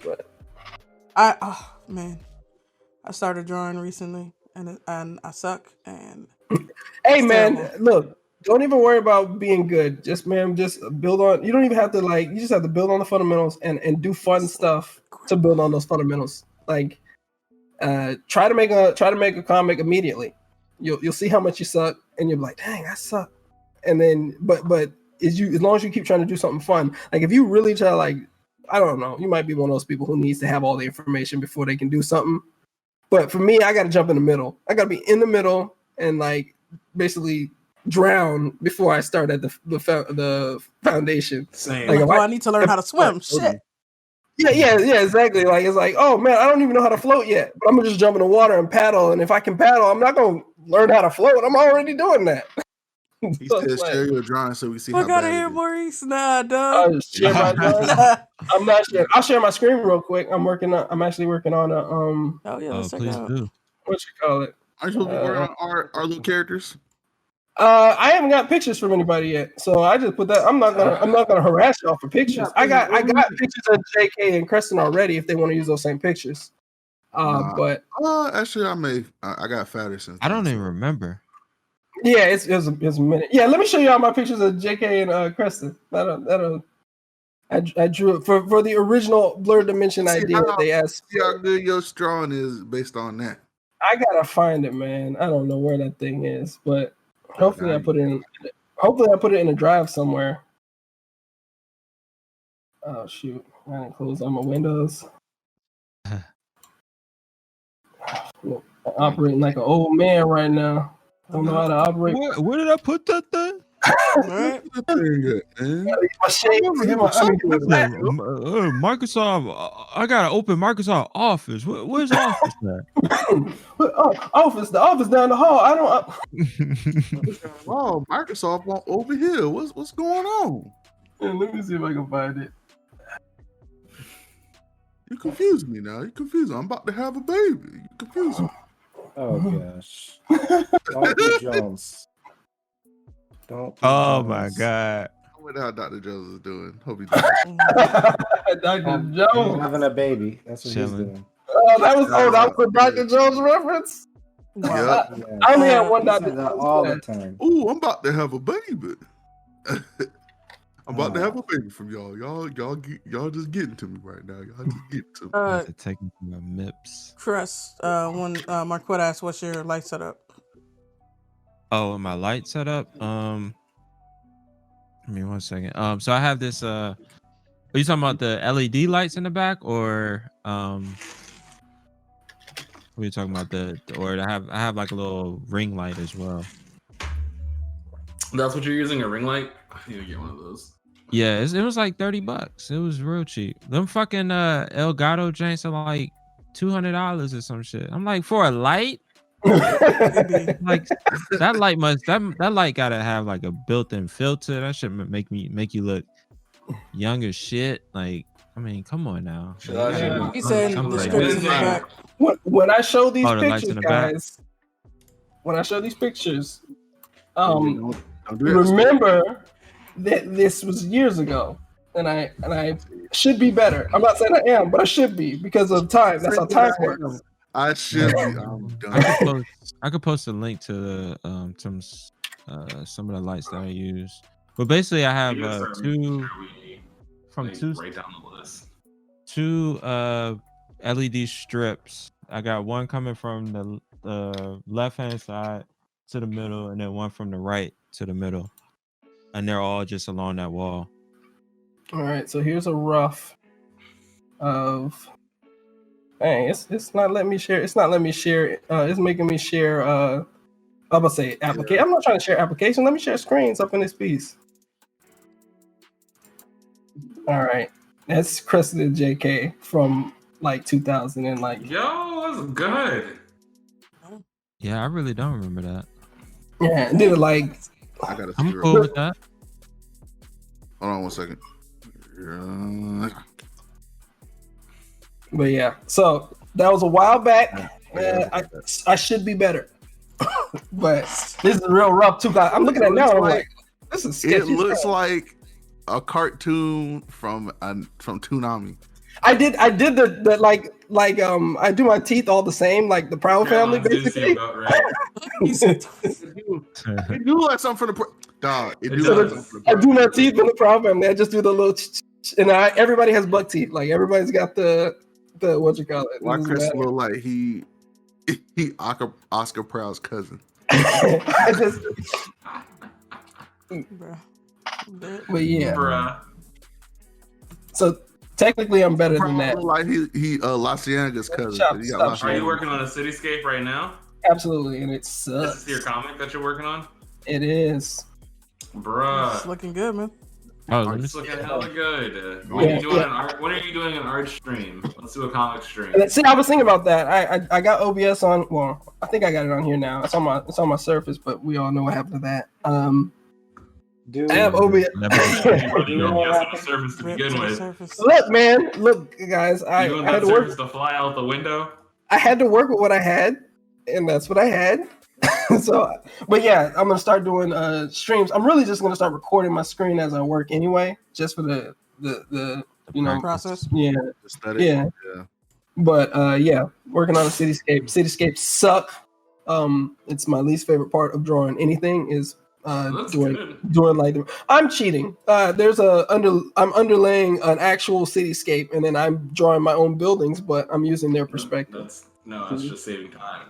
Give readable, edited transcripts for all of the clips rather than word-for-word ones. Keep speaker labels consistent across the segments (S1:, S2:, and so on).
S1: But
S2: man, I started drawing recently, and I suck. And
S1: hey,
S2: it's
S1: man,
S2: terrible.
S1: look, don't even worry about being good. Just build on. You don't even have to you just have to build on the fundamentals and do fun stuff to build on those fundamentals. Like, try to make a comic immediately. You'll see how much you suck, and you'll be like, dang, I suck. And then, but as long as you keep trying to do something fun, like if you really try, like, I don't know, you might be one of those people who needs to have all the information before they can do something. But for me, I got to jump in the middle. I got to be in the middle and like basically drown before I start at the foundation.
S3: Same.
S2: Like, I need to learn how to swim. Shit.
S1: Yeah, exactly. Like, it's like, oh man, I don't even know how to float yet, but I'm gonna just jump in the water and paddle. And if I can paddle, I'm not gonna learn how to float. I'm already doing that.
S4: He said share your drawing so we see
S2: Look
S4: how
S2: out
S4: bad
S2: of here,
S4: it is.
S2: Maurice. Nah, dog.
S1: Share my drawing. I'm not sharing. I'll share my screen real quick. I'm actually working on a
S2: Oh yeah, let's check it out.
S5: Do.
S1: What you call it?
S4: Are you supposed to be working on our little characters?
S1: I haven't got pictures from anybody yet, so I just put that. I'm not gonna harass y'all for pictures. I got pictures of JK and Kristen already if they want to use those same pictures. But
S4: actually, I got fatter since.
S5: I don't even remember.
S1: Yeah, it's a minute. Yeah, let me show y'all my pictures of JK and Kristen. I drew it for the original Blerdimension idea. They asked.
S4: See how good your drawing is based on that.
S1: I gotta find it, man. I don't know where that thing is, but hopefully I put it in. Hopefully I put it in a drive somewhere. Oh shoot! I didn't close all my windows. I'm operating like an old man right now. I don't know how to operate.
S5: Where did I put that thing? Microsoft. I gotta open Microsoft Office. Where's Office at?
S1: Office. The office down the hall. I don't.
S4: Oh, Microsoft over here. What's going on?
S1: Yeah, let me see if I can find it.
S4: You confuse me now. You confuse me. I'm about to have a baby. You confuse me.
S3: Oh gosh. Dr. Jones.
S5: Oh my God.
S4: I wonder how Dr. Jones is doing. Hope he's doing.
S1: Dr. Jones
S3: having a baby. That's what he's doing.
S1: Oh, that was the Dr. Jones reference.
S4: Wow.
S1: Yep. I only had one Dr. Jones
S3: all the time.
S4: Ooh, I'm about to have a baby. I'm about to have a baby from y'all. Y'all just getting to me right now. Y'all just getting to me.
S5: Taking my MIPS.
S2: Chris, when Marquette asked, "What's your light setup?"
S5: Oh, my light setup. Give me 1 second. So I have this. Are you talking about the LED lights in the back, or what are you talking about? Or I have like a little ring light as well.
S6: That's what you're using, a ring light? I need to get one of those.
S5: Yeah, it was like $30. It was real cheap. Them fucking Elgato joints are like $200 or some shit. I'm like, for a light? Like that light gotta have like a built-in filter. That should make you look young as shit. Like, I mean, come on now.
S2: He said the strips in the back.
S1: When I show these
S5: the
S1: pictures, guys, when I show these pictures, remember that this was years ago, and I should be better. I'm not saying I am, but I should be because of time. That's how time works.
S4: I should be. I'm done.
S5: I could post a link to the some of the lights that I use. But basically, I have two LED strips. I got one coming from the left hand side to the middle, and then one from the right to the middle, and they're all just along that wall.
S1: All right, so here's a rough of. Dang, it's not letting me share. It's not letting me share. It's making me share. I'm gonna say application. I'm not trying to share application. Let me share screens up in this piece. All right, that's Kristen and JK from like 2000 and like.
S6: Yo, that's good.
S5: Yeah, I really don't remember that.
S1: Yeah, and then like.
S5: I'm cool with that.
S4: Hold on 1 second.
S1: But yeah, so that was a while back. I should be better, but this is real rough too. I'm looking at it now. I'm like, this is sketchy.
S4: It looks like a cartoon from Toonami.
S1: I did the I do my teeth all the same, like the Proud family, basically.
S6: About right.
S4: It do like something from the dog. It do
S6: So
S4: like something from the
S1: I do my teeth in the Proud family. I just do the little, and everybody has buck teeth. Like everybody's got the what you call it.
S4: Why Chris look like he Oscar Proud's cousin?
S1: I just,
S2: Bruh.
S1: but yeah.
S6: Bruh.
S1: So technically, I'm better than that.
S4: Look like he La Cienaga's cousin.
S1: Stop,
S4: He
S1: stop.
S4: got La
S6: Are you
S4: Cienega.
S6: working on a cityscape right now?
S1: Absolutely, and it
S6: Is
S1: sucks.
S6: this your comic that you're working on?
S1: It is.
S2: It's
S6: Bruh.
S2: looking good, man.
S5: Oh, let me
S6: It's
S5: see.
S6: looking hella good.
S1: Yeah,
S6: When are you doing an art stream? Let's do a comic stream.
S1: And see, I was thinking about that. I got OBS on. Well, I think I got it on here now. It's on my Surface, but we all know what happened to that.
S3: Dude,
S1: I have OBS.
S6: You don't have the surface to
S2: Rip
S6: begin
S2: to the
S6: with.
S2: surface.
S1: Look, guys. I
S6: You want
S1: had
S6: that
S1: to work.
S6: surface to fly out the window?
S1: I had to work with what I had, and that's what I had. So, but yeah, I'm gonna start doing streams. I'm really just gonna start recording my screen as I work anyway, just for the
S2: Process.
S1: yeah.
S4: Aesthetic.
S1: Yeah.
S4: Yeah.
S1: But yeah, working on a cityscape. Cityscapes suck. It's my least favorite part of drawing anything is
S6: That's
S1: doing
S6: good.
S1: like I'm cheating. I'm underlaying an actual cityscape and then I'm drawing my own buildings, but I'm using their perspective.
S6: That's just saving time.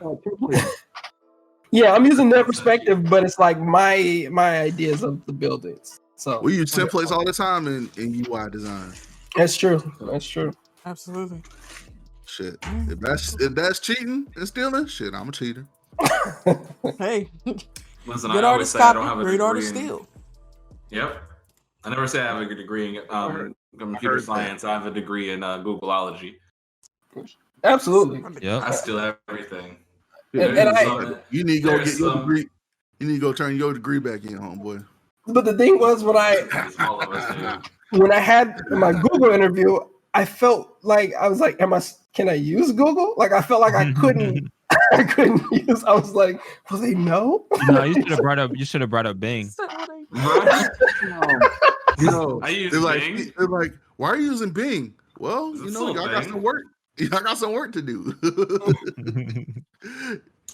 S1: Yeah, I'm using their perspective, but it's like my ideas of the buildings. So
S4: We use templates all the time in UI design.
S1: that's true. That's true.
S2: Absolutely.
S4: Shit. If that's cheating and stealing, shit, I'm a cheater.
S2: Hey,
S6: Listen,
S2: good
S6: I always
S2: artist
S6: say I don't have
S2: copy,
S6: a
S2: great
S6: degree
S2: artist
S6: in-
S2: steal.
S6: Yep. I never say I have a degree in computer
S4: heard
S6: science. I have a degree in Googleology.
S1: Absolutely.
S5: Yep.
S6: I steal everything.
S1: And
S4: You need to go
S6: There's
S4: get your
S6: some-
S4: degree. You need to go turn your degree back in, homeboy.
S1: But the thing was
S6: All of us do.
S1: when I had my Google interview, I felt like I was like, can I use Google? Like I felt like I couldn't use. I was like, will they know?
S5: No, you should have brought up Bing.
S6: Right?
S4: No,
S6: I use
S4: they're
S6: Bing.
S4: like, why are you using Bing? Well,
S6: Is it
S4: you know,
S6: still
S4: y'all got
S6: Bing?
S4: some work. Y'all got some work to do.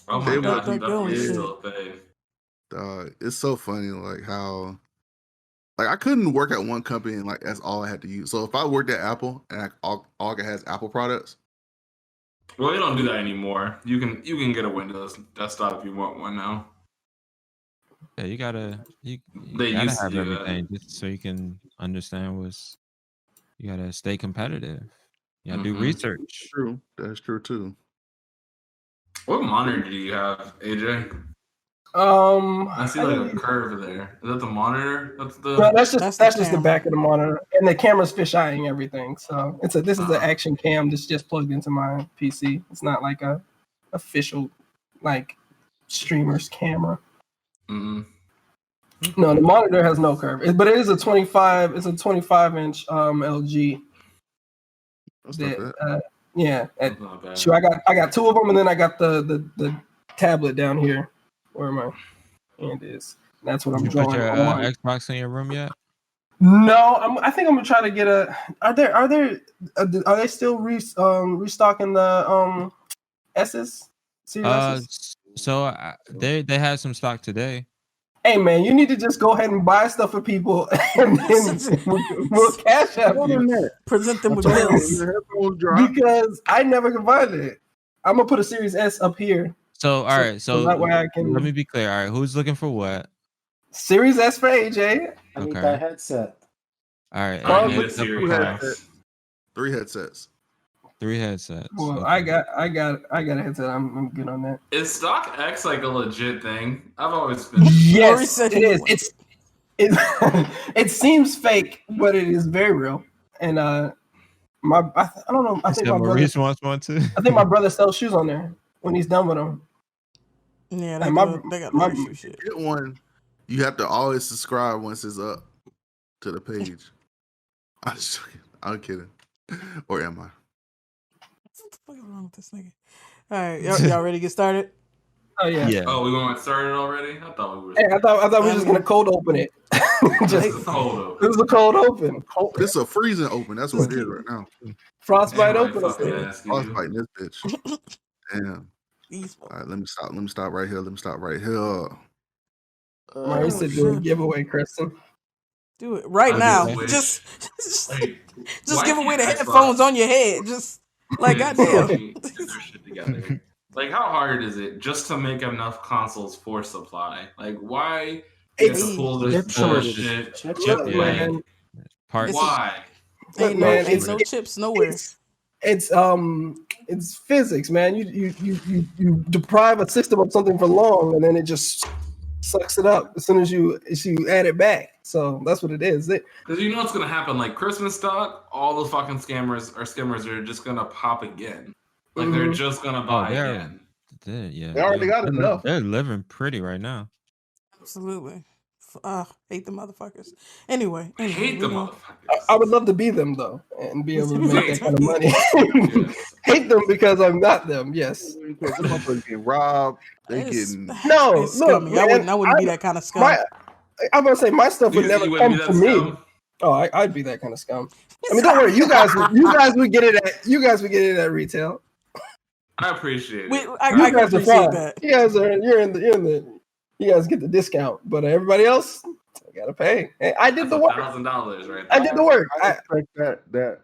S6: Oh
S4: They
S6: my god,
S2: got that
S6: definitely
S2: going, shit.
S6: still a thing.
S4: It's so funny, like how, like I couldn't work at one company and like that's all I had to use. So if I worked at Apple and like, all I has Apple products,
S6: Well, they don't do that anymore. You can get a Windows desktop if you want one now.
S5: Yeah, you gotta
S6: They
S5: gotta
S6: used to
S5: have
S6: do that.
S5: everything just so you can understand you gotta stay competitive. You gotta do
S6: Mhm.
S5: research.
S4: true, that's true too.
S6: What monitor do you have, AJ? I see
S1: I
S6: like
S1: think-
S6: a curve there. Is that the monitor? That's the.
S1: no, that's
S2: That's
S1: just
S2: the
S1: the
S2: camera.
S1: back of the monitor, and the camera's fisheyeing everything. So this is an action cam that's just plugged into my PC. It's not like a official like streamer's camera.
S6: Mhm.
S1: No, the monitor has no curve, but it is a 25. It's a 25-inch LG.
S4: That's not
S1: That,
S4: bad.
S1: yeah,
S6: That's not bad.
S1: sure. I got two of them, and then I got the tablet down here where my hand is. That's what I'm
S5: You put
S1: drawing
S5: your
S1: on.
S5: Xbox in your room yet?
S1: No, I think I'm gonna try to get a. Are they still restocking the S's? Series S's?
S5: So they had some stock today.
S1: Hey man, you need to just go ahead and buy stuff for people, and then we'll cash out you.
S2: Present them with
S4: Your
S2: bills.
S4: headphones dry.
S1: Because I never can find it. I'm gonna put a Series S up here.
S5: So all right, so
S1: that way I can.
S5: let me be clear. All right, who's looking for what?
S1: Series S for AJ.
S3: I need
S5: Okay.
S3: that headset.
S5: All right,
S6: I
S1: Oh,
S6: need
S5: and
S6: a
S5: the
S6: Series
S5: price.
S6: S.
S4: 3 headsets.
S5: 3 headsets.
S1: Well,
S5: okay.
S1: I got a headset. I'm good on that.
S6: Is Stock X like a legit thing? I've always been.
S2: Lori
S1: Yes,
S2: said
S1: it
S2: he
S1: is.
S2: wants
S1: It seems fake, but it is very real. And I don't know. I
S5: You
S1: think
S5: said
S1: my brother.
S5: Maurice wants one too.
S1: I think my brother sells shoes on there when he's done with them.
S2: Yeah,
S1: And my-
S2: they got
S1: my-
S2: nice shoe shit.
S4: Get one. You have to always subscribe once it's up to the page. I'm kidding. Or am I?
S2: What the fuck is wrong with this nigga? All right, y'all ready to get started?
S1: Oh yeah.
S5: Yeah.
S6: Oh, we want to start it already? I thought we were.
S1: Hey, I thought we were just gonna cold open it. Just
S6: It's cold
S1: it
S6: open.
S1: was a cold open.
S4: This is a freezing open. That's what it is right now.
S1: Frostbite
S6: Ain't nobody
S1: open up
S6: fucking
S1: there.
S6: asking
S4: I was
S6: you.
S4: fighting this bitch. Damn.
S2: These
S4: All right, let me stop right here.
S1: Maurice said do a giveaway, Kristen.
S2: do it right
S6: I
S2: now.
S6: just wish-
S2: Just
S6: Like,
S2: just
S6: why
S2: give away the
S6: can't
S2: headphones
S6: Xbox
S2: on your head. Just like
S6: and
S2: goddamn.
S6: Sony get their shit together? Like, how hard is it just to make enough consoles for supply? Like, why you have to
S1: It's
S6: pull this
S3: chip shortage.
S6: bullshit?
S3: Chip
S1: look,
S3: shortage.
S1: man.
S5: Parts.
S6: Why?
S1: Look,
S2: Ain't
S1: man.
S2: ain't no chips nowhere.
S1: It's physics, man. You deprive a system of something for long, and then it just sucks it up as soon as you add it back. So that's what it is.
S6: Because you know what's gonna happen. Like Christmas stock, all the fucking skimmers are just gonna pop again. Like they're just gonna buy
S5: they're-
S6: again.
S5: Yeah,
S4: They already got enough.
S5: They're living pretty right now.
S2: Absolutely. Hate the motherfuckers. Anyway,
S6: Hate the
S2: we gonna-
S6: motherfuckers.
S1: I would love to be them though, and be able to make that kind of money.
S6: Yes.
S1: Hate them because I'm not them. Yes.
S4: Because them motherfuckers getting robbed. They
S2: It's-
S4: getting
S1: No,
S2: it's
S1: look,
S2: scummy.
S1: man,
S2: I wouldn't be that kind of scum.
S1: I'm gonna say my stuff would
S6: You
S1: never
S6: wouldn't
S1: come
S6: be
S1: to
S6: that
S1: me.
S6: scum?
S1: Oh, I'd be that kind of scum. I mean, don't worry, you guys would get it at retail.
S6: I appreciate it.
S2: I
S1: You
S2: can
S1: guys are
S2: appreciate
S1: fine.
S2: that.
S1: You guys get the discount, but everybody else, I gotta pay. Hey, I did
S6: That's
S1: the work.
S6: $1,000 right there.
S1: I did the work.
S4: I expect that.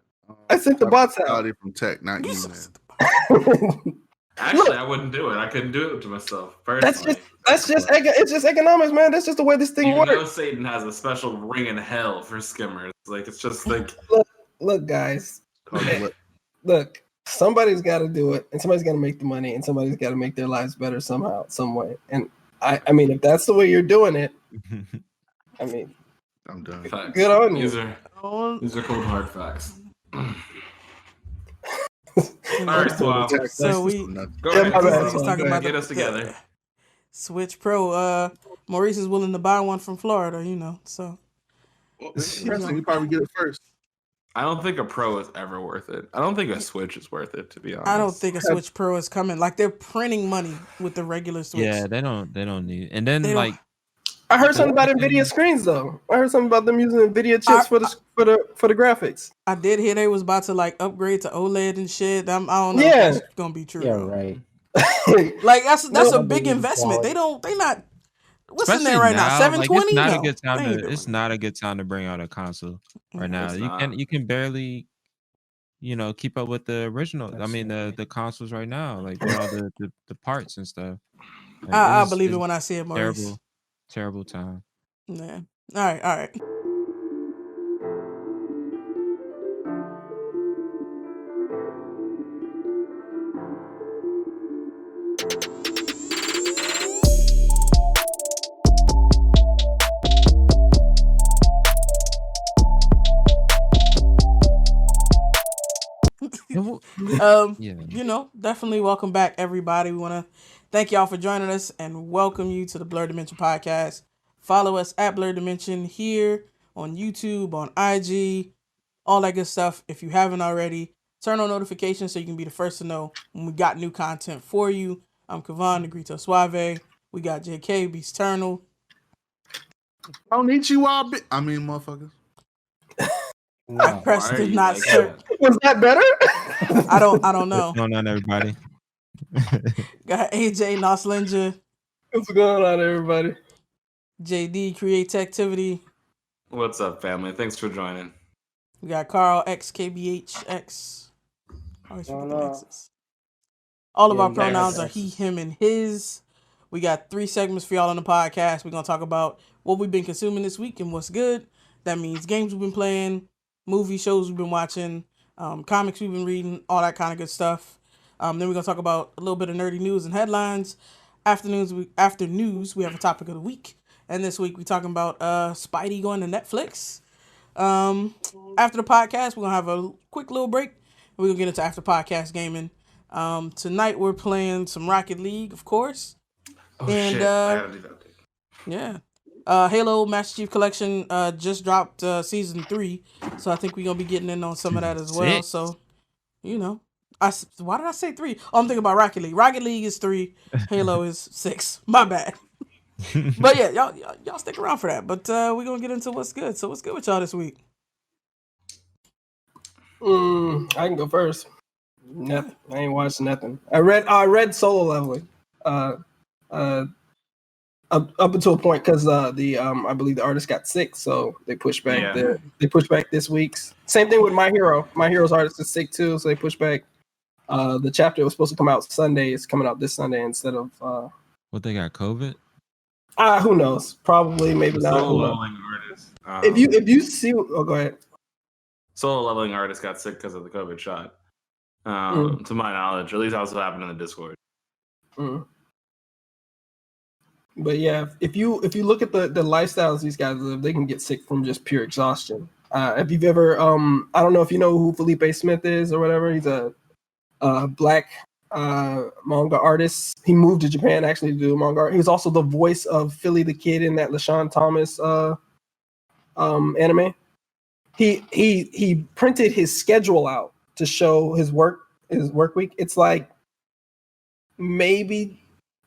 S1: I sent the bots out.
S4: From tech, not you, man.
S6: Actually, I wouldn't do it. I couldn't do it to myself personally.
S1: It's just economics, man. That's just the way this thing
S6: Even
S1: works.
S6: though Satan has a special ring in hell for skimmers, like it's just like
S1: Look, guys.
S4: Cause
S1: Look, somebody's got to do it, and somebody's got to make the money, and somebody's got to make their lives better somehow, some way. And I mean, if that's the way you're doing it, I mean,
S4: I'm done.
S6: facts.
S1: Good on you.
S6: These are cold hard facts. All right, Swab.
S2: So we
S6: Go
S1: Yeah,
S6: ahead.
S1: my bad.
S2: he's talking about
S6: Get
S2: the-
S6: us together.
S2: the Switch Pro. Maurice is willing to buy one from Florida, so
S4: Well, you probably get it first.
S6: I don't think a Pro is ever worth it. I don't think a Switch is worth it, to be honest.
S2: I don't think a Switch Pro is coming. Like they're printing money with the regular Switch.
S5: Yeah, they don't need. And then
S2: They don't-
S5: like
S1: I heard something about NVIDIA screens though. I heard something about them using NVIDIA chips for the graphics.
S2: I did hear they was about to like upgrade to OLED and shit. I don't know
S1: Yeah.
S2: if that's gonna be true.
S3: Yeah,
S2: though.
S3: right.
S2: Like that's a
S3: Well,
S2: big investment. They not. What's in
S5: especially
S2: there right now?
S5: now,
S2: 720.
S5: Like,
S2: No,
S5: it's not a good time
S2: they ain't
S5: to. It's
S2: doing
S5: not a good time to bring out a console right now.
S6: It's not.
S5: You can barely, keep up with the original. I mean the consoles right now, like with all the parts and stuff. Like,
S2: I
S5: it's-
S2: believe it
S5: it's
S2: when I see it, Maurice.
S5: terrible time.
S2: Yeah. All right.
S5: Yeah.
S2: Definitely welcome back, everybody. We want to thank y'all for joining us and welcome you to the Blerdimension podcast. Follow us at Blerdimension here on YouTube, on IG, all that good stuff. If you haven't already, turn on notifications so you can be the first to know when we got new content for you. I'm Kavan, the Grito Suave. We got JK, Beast Eternal.
S4: I don't need you all. I mean, motherfuckers.
S2: I pressed
S6: Why are
S2: did
S6: you
S2: not
S6: like
S2: sir.
S6: that?
S1: Was that better?
S2: I don't know.
S5: What's going on, everybody?
S2: Got AJ Noslinja,
S1: What's going on, everybody?
S2: JD Creativity.
S6: What's up, family? Thanks for joining.
S2: We got Carl XKBHX. Always forget the
S3: Hello.
S2: X's. All of
S3: Yeah,
S2: our
S3: you got
S2: pronouns
S3: the
S2: are he,
S3: X's.
S2: him, and his. We got 3 segments for y'all on the podcast. We're going to talk about what we've been consuming this week and what's good. That means games we've been playing, movie shows we've been watching, comics we've been reading, all that kind of good stuff. Then we're going to talk about a little bit of nerdy news and headlines. After news, we have a topic of the week. And this week we're talking about Spidey going to Netflix. After the podcast, we're going to have a quick little break. We're going to get into after podcast gaming. Tonight we're playing some Rocket League, of course.
S6: Oh,
S2: And,
S6: shit. I gotta do that.
S2: Yeah. Halo Master Chief Collection just dropped season 3. So I think we're going to be getting in on some of that as well.
S5: 6?
S2: So, why did I say 3? Oh, I'm thinking about Rocket League. Rocket League is 3. Halo is 6. My bad. But yeah, y'all stick around for that. But we're gonna get into what's good. So what's good with y'all this week?
S1: I can go first. Nothing. I ain't watched nothing. I read Solo Leveling. Up until a point because I believe the artist got sick, so they pushed back this week's. Same thing with My Hero. My Hero's artist is sick too, so they pushed back. The chapter was supposed to come out Sunday. It's coming out this Sunday instead of.
S5: What, they got COVID?
S1: Who knows? Probably, maybe not.
S6: Solo leveling artist.
S1: If you see, go ahead.
S6: Solo leveling artist got sick because of the COVID shot. To my knowledge, or at least that's what happened in the Discord.
S1: But yeah, if you look at the lifestyles these guys live, they can get sick from just pure exhaustion. If you've ever, I don't know if you know who Felipe Smith is or whatever. He's a black manga artist. He moved to Japan actually to do manga art. He was also the voice of Philly the Kid in that LaShawn Thomas anime. He printed his schedule out to show his work week. It's like maybe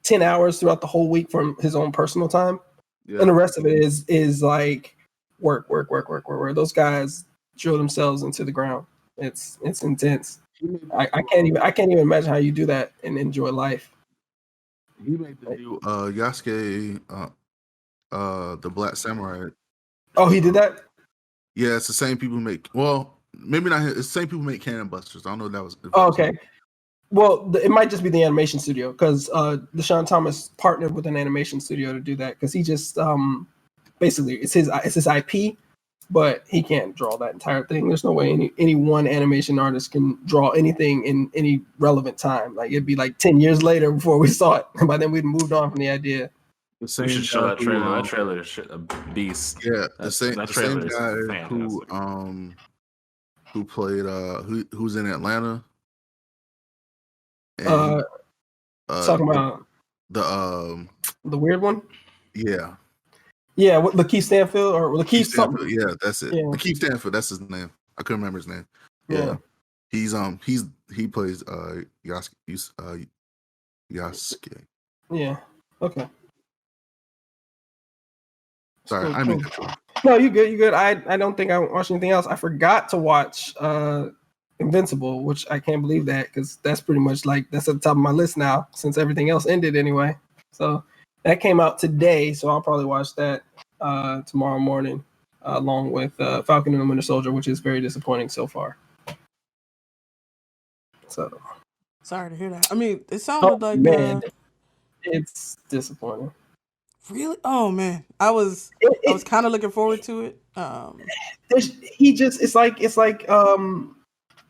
S1: 10 hours throughout the whole week from his own personal time. Yeah. And the rest of it is like work. Those guys drill themselves into the ground. It's intense. I can't even imagine how you do that and enjoy life.
S4: He made the new Yasuke the Black Samurai.
S1: Oh, he did that?
S4: Yeah, it's the same people who make, well, maybe not, it's the same people who make Cannon Busters. I don't know if that was.
S1: Okay. Well, it might just be the animation studio because LaShawn Thomas partnered with an animation studio to do that because he just basically it's his IP, but he can't draw that entire thing. There's no way any one animation artist can draw anything in any relevant time. Like it'd be like 10 years later before we saw it, and by then we'd moved on from the idea.
S6: We should show that trailer. That trailer is a beast.
S4: Yeah, the same guy who played who's in Atlanta. And,
S1: talking about
S4: the
S1: weird one.
S4: Yeah.
S1: Yeah, what, Lakeith Stanfield or Lakeith something?
S4: Yeah, that's it.
S1: Yeah.
S4: Lakeith Stanfield, that's his name. I couldn't remember his name. Yeah. He plays Yasuke.
S1: Yeah. Okay.
S4: Sorry, I mean.
S1: No, you good. You good. I don't think I watched anything else. I forgot to watch Invincible, which I can't believe that because that's pretty much like that's at the top of my list now since everything else ended anyway. So that came out today, so I'll probably watch that tomorrow morning along with Falcon and the Winter Soldier, which is very disappointing so far. So
S2: sorry to hear that. I mean, it sounded like
S1: man, it's disappointing.
S2: Really? Oh man, I was kind of looking forward to it.
S1: It's like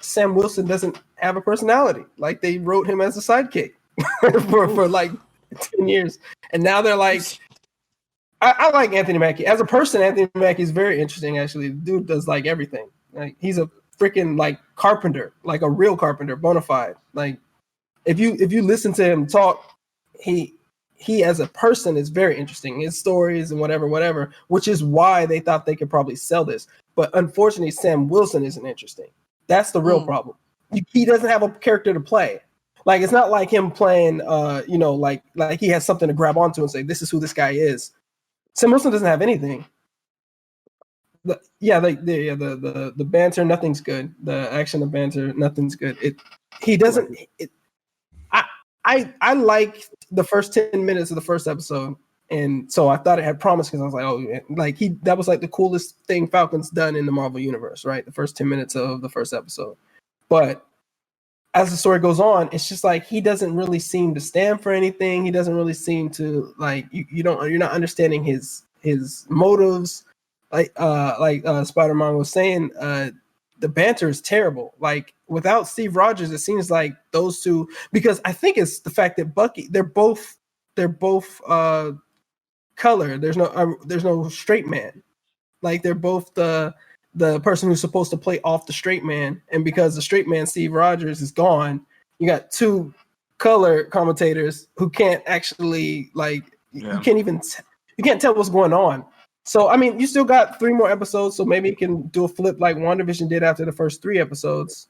S1: Sam Wilson doesn't have a personality. Like they wrote him as a sidekick for like 10 years, and now they're like, I like Anthony Mackie as a person. Anthony Mackie is very interesting. Actually, the dude does like everything. Like he's a freaking like carpenter, like a real carpenter, bona fide. Like if you listen to him talk, he as a person is very interesting. His stories and whatever, which is why they thought they could probably sell this. But unfortunately, Sam Wilson isn't interesting. That's the real problem. He doesn't have a character to play. Like it's not like him playing, like he has something to grab onto and say, "This is who this guy is." Sam Wilson doesn't have anything. The banter, nothing's good. The action of banter, nothing's good. I liked the first 10 minutes of the first episode, and so I thought it had promise because I was like, oh, like that was like the coolest thing Falcon's done in the Marvel universe, right? The first 10 minutes of the first episode. But as the story goes on, it's just like he doesn't really seem to stand for anything. He doesn't really seem to like you're not understanding his motives. Like Spider-Man was saying, the banter is terrible. Like without Steve Rogers, it seems like those two, because I think it's the fact that Bucky, they're both color. There's no straight man. Like they're both the person who's supposed to play off the straight man, and because the straight man Steve Rogers is gone, you got two color commentators who can't actually you can't tell what's going on. So I mean, you still got 3 more episodes, so maybe you can do a flip like WandaVision did after the first 3 episodes,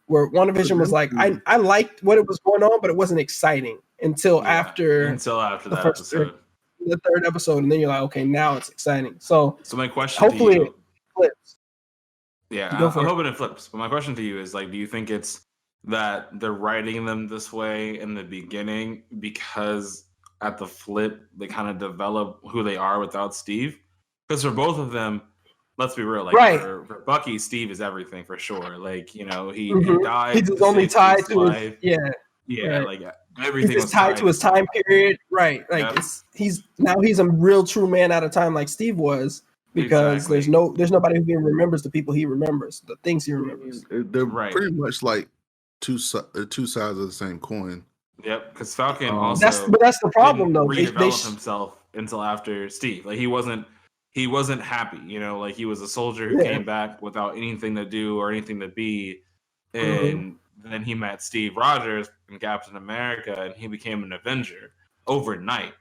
S1: where WandaVision was like, I liked what it was going on, but it wasn't exciting until after
S6: that
S1: first
S6: episode.
S1: the third episode, and then you're like, okay, now it's exciting. So
S6: my question
S1: hopefully
S6: to you,
S1: it flips.
S6: yeah,
S1: Go
S6: I'm
S1: for it.
S6: hoping it flips. But my question to you is like, do you think it's that they're writing them this way in the beginning because at the flip they kind of develop who they are without Steve? Because for both of them, let's be real, like
S1: Right.
S6: for Bucky, Steve is everything for sure. Like, you know, he
S1: Mhm.
S6: died.
S1: He's
S6: to
S1: only
S6: save
S1: tied
S6: Steve's
S1: to his
S6: life.
S1: yeah. right.
S6: Like
S1: He's
S6: everything was
S1: just tied to his time period, right? Like
S6: Yep.
S1: he's a real true man out of time, like Steve was, because
S6: Exactly.
S1: there's nobody who even remembers the people he remembers, the things he remembers.
S4: They're
S6: Right.
S4: pretty much like two sides of the same coin.
S6: Yep, because Falcon also
S1: That's the problem,
S6: didn't
S1: though.
S6: redevelop himself until after Steve. Like he wasn't happy, you know, like he was a soldier who came back without anything to do or anything to be. And then he met Steve Rogers and Captain America and he became an Avenger overnight.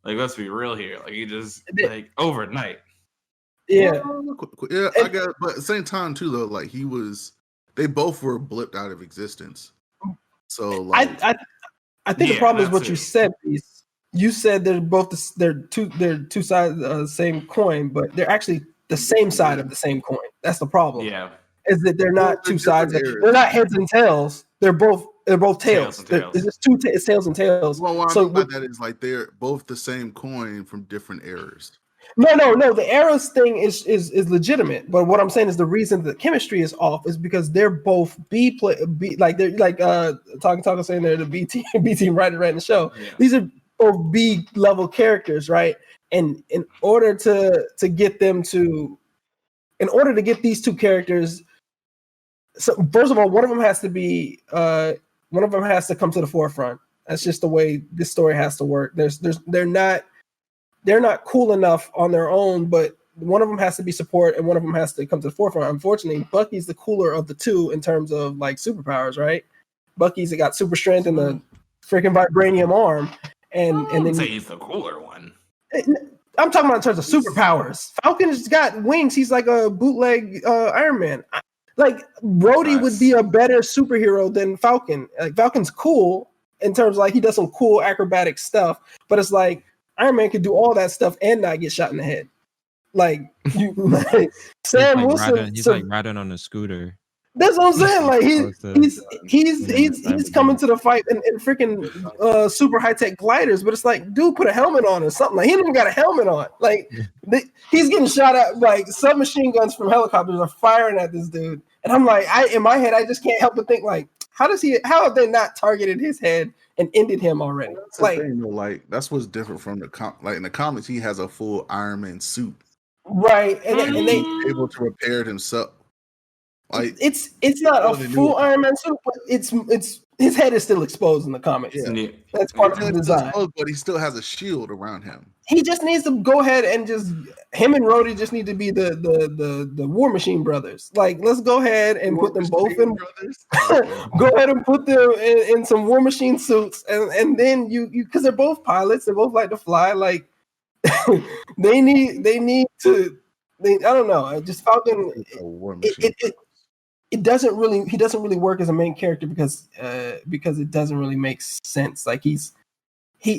S6: Like, let's be real here. Like he just like overnight.
S1: Yeah.
S4: Yeah, I guess, but at the same time too, though, like they both were blipped out of existence. So like,
S1: I think the problem is what you
S6: it.
S1: said. Reese. You said they're both they're two sides of the same coin, but they're actually the same side of the same coin. That's the problem.
S6: Yeah,
S1: is that they're not two sides.
S4: different eras.
S1: They're not heads and tails. They're both tails.
S6: and tails.
S1: It's just it's tails and tails.
S4: well, what
S1: So
S4: I mean by that is like they're both the same coin from different eras.
S1: No. The eras thing is legitimate, but what I'm saying is the reason the chemistry is off is because they're both B like they're like talking saying they're the B team right in the show.
S6: Yeah.
S1: These are both B level characters, right? And in order to get these two characters, so first of all, one of them has to come to the forefront. That's just the way this story has to work. They're not cool enough on their own, but one of them has to be support and one of them has to come to the forefront. Unfortunately, Bucky's the cooler of the two in terms of like superpowers, right? Bucky's got super strength and the freaking vibranium arm, and then
S6: say he's the cooler one.
S1: I'm talking about in terms of superpowers. Falcon's got wings. He's like a bootleg Iron Man. Like Rhodey would be a better superhero than Falcon. Like Falcon's cool in terms of like he does some cool acrobatic stuff, but it's like Iron Man could do all that stuff and not get shot in the head. Like you, Sam Wilson.
S5: He's like riding on a scooter.
S1: That's what I'm saying. Like he's coming to the fight in freaking super high tech gliders, but it's like, dude, put a helmet on or something. Like he didn't even got a helmet on. Like he's getting shot at. Like submachine guns from helicopters are firing at this dude, and I'm like, in my head, I just can't help but think like, how have they not targeted his head and ended him already?
S4: That's like, thing, like that's what's different from like in the comics, he has a full Iron Man suit,
S1: right? And they
S4: able to repair it himself. Like
S1: it's not a full Iron Man suit, but it's his head is still exposed in the comics.
S4: Yeah.
S1: That's part of the design.
S4: Exposed, but he still has a shield around him.
S1: He just needs to go ahead and him and Rhodey just need to be the War Machine brothers. Like, let's go ahead and put them both in. Go ahead and put them in some War Machine suits, and then you because they're both pilots, they both like to fly. Like they need to. I don't know. Just Falcon. It doesn't really. He doesn't really work as a main character because it doesn't really make sense. Like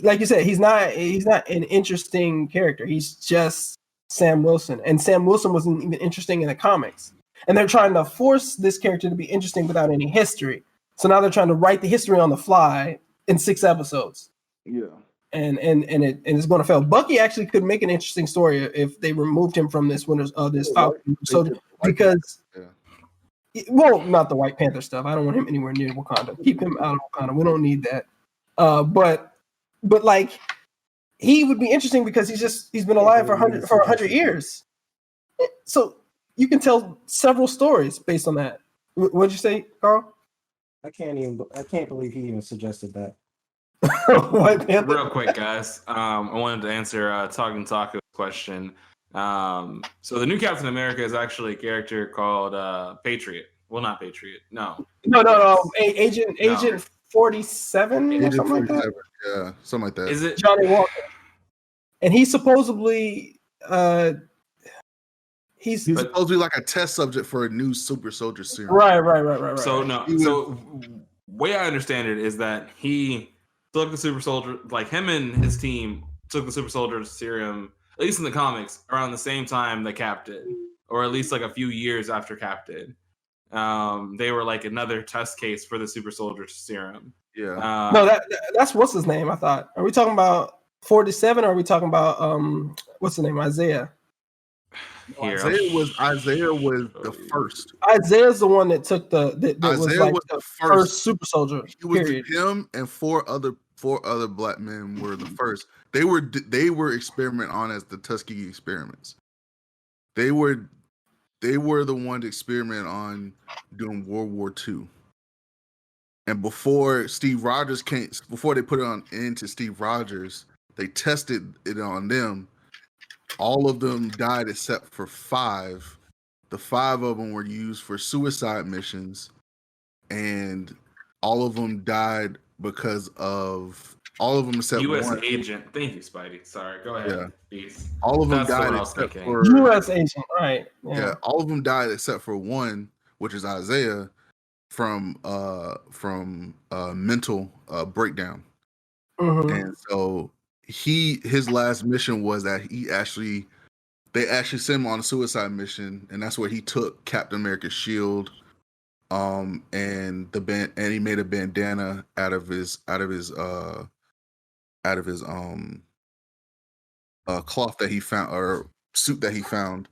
S1: like you said, he's not an interesting character. He's just Sam Wilson, and Sam Wilson wasn't even interesting in the comics. And they're trying to force this character to be interesting without any history. So now they're trying to write the history on the fly in 6 episodes.
S3: Yeah,
S1: and it's going to fail. Bucky actually could make an interesting story if they removed him from this Falcon. So because. Well, not the White Panther stuff. I don't want him anywhere near Wakanda. Keep him out of Wakanda. We don't need that. But like he would be interesting because he's been alive for 100 years. So you can tell several stories based on that. What'd you say, Carl?
S3: I can't believe he even suggested that.
S1: White Panther.
S6: Real quick, guys. I wanted to answer Talking Taco's question. So the new Captain America is actually a character called Patriot. Well, not Patriot. No.
S1: Agent 47 or something like that.
S4: Yeah, something like that.
S6: Is it
S1: Johnny Walker? And he's supposedly he's
S4: supposed to be like a test subject for a new super soldier series.
S1: Right.
S6: So no. So way I understand it is that he took the super soldier, like him and his team took the super soldier serum, at least in the comics, around the same time that Cap did, or at least like a few years after Cap did. They were like another test case for the super soldier serum.
S4: Yeah.
S1: No, that's what's his name. I thought. Are we talking about 47? Or are we talking about what's the name? Isaiah.
S6: Here,
S4: Isaiah was the first.
S1: Isaiah's the one that took that was
S4: Isaiah
S1: like
S4: was
S1: the
S4: the
S1: first super soldier.
S4: He was
S1: Period.
S4: him and four other black men were the first. They were experimented on as the Tuskegee experiments. They were the ones experiment on doing World War II. And before Steve Rogers before they put it on into Steve Rogers, they tested it on them. All of them died except for 5. The 5 of them were used for suicide missions, and all of them died because of all of them except
S6: U.S.
S4: one.
S6: agent. Thank you, Spidey. Sorry, go ahead.
S4: Yeah.
S6: Please.
S4: All of them
S6: That's the one
S4: died
S6: I was
S4: except
S6: thinking.
S4: for
S1: U.S. agent, right?
S4: yeah. All of them died except for one, which is Isaiah, from mental breakdown.
S1: Mhm.
S4: And so his last mission was that they actually sent him on a suicide mission, and that's where he took Captain America's shield, and he made a bandana out of his cloth that he found, or suit that he found,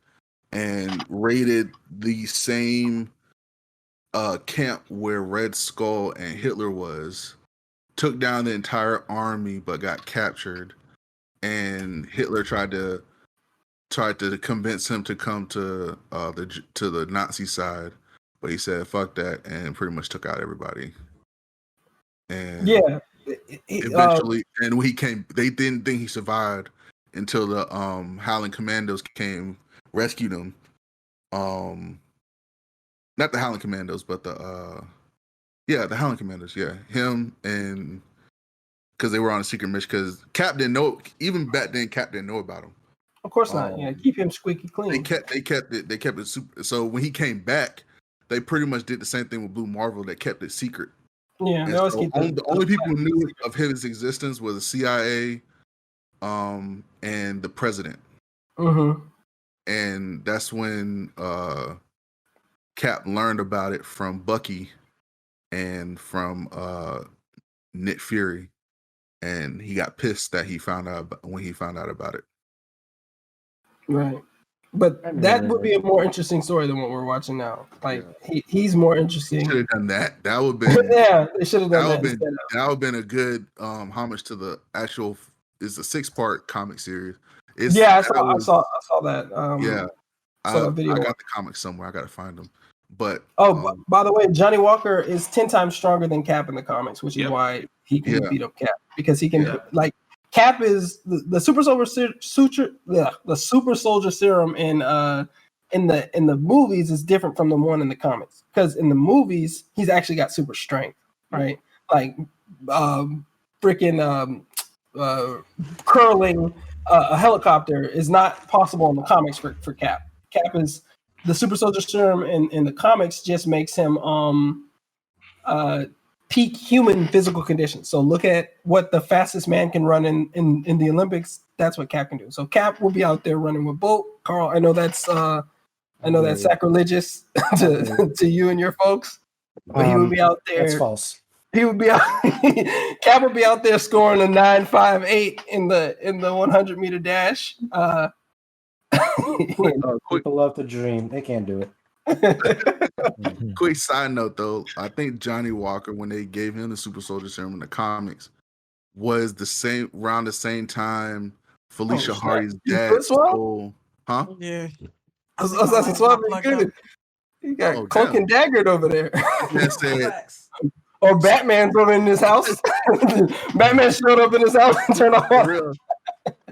S4: and raided the same camp where Red Skull and Hitler was, took down the entire army but got captured, and Hitler tried to convince him to come to the Nazi side, but he said fuck that and pretty much took out everybody. And eventually, and when he came, they didn't think he survived until the Howling Commandos came, rescued him. Not the Howling Commandos, but the Howling Commandos. Yeah, him, and because they were on a secret mission. Because Cap didn't know. Even back then, Cap didn't know about him.
S1: Of course not. Yeah, keep him squeaky clean.
S4: They kept it super. So when he came back, they pretty much did the same thing with Blue Marvel. They kept it secret.
S1: Yeah, they always keep
S4: the only people who knew of his existence were the CIA, and the president.
S1: Mm-hmm.
S4: And that's when Cap learned about it from Bucky and from Nick Fury, and he got pissed that he found out about it.
S1: Right. But that would be a more interesting story than what we're watching now. Like he's more interesting.
S4: Should have done that. That would have been
S1: they should have done that.
S4: That would have been a good homage to the actual. It's a 6-part comic series. I saw
S1: that.
S4: I got the comics somewhere. I got to find them. But
S1: by the way, Johnny Walker is 10 times stronger than Cap in the comics, which is why he can beat up Cap, because he can Cap is the super soldier serum in the movies is different from the one in the comics, because in the movies he's actually got super strength, right? Like freaking curling a helicopter is not possible in the comics for Cap. Cap is the super soldier serum in the comics just makes him peak human physical condition. So look at what the fastest man can run in the Olympics. That's what Cap can do. So Cap will be out there running with Bolt. Carl, I know that's sacrilegious to you and your folks, but he would be out there.
S3: That's false.
S1: He would be out. Cap would be out there scoring a 9.58 in the 100-meter dash.
S3: People love to dream. They can't do it.
S4: Quick side note though, I think Johnny Walker, when they gave him the super soldier serum in the comics, was around the same time Felicia Hardy's dad stole. Huh?
S2: Yeah.
S1: That's swap. He got cloak and daggered over there. Or Batman's over in his house. Batman showed up in his house and turned off.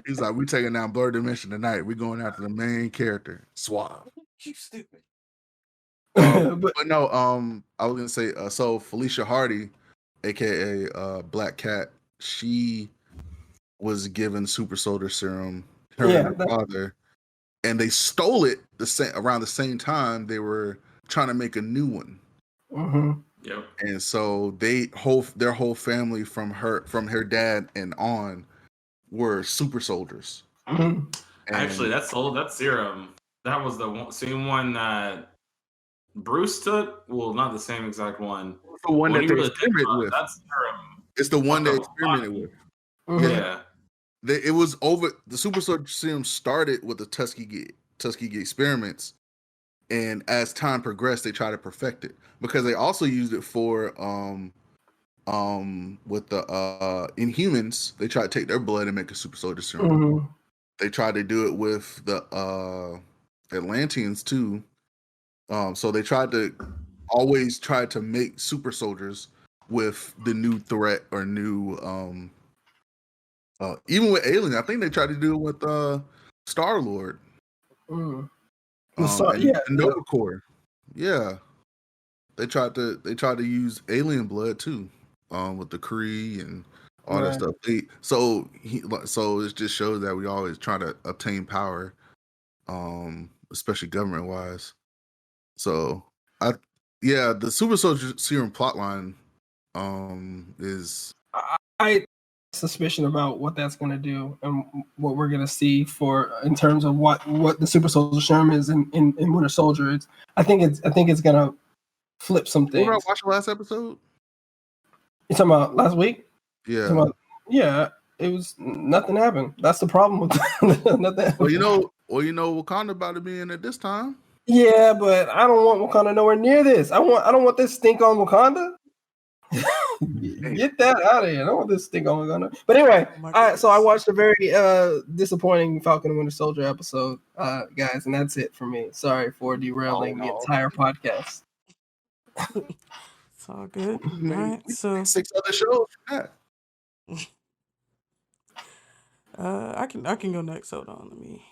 S4: He's like, we taking down Blerdimension tonight. We going after the main character, Swab.
S2: You stupid.
S4: But no, I was gonna say, so Felicia Hardy, aka Black Cat, she was given super soldier serum, and her father, and they stole it around the same time they were trying to make a new one.
S1: Mm-hmm.
S6: Yep.
S4: And so their whole family from her dad and on were super soldiers.
S1: Mhm.
S6: Actually, that serum. That was the same one that Bruce took. Well, not the same exact one.
S4: The one
S6: When
S4: that
S6: you
S4: they
S6: really think
S4: experimented
S6: about it,
S4: with.
S6: that serum.
S4: It's the one
S6: fucked
S4: they
S6: up a lot of
S4: experimented with.
S1: Mhm.
S6: Yeah.
S4: It was over. The super soldier serum started with the Tuskegee experiments, and as time progressed, they tried to perfect it because they also used it for with the Inhumans. They tried to take their blood and make a super soldier serum.
S1: Mhm.
S4: They tried to do it with the Atlanteans too. So they always tried to make super soldiers with the new threat or new even with Alien. I think they tried to do it with Star-Lord.
S1: Mhm.
S4: And
S1: Yeah.
S4: Nova Corps. Yeah. They tried to use alien blood too. With the Kree and all that
S1: Right.
S4: stuff. So it just shows that we always try to obtain power, especially government wise. So the super soldier serum plotline is
S1: I suspicion about what that's going to do and what we're going to see for in terms of what the super soldier serum is in Winter Soldier. I think it's going to flip some things.
S4: Remember I watched the last episode?
S1: You talking about last week?
S4: Yeah.
S1: Yeah, it was nothing happened. That's the problem with nothing.
S4: Well, you know Wakanda about to be in it this time.
S1: Yeah, but I don't want Wakanda nowhere near this. I don't want this stink on Wakanda. Get that out of here. I don't want this stink on Wakanda. But anyway, so I watched a very disappointing Falcon and Winter Soldier episode, guys, and that's it for me. Sorry for derailing the entire podcast.
S2: It's all good. All right, so
S4: 6 other shows for that.
S2: I can go next. Hold on, let me.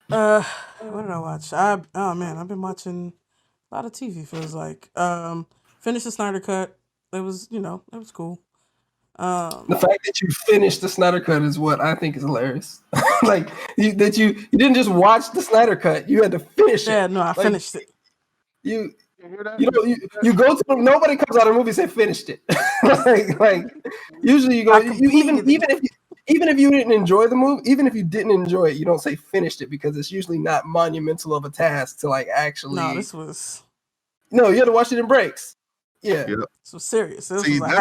S2: What did I watch? I've been watching a lot of TV. Feels like finished the Snyder Cut. It was cool.
S1: The fact that you finished the Snyder Cut is what I think is hilarious. Like you didn't just watch the Snyder Cut; you had to finish it.
S2: Yeah, no, I finished it.
S1: You go to nobody comes out of the movie and say finished it. like usually you go even if you didn't enjoy the movie, even if you didn't enjoy it, you don't say finished it because it's usually not monumental of a task to like actually.
S2: No, this was.
S1: No, you had to watch it in breaks. Yeah.
S2: So serious. This
S4: See,
S2: was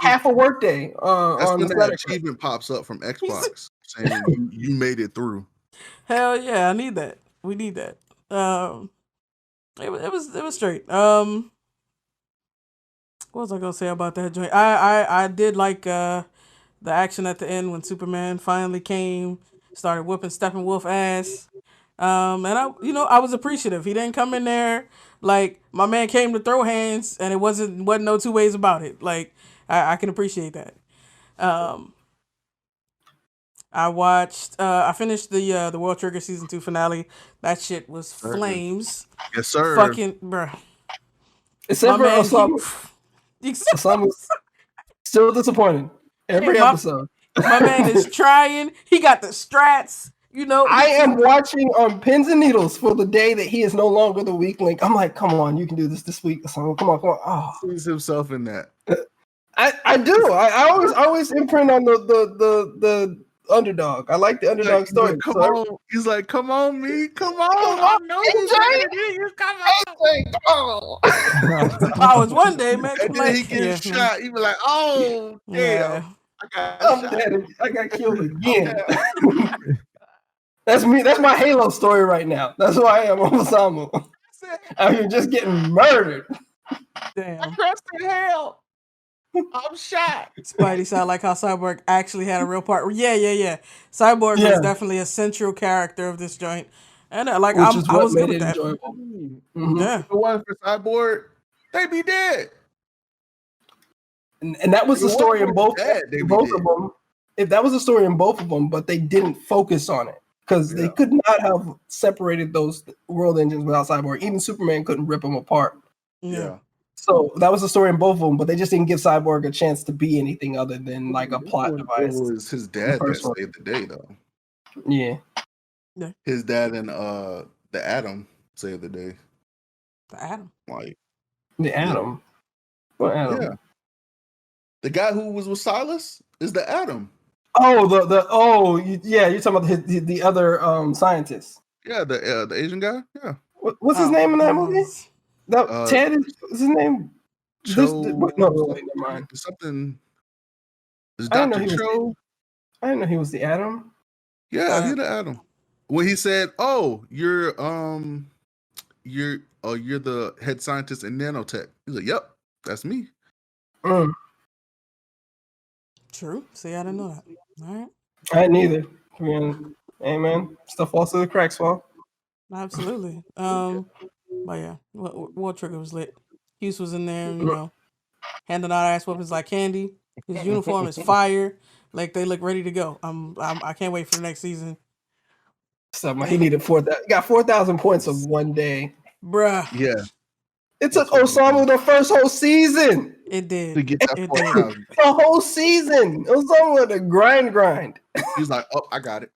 S1: half a workday.
S4: That's
S1: on
S4: when
S1: the
S4: that achievement pops up from Xbox saying you made it through.
S2: Hell yeah, I need that. We need that. It was straight. What was I gonna say about that joint? I did like the action at the end when Superman finally came, started whooping Steppenwolf ass. And I was appreciative. He didn't come in there like my man came to throw hands, and it wasn't no two ways about it. Like I can appreciate that. I watched. I finished the World Trigger season 2 finale. That shit was flames.
S4: Yes, sir.
S2: Fucking bruh.
S1: Except for Osama. Osama's still disappointing every episode.
S2: My man is trying. He got the strats.
S1: I am watching on pins and needles for the day that he is no longer the weak link. I'm like, come on, you can do this week. Osama. Come on. Oh.
S4: Sees himself in that.
S1: I do. I always imprint on the underdog. I like the underdog story.
S4: Come on. He's like, come on, me. Come on. I know you. Come on.
S2: I was one day, man.
S4: And then he gets shot. He be like, oh, damn.
S2: Yeah.
S1: I got killed again. That's me. That's my Halo story right now. That's who I am, Osama. I'm just getting murdered.
S2: Damn.
S4: Trust in hell. I'm shot.
S2: Spidey sound like how Cyborg actually had a real part. Yeah. Cyborg was definitely a central character of this joint, and I was good with that.
S1: Mm-hmm.
S2: Yeah.
S4: If it wasn't for Cyborg, they'd be dead.
S1: And that was the story in both of them. If that was the story in both of them, but they didn't focus on it because they could not have separated those world engines without Cyborg. Even Superman couldn't rip them apart.
S2: Yeah.
S1: So that was the story in both of them, but they just didn't give Cyborg a chance to be anything other than like a plot device.
S4: It was his dad that saved the day, though.
S1: Yeah.
S4: His dad and the Atom saved the day.
S2: The Atom.
S4: Like
S1: the Atom. What Atom?
S4: Yeah. The guy who was with Silas is the Atom.
S1: Oh, yeah, you're talking about the other scientist.
S4: Yeah, the Asian guy. Yeah.
S1: What's his name in that movie? That
S4: Uh,
S1: Ted is his name.
S4: Cho.
S1: No, wait, never mind.
S4: Something. Is
S1: I didn't know
S4: Dr.
S1: he was.
S4: Cho?
S1: I didn't know he was the Atom.
S4: Yeah, he's the Atom. When he said, "Oh, you're the head scientist in nanotech," he's like, "Yep, that's me."
S1: Mm.
S2: True. See, I didn't know that. All right.
S1: I didn't either. I mean, hey man, stuff falls through the cracks, well.
S2: Absolutely. But yeah, World Trigger was lit. Hughes was in there, you know, handing out ass weapons like candy. His uniform is fire. Like they look ready to go. I can't wait for the next season.
S1: He needed 4,000. He got 4,000 points of one day,
S2: bruh.
S4: Yeah,
S1: it took Osamu the first whole season.
S2: It did.
S4: to get that
S2: It
S4: 4,000.
S1: The whole season. Osamu had a grind.
S4: He's like, "Oh, I got it."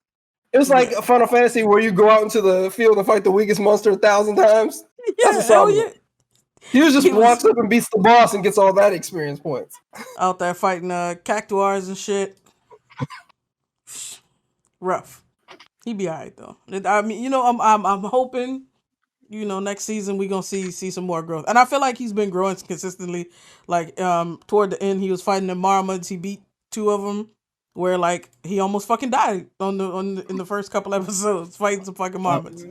S1: It was like a Final Fantasy where you go out into the field and fight the weakest monster 1,000 times. That's Osamu. Yeah. He just walks up and beats the boss and gets all that experience points.
S2: Out there fighting cactuars and shit. Rough. He be alright though. I mean, you know, I'm hoping, you know, next season we gonna see some more growth. And I feel like he's been growing consistently. Like toward the end, he was fighting the Marmots. He beat 2 of them. Where like he almost fucking died in the first couple episodes fighting some fucking marmots.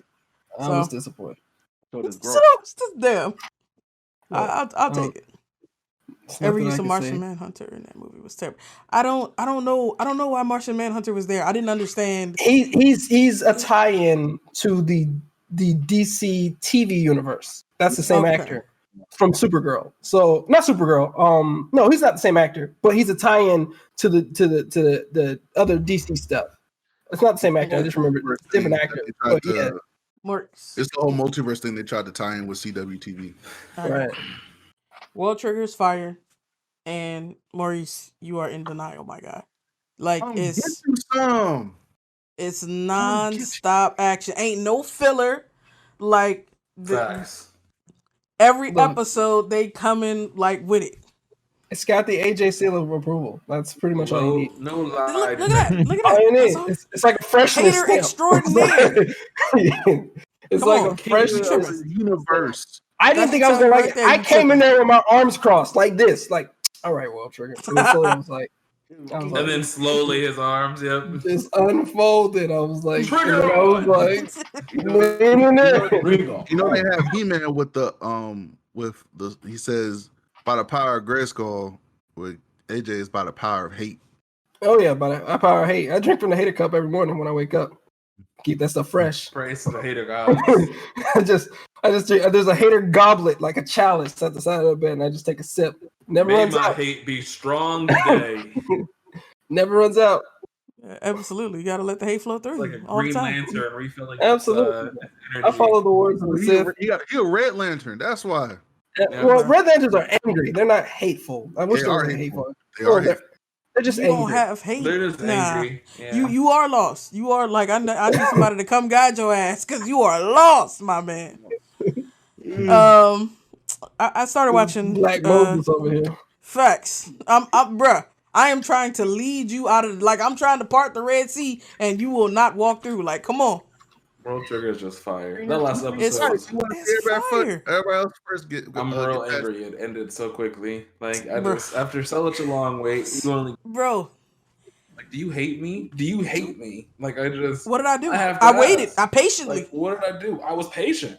S1: I was disappointed.
S2: Damn. I'll take it. Every use of Martian Manhunter in that movie was terrible. I don't know why Martian Manhunter was there. I didn't understand.
S1: He's a tie-in to the DC TV universe. That's the same actor from Supergirl. So not Supergirl. No, he's not the same actor, but he's a tie-in to the other DC stuff. It's not the same actor. I just remember it's a different actor. But yeah.
S2: Works.
S4: It's the whole multiverse thing they tried to tie in with CWTV.
S1: Right.
S2: World Trigger is fire, and Maurice, you are in denial, my guy. Like it's non-stop action. Ain't no filler. Like every episode they come in like with it.
S1: It's got the AJ seal of approval. That's pretty much all you need.
S6: No lie.
S2: Look at that.
S1: All you need. It's like a freshness
S2: hater
S1: stamp.
S2: extraordinaire.
S1: It's like a freshness
S4: universe.
S1: I didn't think I was gonna like it. I came in there with my arms crossed like this, like, all right, World Trigger. And
S6: then slowly his arms,
S1: just unfolded. I was like,
S4: you know they have He-Man with the he says by the power of Grayskull, with AJ is by the power of hate.
S1: Oh yeah, by the power of hate. I drink from the hater cup every morning when I wake up. Keep that stuff fresh.
S6: Praise to the hater god.
S1: I just drink. There's a hater goblet, like a chalice at the side of the bed, and I just take a sip. Never runs out.
S6: May my hate be strong today.
S1: Never runs out.
S2: Absolutely, you gotta let the hate flow through.
S6: It's like a Green Lantern refilling.
S1: Absolutely, I follow the words of the Sith.
S4: You're a Red Lantern. That's why.
S1: Well, Red Lanterns are angry. They're not hateful. I wish they were hateful. They're just angry.
S2: Don't have hate.
S6: They're just angry. Yeah.
S2: You are lost. You are like I need somebody to come guide your ass because you are lost, my man. I started watching
S1: Black Moses over here.
S2: Facts. Bruh. I am trying to lead you out of I'm trying to part the Red Sea and you will not walk through. Like, come on.
S6: World Trigger is just fire. That last episode
S2: it's fire.
S4: Everybody else first get.
S6: I'm real angry. It ended so quickly. Like after such a long wait, you only
S2: bro.
S6: Like, do you hate me? Do you hate me? Like what
S2: did I do? I waited. I patiently.
S6: Like, what did I do? I was patient.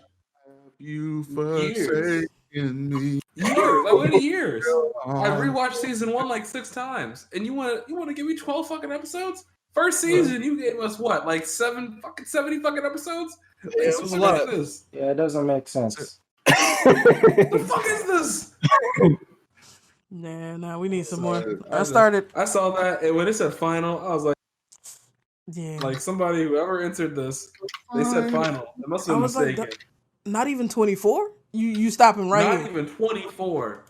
S4: You forsaken me.
S6: Years. I waited years. I rewatched season 1 like 6 times, and you want to give me 12 fucking episodes? First season, you gave us what, like 70 fucking episodes? Like,
S1: yeah, it was a lot.
S3: This? Yeah, it doesn't make sense.
S6: What the fuck is this?
S2: Nah, we need some more.
S6: I saw that, and when it said final, I was like,
S2: yeah.
S6: Like somebody, whoever entered this, they said final. It must have been mistaken.
S2: Like, not even 24? You stopping right
S6: Not
S2: here.
S6: even 24.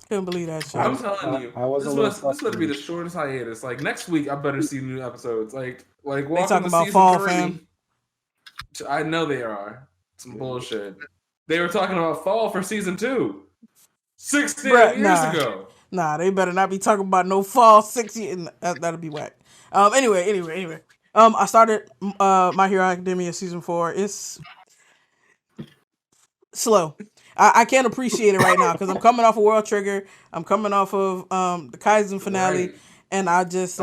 S2: Couldn't believe that shit.
S6: I'm telling you, this would be the shortest hiatus. Like next week, I better see new episodes. Like
S2: they talking about fall, fam.
S6: I know they are. Some bullshit. They were talking about fall for season 2. 16 years ago.
S2: Nah, they better not be talking about no fall 6 years. That'll be whack. Anyway. I started My Hero Academia season 4. It's slow. I can't appreciate it right now because I'm coming off of World Trigger. I'm coming off of the Kaizen finale,
S6: Right.
S2: and I just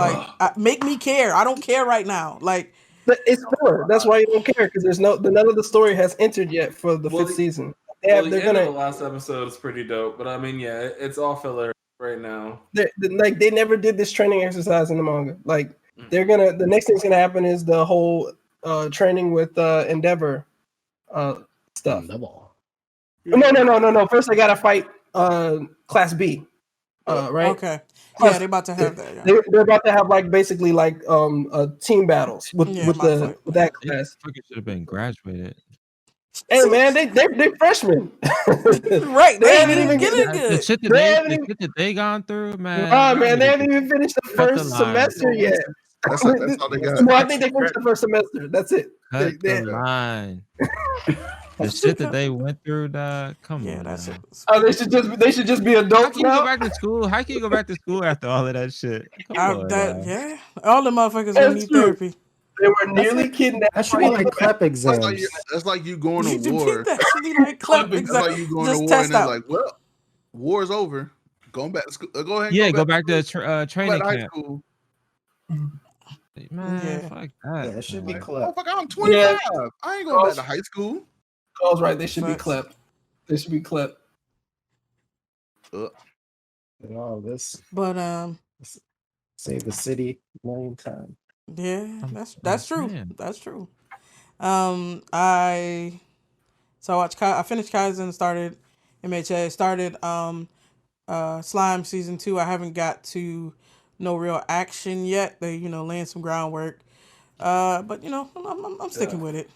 S2: make me care. I don't care right now. Like
S1: But it's filler. That's why you don't care because there's none of the story has entered yet for the fifth season.
S6: The
S1: They're
S6: end of
S1: gonna
S6: the last episode is pretty dope, but I mean, yeah, it's all filler right now.
S1: like they never did this training exercise in the manga. Like the next thing's gonna happen is the whole training with Endeavor stuff. No. First they gotta fight Class B. Right?
S2: okay, yeah, they about to have that. Yeah.
S1: They're about to have like basically like team battles with that class.
S5: Fucking should have been graduated.
S1: Hey man, they're freshmen.
S2: Right, they haven't even get it
S5: The
S2: good.
S5: shit that they gone through, man.
S1: Man, they haven't even finished the first semester yet.
S4: That's all they got.
S1: Well, I think they finished the first semester. That's it.
S5: Cut the line. The shit that they went through, dog. Come on.
S2: That's
S5: man.
S2: it.
S1: Oh, they should just be
S5: How
S1: adults
S5: can you
S1: now.
S5: go back to school? How can you go back to school after all of that shit? Come on, dog.
S2: Yeah, all the motherfuckers
S1: That's
S2: gonna need
S1: true.
S2: therapy.
S1: They were nearly kidnapped.
S3: That should be like CLEP exams.
S4: That's like you going
S2: You
S4: to
S2: should
S4: war.
S2: be- that should be like clap
S4: That's
S2: exam.
S4: like you going
S2: Just
S4: to war
S2: test
S4: and then
S2: out.
S4: like, well, war's over. Going back to school. Go ahead.
S5: Yeah, go back to
S4: to
S5: training
S4: high
S5: camp.
S4: school.
S5: Man,
S2: Yeah.
S5: fuck that.
S3: Yeah, it should be
S5: man.
S3: CLEP.
S4: Motherfucker, I'm 25.
S1: Yeah.
S4: I ain't going back to high school.
S1: Carl's right. They should be
S2: Facts.
S1: clipped. They should be clipped.
S3: And all this
S2: But
S3: save the city a million times.
S2: yeah, that's true.
S5: saying.
S2: That's true. I finished Kaizen, started MHA, started Slime season 2. I haven't got to no real action yet. They laying some groundwork. But I'm sticking with it.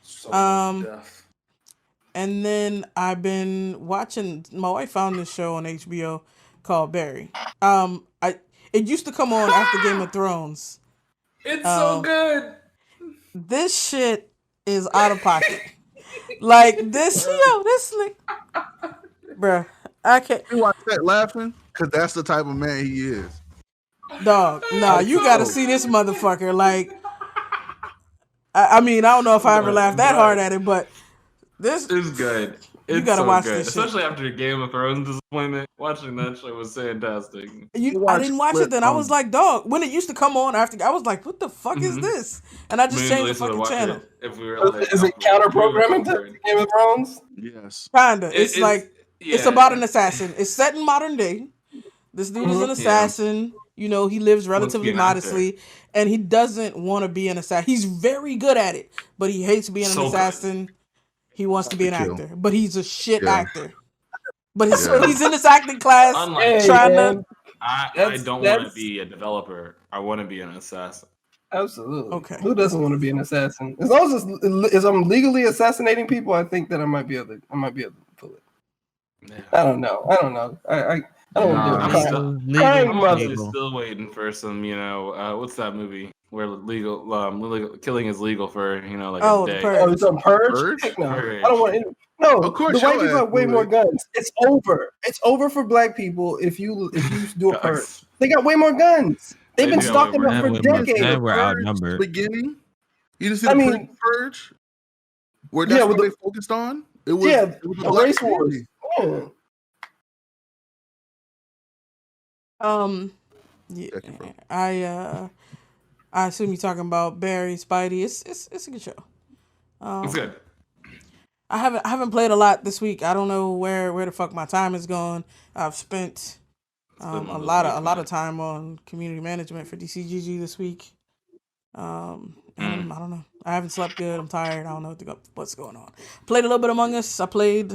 S6: So much death.
S2: And then I've been watching. My wife found this show on HBO called Barry. It used to come on after Game of Thrones.
S6: It's so good.
S2: This shit is out of pocket. Like this, like, bruh, I can't.
S4: You watch that laughing? Because that's the type of man he is.
S2: Dog, nah, you gotta see this motherfucker. Like, I mean, I don't know if I ever laughed that hard at it, but this
S6: It's good.
S2: You
S6: It's
S2: gotta
S6: so
S2: watch
S6: good.
S2: this shit.
S6: Especially after Game of Thrones disappointment. Watching that show was fantastic.
S2: I didn't watch it then. I was like, dog, when it used to come on after, I was like, what the fuck is this? And I just changed the fucking channel.
S6: If we were like,
S1: Is it counter programming to Game of Thrones?
S4: Yes.
S2: Kinda. It's like it's about an
S6: yeah.
S2: assassin. It's set in modern day. This dude is an
S6: Yeah.
S2: assassin. He lives relatively
S6: an
S2: modestly, and he doesn't want to be an assassin. He's very good at it, but he hates being
S6: So
S2: an
S6: good.
S2: assassin. He wants to be an
S4: Kill.
S2: actor, but he's a shit
S4: Yeah.
S2: actor. But
S4: Yeah.
S2: he's in this acting class,
S6: Unlike
S2: trying
S1: man.
S2: to.
S6: I
S1: That's-
S6: don't want to
S1: that's-
S6: be a developer. I want to be an assassin.
S1: Absolutely.
S2: Okay.
S1: Who doesn't want to be an assassin? As long as I'm legally assassinating people, I think that I might be able to pull it.
S6: Yeah.
S1: I don't know. I don't want
S6: Nah,
S1: to do
S6: I'm
S1: it.
S6: still-
S1: Crying
S6: I'm
S1: brother.
S6: honestly still waiting for some, what's that movie where legal killing is legal for, like
S2: Oh,
S6: a
S2: The
S6: day.
S2: Purge.
S1: Oh, it's on Purge?
S4: Purge?
S1: Heck no.
S6: Purge.
S1: I don't want any. No,
S4: Of course
S1: the white
S4: your
S1: people
S4: ass
S1: have way
S4: would.
S1: more guns. It's over. It's over for black people if you do a purge. They got way more guns. They've
S6: They
S1: been
S6: do have
S1: stocking
S6: way
S1: up for
S5: more guns.
S1: decades.
S5: Man, we're
S4: Purge
S5: outnumbered.
S4: Beginning. You just see
S1: I
S4: the
S1: mean-
S4: purge where that's
S1: Yeah,
S4: what
S1: with
S4: they focused on. It was
S1: Yeah,
S4: it was
S1: the
S4: the black
S1: race wars.
S4: community.
S1: Yeah.
S2: Yeah,
S4: Check it, bro.
S2: I assume you're talking about Barry, Spidey. It's a good show.
S6: It's good.
S2: I haven't played a lot this week. I don't know where the fuck my time is going. I've spent
S6: It's been
S2: a
S6: one of those
S2: lot
S6: weeks,
S2: of
S6: man.
S2: time on community management for DCGG this week. And I don't know. I haven't slept good. I'm tired. I don't know what's going on. Played a little bit Among Us. I played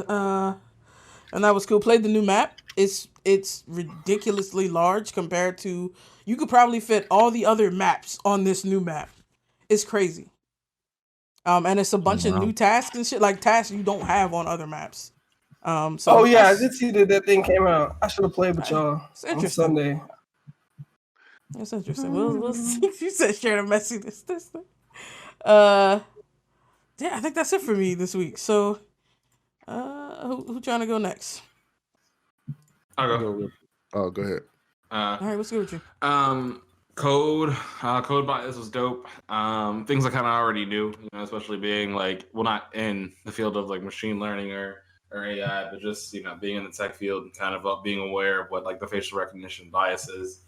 S2: and that was cool. Played the new map. It's ridiculously large compared to, you could probably fit all the other maps on this new map. It's crazy. And it's a bunch of new tasks and shit, like tasks you don't have on other maps. So
S1: Oh yeah, I
S2: that's-
S1: did see that thing came out. I should have played with y'all
S2: It's
S1: on
S2: interesting.
S1: Sunday.
S2: That's interesting. We'll see. You said share the messiness. This thing. Yeah, I think that's it for me this week. So, who trying to go next?
S6: I'll go.
S4: Oh, go ahead.
S2: All right, what's good with you?
S6: Code Bias was dope. Things I kind of already knew, especially being like, well, not in the field of like machine learning or AI, but just being in the tech field and kind of being aware of what like the facial recognition bias is.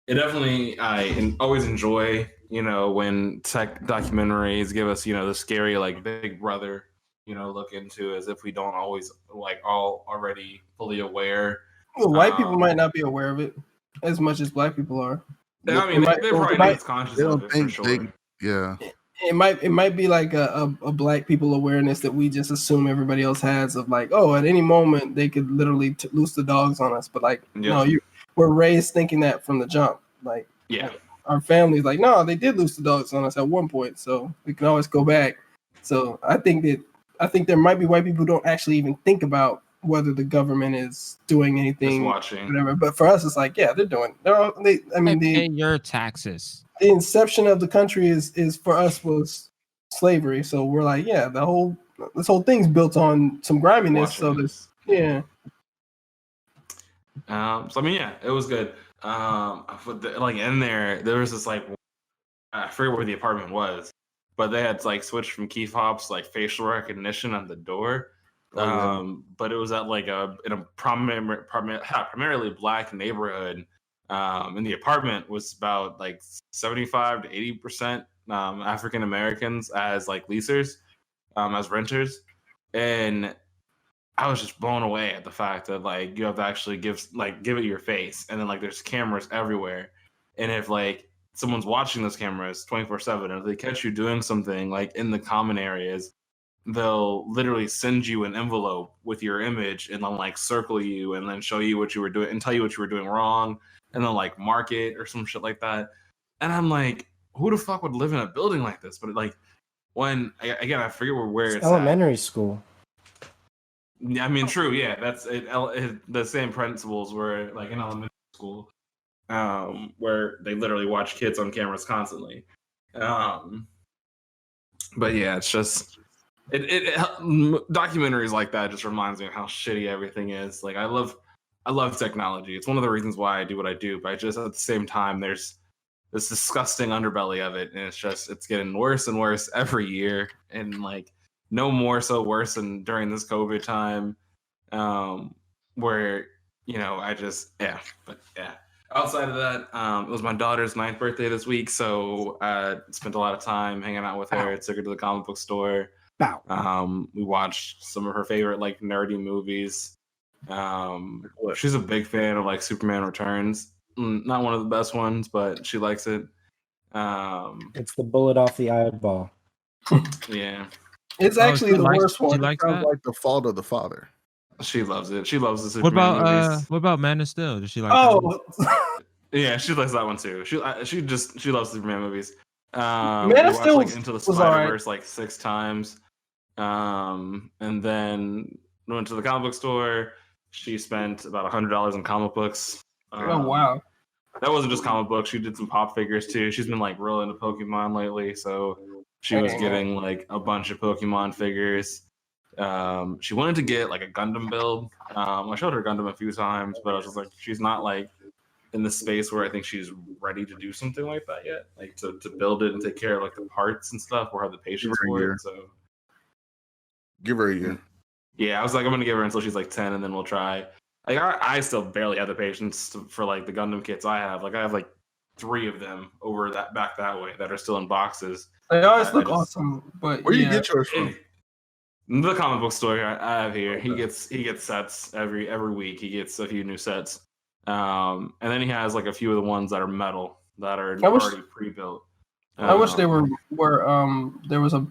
S6: It definitely I always enjoy when tech documentaries give us the scary like Big Brother look into, as if we don't always like all already fully aware.
S1: Well, white people might not be aware of it as much as black people are.
S6: I mean, they're probably not as conscious of it for sure.
S4: Yeah.
S1: It might be like a black people awareness that we just assume everybody else has of like, oh, at any moment they could literally loose the dogs on us. But like, no, we're raised thinking that from the jump. Like, our family's like, no, they did loose the dogs on us at one point, so we can always go back. So I think there might be white people who don't actually even think about whether the government is doing anything, whatever. But for us, it's like, yeah, they're doing. They
S5: pay your taxes.
S1: The inception of the country is for us was slavery. So we're like, yeah, this whole thing's built on some griminess. So this, yeah.
S6: So I mean, yeah, it was good. Like in there was this like, I forget where the apartment was, but they had like switched from key fobs like facial recognition on the door. But it was at like in a primarily black neighborhood. And the apartment was about like 75 to 80% African Americans as like leasers, as renters, and I was just blown away at the fact that like you have to actually give it your face, and then like there's cameras everywhere, and if like someone's watching those cameras 24/7, and if they catch you doing something like in the common areas, they'll literally send you an envelope with your image and then like circle you and then show you what you were doing and tell you what you were doing wrong, and then like mark it or some shit like that. And I'm like, who the fuck would live in a building like this? But like, when again, I forget where it's
S3: elementary school.
S6: Yeah, I mean, true. Yeah, that's it. The same principles were like in elementary school, where they literally watch kids on cameras constantly. But yeah, it's just documentaries like that just reminds me of how shitty everything is. Like I love technology. It's one of the reasons why I do what I do. But just at the same time, there's this disgusting underbelly of it, and it's getting worse and worse every year, and like no more so worse than during this COVID time, where but yeah. Outside of that, it was my daughter's 9th birthday this week, so I spent a lot of time hanging out with her. Took her to the comic book store. We watched some of her favorite like nerdy movies. She's a big fan of like Superman Returns. Not one of the best ones, but she likes it.
S3: It's the bullet off the eyeball.
S6: Yeah,
S1: it's actually the worst one.
S4: It sounds like The Fault of the Father.
S6: She loves it. She loves the Superman movies.
S5: What about Man of Steel? Does she like?
S1: Oh,
S6: yeah, she likes that one too. She loves Superman movies.
S1: Man of Steel
S6: like Into the Spider-Verse like 6 times. And then went to the comic book store. She spent about $100 on comic books.
S1: Oh wow!
S6: That wasn't just comic books. She did some pop figures too. She's been like real into Pokemon lately, so she was getting like a bunch of Pokemon figures. She wanted to get like a Gundam build. I showed her Gundam a few times, but I was just like, she's not like in the space where I think she's ready to do something like that yet. Like to build it and take care of like the parts and stuff, or have the patience for it. So
S4: give her a year.
S6: Yeah, I was like, I'm gonna give her until she's like 10, and then we'll try. Like I still barely have the patience for like the Gundam kits I have. Like I have like 3 of them over back that way that are still in boxes.
S1: They always look awesome, but
S4: where do you get yours from?
S6: The comic book store I have here. He gets sets every week. He gets a few new sets, and then he has like a few of the ones that are metal that are already pre-built.
S1: I wish there were there was a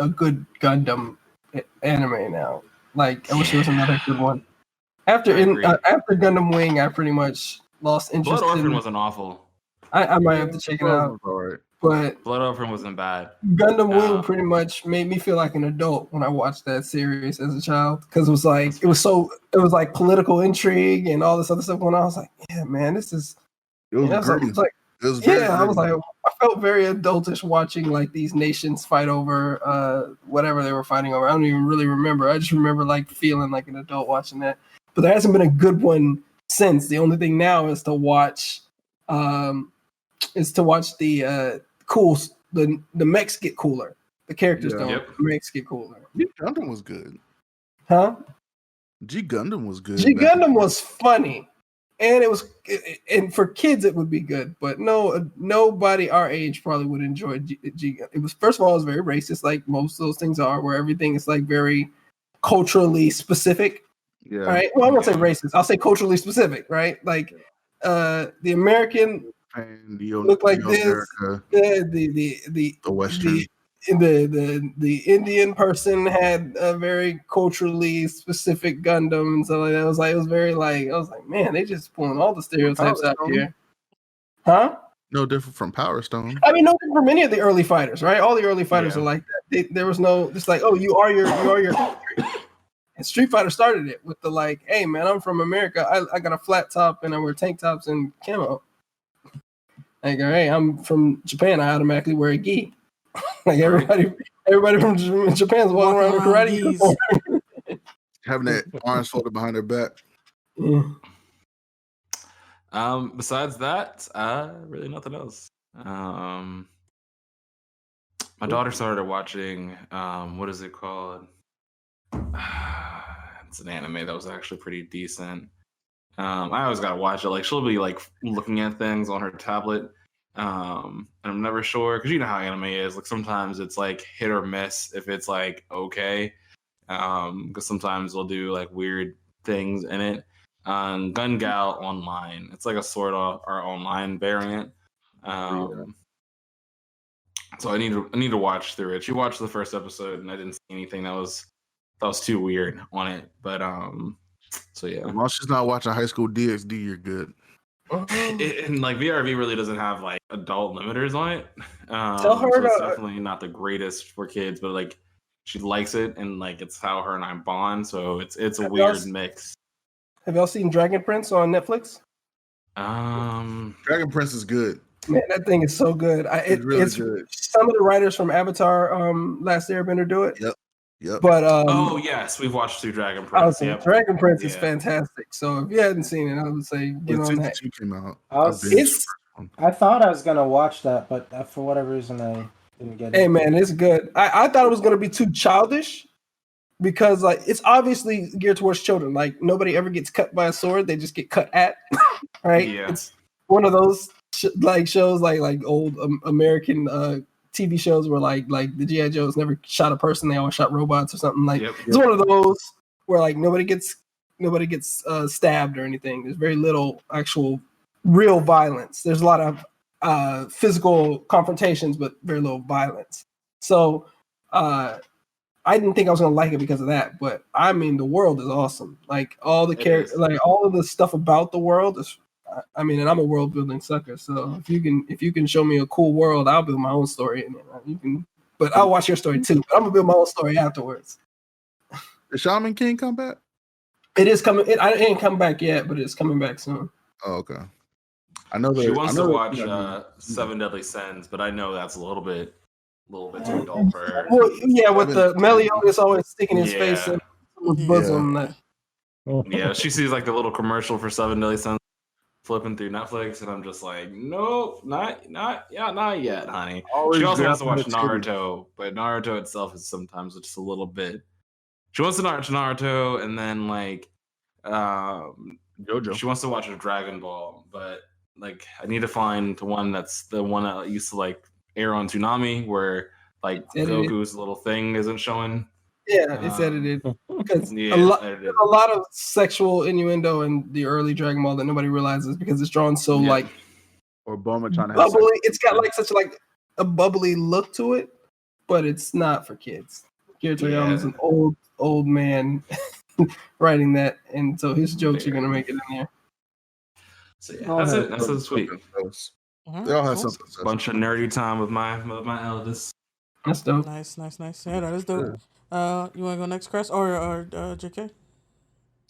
S1: good Gundam anime now. Like I wish there was another good one. After Gundam Wing, I pretty much lost interest.
S6: Blood Orphan wasn't awful.
S1: I might have to check it out. But
S6: Blood Orphan wasn't bad.
S1: Gundam Wing pretty much made me feel like an adult when I watched that series as a child, because it was like political intrigue and all this other stuff going on. I was like, yeah, man, this is.
S4: It was great.
S1: I was like, I felt very adultish watching like these nations fight over whatever they were fighting over. I don't even really remember. I just remember like feeling like an adult watching that. But there hasn't been a good one since. The only thing now is to watch the the mechs get cooler. The characters don't.
S6: Yep.
S1: The mechs get cooler.
S4: G Gundam was good.
S1: Huh?
S4: G Gundam was good.
S1: G Gundam was funny, and and for kids it would be good, but nobody our age probably would enjoy G Gundam. It was, first of all, it was very racist, like most of those things are, where everything is like very culturally specific.
S4: Yeah.
S1: Right. Well, I won't say racist. I'll say culturally specific. Right. Like the American
S4: And
S1: look like this.
S4: America,
S1: The
S4: Western.
S1: The Indian person had a very culturally specific Gundam and stuff like that. I was like, man, they just pulling all the stereotypes out here. Huh?
S4: No different from Power Stone.
S1: I mean, no different from any of the early fighters, right? All the early fighters are like that. There was no, just like, oh, you are your country. And Street Fighter started it with the like, hey man, I'm from America. I got a flat top and I wear tank tops and camo. Like, hey, I'm from Japan. I automatically wear a gi. Like everybody from Japan's walking around with karate uniform.
S4: Having that arms folded behind their back.
S1: Yeah.
S6: Besides that, really nothing else. My daughter started watching what is it called? It's an anime that was actually pretty decent. I always gotta watch it. Like she'll be like looking at things on her tablet. And I'm never sure because you know how anime is. Like sometimes it's like hit or miss if it's like okay. Because sometimes they'll do like weird things in it. Gun Gal Online. It's like a sort of our online variant. So I need to watch through it. She watched the first episode and I didn't see anything that was too weird on it. But so yeah.
S4: As long as she's not watching High School DxD, you're good.
S6: And like VRV really doesn't have like adult limiters on it.
S1: Tell her
S6: so it's definitely not the greatest for kids, but like she likes it and like it's how her and I bond. So it's a weird mix.
S1: Have y'all seen Dragon Prince on Netflix?
S4: Dragon Prince is good.
S1: Man, that thing is so good. It's really good. Some of the writers from Avatar, Last Airbender do it.
S4: Yep.
S1: But
S6: oh yes, we've watched through Dragon Prince.
S1: Dragon Prince is fantastic. So if you hadn't seen it, I would say get on that.
S4: Came out.
S3: I thought I was gonna watch that, but for whatever reason I didn't get it.
S1: Hey man, it's good. I thought it was gonna be too childish because like it's obviously geared towards children. Like nobody ever gets cut by a sword; they just get cut at. Right?
S6: Yeah.
S1: It's one of those like shows like old American TV shows where like the G.I. Joes never shot a person; they always shot robots or something. Like it's one of those where like nobody gets stabbed or anything. There's very little actual real violence. There's a lot of physical confrontations, but very little violence. So I didn't think I was gonna like it because of that. But I mean, the world is awesome. Like all the characters, like all of the stuff about the world is. I mean, and I'm a world building sucker. So if you can show me a cool world, I'll build my own story. And but I'll watch your story too. But I'm gonna build my own story afterwards.
S4: Did Shaman King come back?
S1: It is coming. It ain't come back yet, but it's coming back soon.
S4: Oh, okay. I know that
S6: she wants to watch Seven Deadly Sins, but I know that's a little bit too adult for her.
S1: Well, yeah, with the Meliodas always sticking his face in his bosom.
S6: Yeah, she sees like the little commercial for Seven Deadly Sins flipping through Netflix, and I'm just like, nope, not yet, honey. She also wants to watch Naruto, but Naruto itself is sometimes just a little bit. She wants to watch Naruto, and then like,
S4: JoJo.
S6: She wants to watch a Dragon Ball, but like, I need to find the one that's the one that used to like air on Toonami, where like Goku's little thing isn't showing.
S1: Yeah, it's edited because a lot of sexual innuendo in the early Dragon Ball that nobody realizes because it's drawn so like
S4: or Bulma trying to
S1: bubbly. It's got like such like a bubbly look to it, but it's not for kids. Akira Toriyama is an old man writing that, and so his jokes are gonna make it in there.
S6: So yeah, that's it. That's this week.
S4: They all have something.
S6: Bunch of nerdy time with my eldest.
S1: That's dope.
S2: Nice. Yeah, that is dope. You want to go next, Chris, or JK?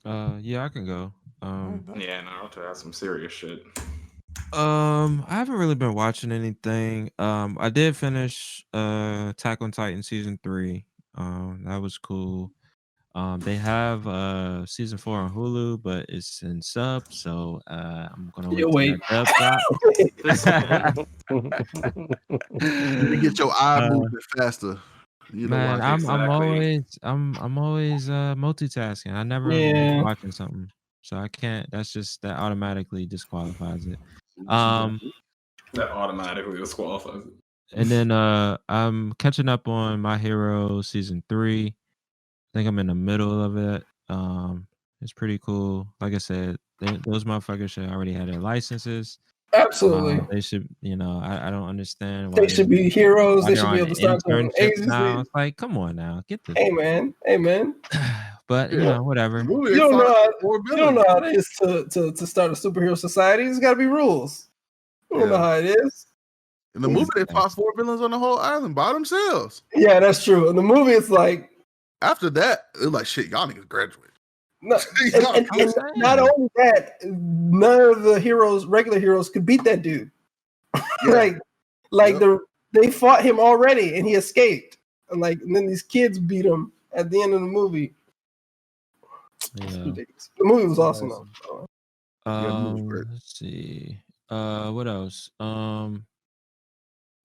S5: Yeah, I can go.
S6: Yeah, Naruto has some serious shit.
S5: I haven't really been watching anything. I did finish Attack on Titan season 3. That was cool. They have season 4 on Hulu, but it's in sub, so I'm gonna wait
S1: You'll
S5: till
S1: wait.
S5: that dub drop.
S4: You can get your eye moving faster. You know
S5: Man,
S4: why?
S5: I'm
S6: Exactly.
S5: always multitasking. I never
S1: Yeah.
S5: watching something, so I can't. That's just that automatically disqualifies it.
S6: That automatically disqualifies it.
S5: And then I'm catching up on My Hero season 3. I think I'm in the middle of it. It's pretty cool. Like I said, those motherfuckers should already have their licenses.
S1: Absolutely.
S5: They should, I don't understand
S1: They
S5: why
S1: should be heroes.
S5: why
S1: They
S5: they're
S1: should be
S5: on
S1: able to start their own
S5: internships now.
S1: agencies.
S5: It's like, come on now, get this.
S1: Hey man.
S5: But
S4: Yeah.
S5: whatever.
S4: Movie,
S1: You
S4: they
S1: don't know
S4: fought
S1: how,
S4: 4
S1: you don't
S4: villains.
S1: know how it is to start a superhero society. There's got to be rules. You don't know
S4: Yeah.
S1: how it is.
S4: In the movie, they fought 4 villains on the whole island by themselves.
S1: Yeah, that's true. In the movie, it's like
S4: After that, it's like shit. Y'all niggas graduate.
S1: no,
S4: Y'all
S1: and
S4: good.
S1: not only that, none of the heroes, regular heroes, could beat that dude.
S4: Yeah.
S1: They fought him already, and he escaped. And then these kids beat him at the end of the movie. It's
S5: Yeah.
S1: ridiculous. The movie was awesome though.
S4: the movie was great.
S5: Let's see. What else?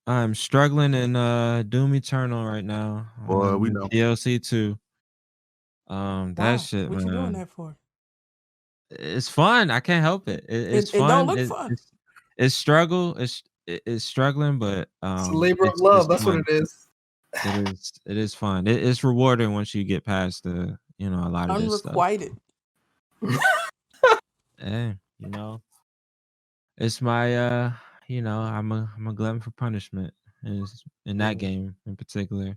S5: I'm struggling in Doom Eternal right now.
S4: Boy, we know.
S5: DLC 2. That
S2: Wow,
S5: shit,
S2: what
S5: man.
S2: you doing that for?
S5: It's fun. I can't help it. It's
S2: It
S5: fun.
S2: don't look fun.
S5: It's struggle. It's struggling, but
S1: It's a labor of love. That's
S5: fun.
S1: what it is.
S5: It is fun. It's rewarding once you get past a lot of this stuff.
S2: Unrequited.
S5: Hey, it's my I'm a glutton for punishment in that game in particular.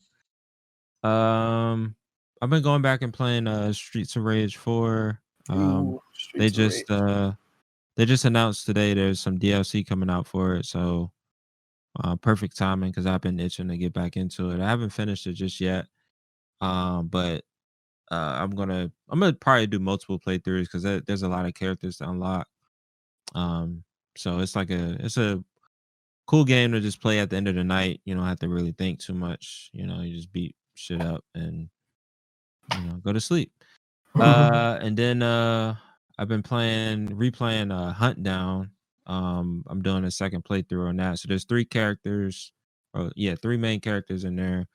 S5: I've been going back and playing Streets of Rage 4.
S1: Ooh,
S5: They
S1: Streets of Rage.
S5: just announced today there's some DLC coming out for it, so perfect timing because I've been itching to get back into it. I haven't finished it just yet. But I'm gonna probably do multiple playthroughs because there's a lot of characters to unlock. So it's a cool game to just play at the end of the night. You don't have to really think too much. You just beat shit up and go to sleep. And then I've been replaying Hunt Down. I'm doing a second playthrough on that. So there's 3 characters, 3 main characters in there.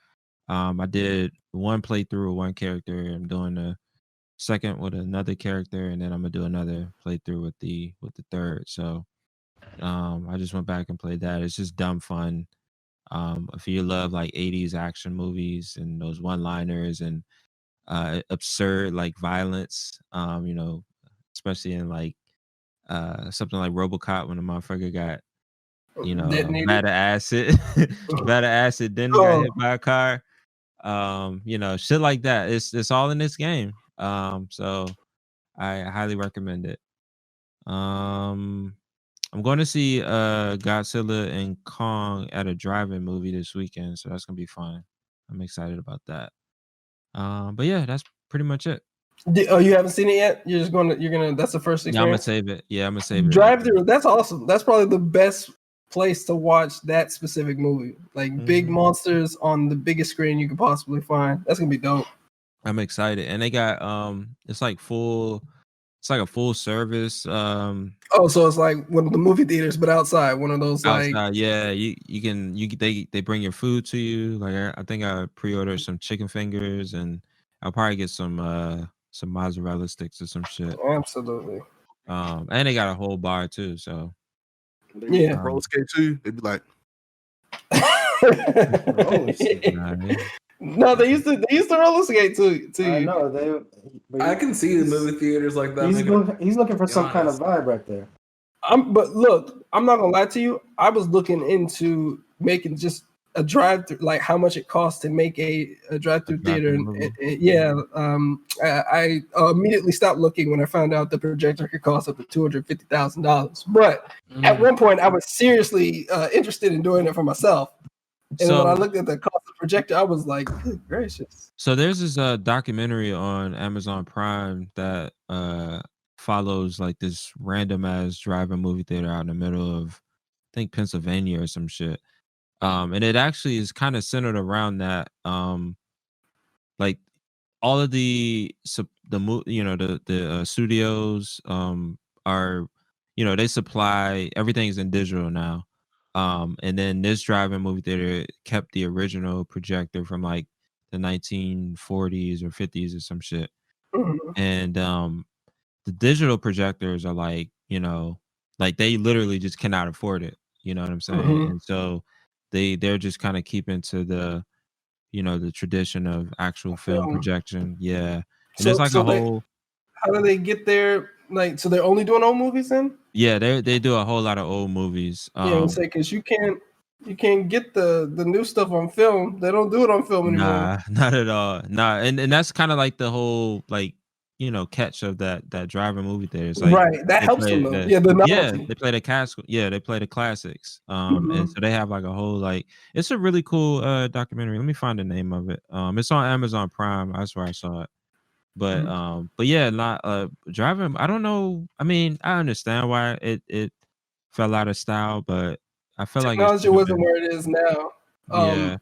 S5: I did one playthrough with one character. I'm doing a second with another character, and then I'm gonna do another playthrough with the third. So I just went back and played that. It's just dumb fun. If you love like 80s action movies and those one-liners and absurd like violence, especially in like something like RoboCop when the motherfucker got
S1: Detonated.
S5: bad acid, then he got hit by a car. Shit like that. It's all in this game. So I highly recommend it. I'm going to see Godzilla and Kong at a drive-in movie this weekend, so that's gonna be fun. I'm excited about that. But yeah, that's pretty much it.
S1: Oh, you haven't seen it yet? You're gonna. That's the first experience.
S5: Yeah, I'm gonna save it. Yeah, I'm gonna save it.
S1: Drive through. That's awesome. That's probably the best place to watch that specific movie. Like big monsters on the biggest screen you could possibly find. That's gonna be dope.
S5: I'm excited, and they got it's like a full service.
S1: So it's like one of the movie theaters, but outside. One of those
S5: outside,
S1: like
S5: yeah. They bring your food to you. Like I think I pre-ordered some chicken fingers, and I'll probably get some mozzarella sticks or some shit.
S1: Absolutely.
S5: And they got a whole bar too. So
S1: yeah,
S4: roller skate too. They'd be like,
S1: no, they used to roller skate too.
S3: I know
S6: I can see the movie theaters like that.
S3: He's looking for some kind of vibe right there.
S1: But look, I'm not gonna lie to you. I was looking into making just a drive-through, like how much it costs to make a drive-through theater. I immediately stopped looking when I found out the projector could cost up to $250,000. But at one point, I was seriously interested in doing it for myself. And when I looked at the cost of the projector, I was like, good gracious.
S5: So there's this documentary on Amazon Prime that follows like this random ass drive-in movie theater out in the middle of, I think, Pennsylvania or some shit. And it actually is kind of centered around that. Like all of the studios are, they supply everything's in digital now. And then this drive-in movie theater kept the original projector from like the 1940s or 50s or some shit. And the digital projectors are like, like they literally just cannot afford it. You know what I'm saying? And so they're just kind of keeping to the, the tradition of actual film projection. Yeah. And there's like a whole.
S1: How do they get there? Like, so they're only doing old movies then?
S5: Yeah, they do a whole lot of old movies.
S1: Yeah, I say because you can't get the new stuff on film. They don't do it on film anymore.
S5: Nah, not at all. Nah, and that's kind of like the whole like catch of that drive-in movie theater. It's like
S1: right, that helps them though. The novelty.
S5: They play the they play the classics. And so they have like a whole like it's a really cool documentary. Let me find the name of it. It's on Amazon Prime. That's where I saw it. But yeah, not driving. I don't know. I mean, I understand why it fell out of style, but I feel like
S1: technology wasn't where it is now.
S5: Yeah,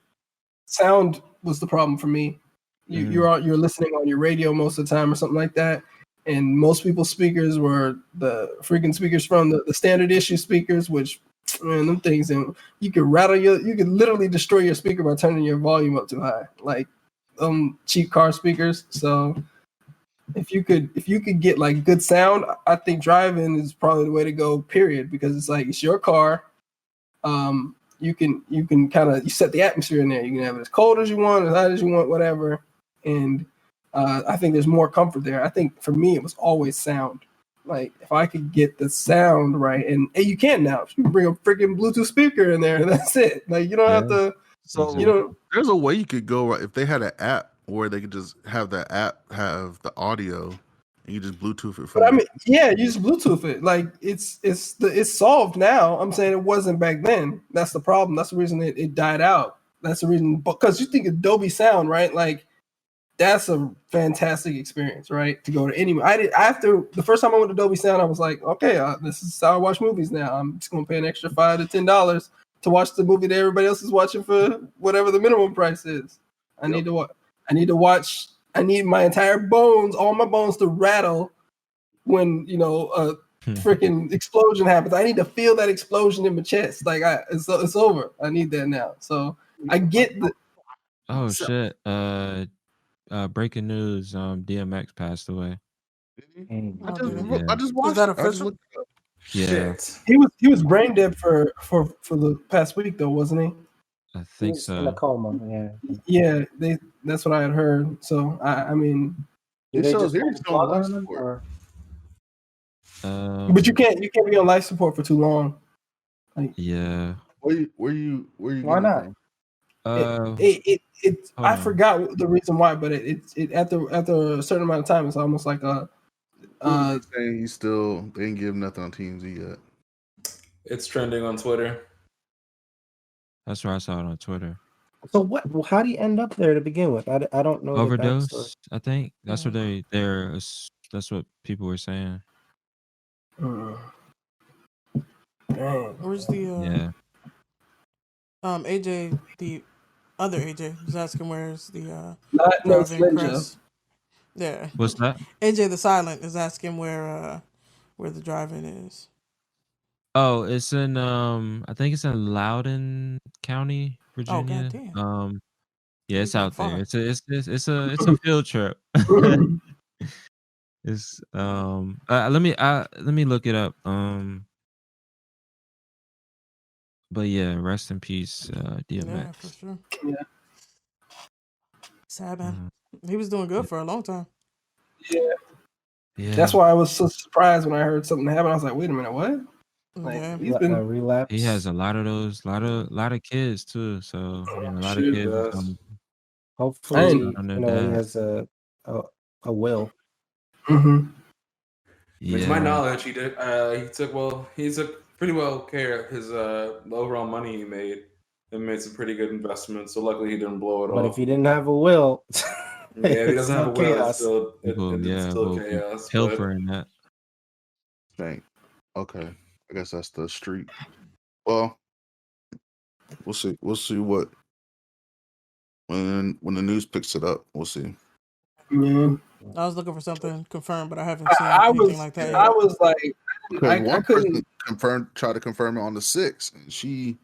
S1: sound was the problem for me. You're listening on your radio most of the time or something like that, and most people's speakers were the freaking speakers from the standard issue speakers, which man, them things, and you could you could literally destroy your speaker by turning your volume up too high, like cheap car speakers. So if you could get like good sound, I think drive-in is probably the way to go, period, because it's like it's your car. You can kind of you set the atmosphere in there. You can have it as cold as you want, as hot as you want, whatever. And I think there's more comfort there. I think for me it was always sound. Like if I could get the sound right, and you can now. You can bring a freaking Bluetooth speaker in there, and that's it. Like you don't have to.
S4: So there's a way you could go right if they had an app where they could just have that app have the audio and you just Bluetooth it.
S1: But I mean, yeah, you just Bluetooth it. Like it's solved now. I'm saying it wasn't back then. That's the problem. That's the reason it died out. That's the reason, because you think Dolby Sound, right? Like that's a fantastic experience, right? To go to any. After the first time I went to Dolby Sound, I was like, okay, this is how I watch movies now. I'm just gonna pay an extra $5 to $10 to watch the movie that everybody else is watching for whatever the minimum price is. I need to watch. I need my entire bones, all my bones, to rattle when a freaking explosion happens. I need to feel that explosion in my chest. Like it's over. I need that now. So I get the.
S5: Shit! Breaking news: DMX passed away.
S4: I just watched.
S2: Is that official?
S5: Yeah,
S1: he was brain dead for the past week though, wasn't he?
S5: I think so.
S3: In a coma,
S1: yeah. That's what I had heard. So I mean,
S4: it shows here
S1: but you can't be on life support for too long. Like,
S5: yeah.
S4: Where you?
S3: Why not?
S1: I forgot the reason why, but it after a certain amount of time, it's almost like a.
S4: Saying they didn't give nothing on TMZ yet.
S6: It's trending on Twitter.
S5: That's where I saw it on Twitter.
S3: So what? Well, how do you end up there to begin with? I don't know.
S5: Overdose. I think that's what that's what people were saying.
S2: Where's the AJ? The other AJ was asking where's the driving press. Yeah.
S5: What's that?
S2: AJ the Silent is asking where the drive-in is.
S5: Oh, it's in I think it's in Loudoun County, Virginia.
S2: Oh, goddamn.
S5: Yeah, it's out there. It's a field trip. It's let me look it up. But yeah, rest in peace, DMX.
S2: Yeah, for sure.
S1: Yeah.
S2: Sad man. He was doing good for a long time.
S1: Yeah. That's why I was so surprised when I heard something happen. I was like, wait a minute, what? Like, he's been
S3: a relapse.
S5: He has a lot of those, lot of kids too. So a lot of kids.
S3: Hopefully, he has a will.
S1: Mm-hmm.
S6: Yeah. To my knowledge, he did. He took pretty well care of his overall money he made, and made some pretty good investments. So luckily, he didn't blow it all.
S3: But if he didn't have a will,
S6: if he doesn't have a will, it's still
S5: we'll
S6: chaos.
S5: Pilfering that.
S4: Dang. Okay. I guess that's the street. Well, we'll see. We'll see what when the news picks it up. We'll see.
S1: Yeah.
S2: I was looking for something confirmed, but I haven't seen
S1: I
S2: anything
S1: was
S2: like that
S1: I
S2: yet.
S1: was like,
S4: Because
S1: I
S4: one
S1: couldn't.
S4: person tried to confirm it on the 6th, and she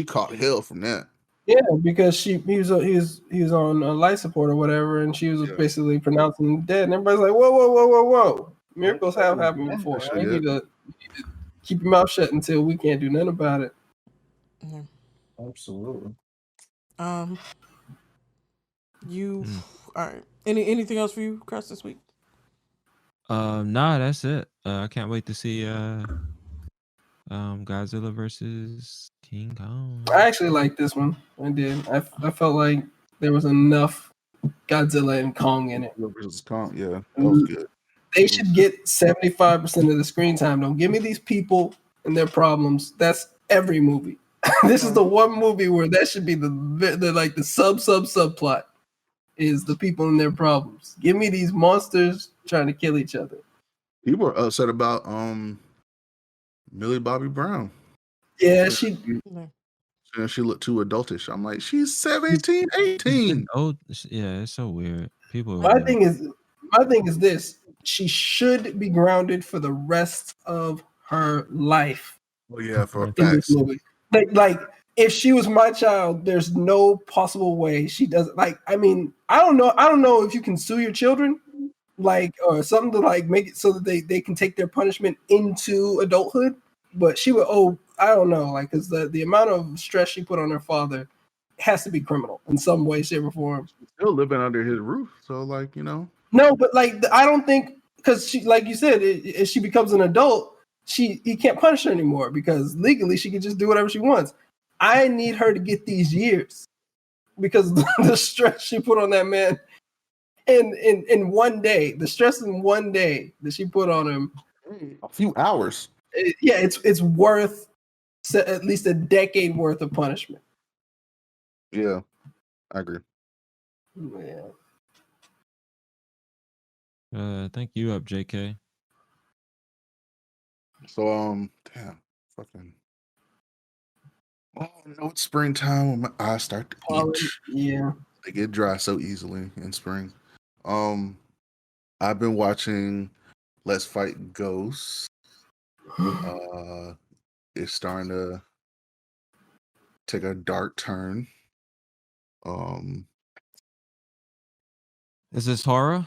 S4: caught hell from that.
S1: Yeah, because he was on life support or whatever, and she was basically pronouncing him dead. And everybody's like, whoa! Miracles have happened before.
S4: Actually,
S1: You need to keep your mouth shut until we can't do nothing about it.
S2: Yeah.
S3: Absolutely.
S2: You all right? Anything else for you, Chris, this week?
S5: Nah, that's it. I can't wait to see Godzilla versus King Kong.
S1: I actually like this one. I did. I felt like there was enough Godzilla and Kong in it.
S4: Versus Kong, yeah, that was good.
S1: They should get 75% of the screen time. Don't give me these people and their problems. That's every movie. This is the one movie where that should be the like the subplot is the people and their problems. Give me these monsters trying to kill each other.
S4: People were upset about Millie Bobby Brown.
S1: Yeah, she
S4: looked too adultish. I'm like, she's 17, 18.
S5: Oh, yeah, it's so weird. People.
S1: My thing is this: she should be grounded for the rest of her life.
S4: Oh yeah, for a
S1: in this
S4: fact.
S1: movie. Like if she was my child, there's no possible way she doesn't. Like, I mean, I don't know if you can sue your children, like, or something to like make it so that they can take their punishment into adulthood. But she would I don't know, like, because the amount of stress she put on her father has to be criminal in some way, shape, or form.
S4: She's still living under his roof, so like, you know.
S1: No, but like, I don't think, because she, like you said, if she becomes an adult, he can't punish her anymore because legally she can just do whatever she wants. I need her to get these years because the stress she put on that man in one day, the stress in one day that she put on him,
S4: A few hours.
S1: It's worth at least a decade worth of punishment.
S4: Yeah, I agree.
S1: Yeah.
S5: Thank you up, JK.
S4: So damn, fucking. Oh no, it's springtime when my eyes start to itch.
S1: Yeah,
S4: they get dry so easily in spring. I've been watching Let's Fight Ghosts. It's starting to take a dark turn.
S5: Is this horror?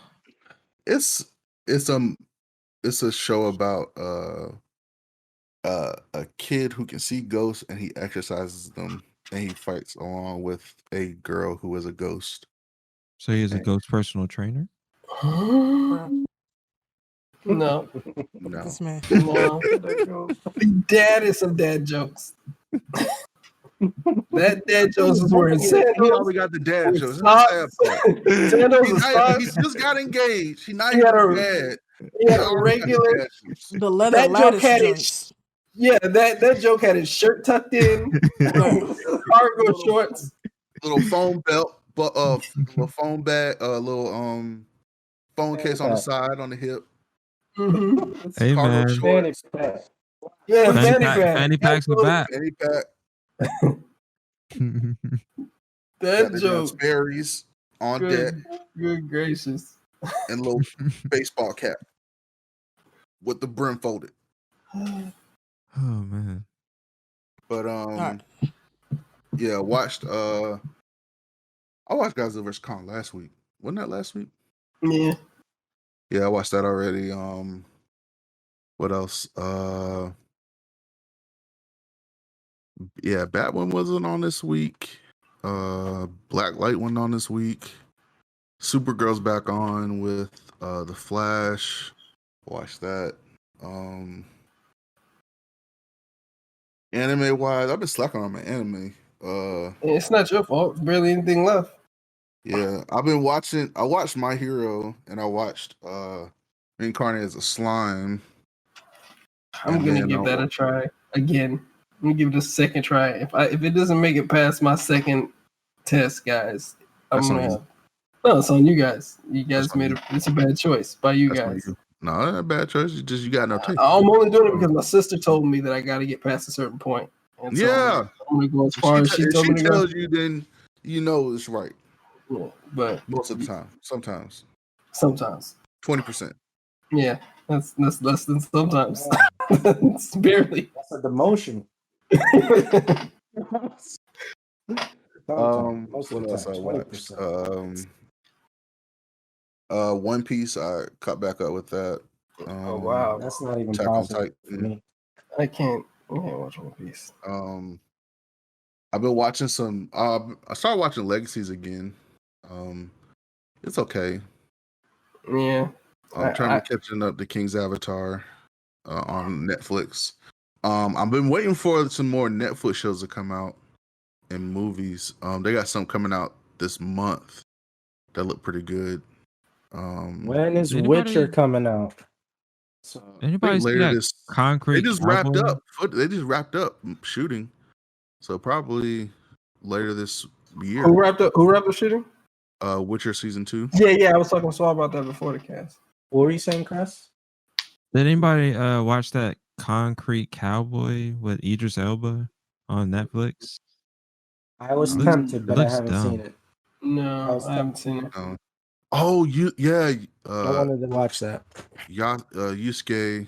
S4: It's a show about a kid who can see ghosts and he exercises them and he fights along with a girl who is a ghost.
S5: So he is a ghost personal trainer?
S1: No.
S2: This man.
S1: No. The daddest of dad jokes. That dad jokes is wearing sandals.
S4: We got the dad jokes.
S1: Sandals
S4: He just got engaged. He not
S1: He
S4: even
S1: had a-
S4: dad.
S1: He had a regular.
S2: The leather
S1: That joke
S2: lattice
S1: had
S2: joints.
S1: that joke had his shirt tucked in, cargo shorts,
S4: Little phone belt, but little phone bag, little phone case on the side on the hip.
S1: Mm-hmm.
S5: Hey,
S4: Cargo
S5: man.
S4: shorts.
S1: Yeah,
S5: Fanny packs with back.
S4: Fanny pack.
S1: That
S4: Got
S1: joke.
S4: Sperry's on deck.
S1: Good gracious.
S4: And a little baseball cap with the brim folded.
S5: Oh man.
S4: But
S2: right.
S4: yeah, I watched Godzilla vs. Kong last week. Wasn't that last week?
S1: Yeah.
S4: Yeah, I watched that already. What else? Yeah, Batman wasn't on this week. Black Light went on this week. Supergirl's back on with The Flash. Watch that. Anime wise, I've been slacking on my anime.
S1: It's not your fault. There's barely anything left.
S4: Yeah, I watched My Hero and I watched Reincarnated as a Slime.
S1: I'm gonna give that a try again. I'm gonna give it a second try. If it doesn't make it past my second test, guys, I'm gonna have. No, it's on you guys. You guys made it's a bad choice by you guys.
S4: No, not a bad choice. You got no taste.
S1: I'm only doing it because my sister told me that I got to get past a certain point. And so
S4: yeah,
S1: I'm gonna go as far as she told me to go.
S4: Tells you, then you know it's right.
S1: Yeah, but
S4: most of the time, sometimes.
S1: Sometimes.
S4: 20%.
S1: Yeah, that's less than sometimes. It's barely.
S3: That's a demotion. Most of
S4: What
S3: the
S4: else
S3: time,
S4: I watched?
S3: 20%.
S4: One Piece. I caught back up with that.
S1: Oh wow,
S3: That's not even
S4: Attack on
S3: possible for
S4: Titan.
S3: me.
S1: I can't watch One Piece.
S4: I've been watching some. I started watching Legacies again. It's okay.
S1: Yeah,
S4: I'm trying to catching up to King's Avatar on Netflix. I've been waiting for some more Netflix shows to come out and movies. They got some coming out this month that look pretty good.
S3: When is Witcher coming out?
S5: Anybody see
S4: later
S5: that
S4: this
S5: Concrete
S4: they just
S5: Cowboy?
S4: wrapped up shooting, so probably later this year.
S1: Who wrapped up shooting?
S4: Witcher season 2.
S1: Yeah, I was talking to Saul about that before the cast.
S3: What were you saying, Chris?
S5: Did anybody watch that Concrete Cowboy with Idris Elba on Netflix?
S3: I was tempted, but I haven't seen it.
S1: No, I haven't seen it.
S4: Oh,
S3: I wanted to watch that.
S4: Yasuke,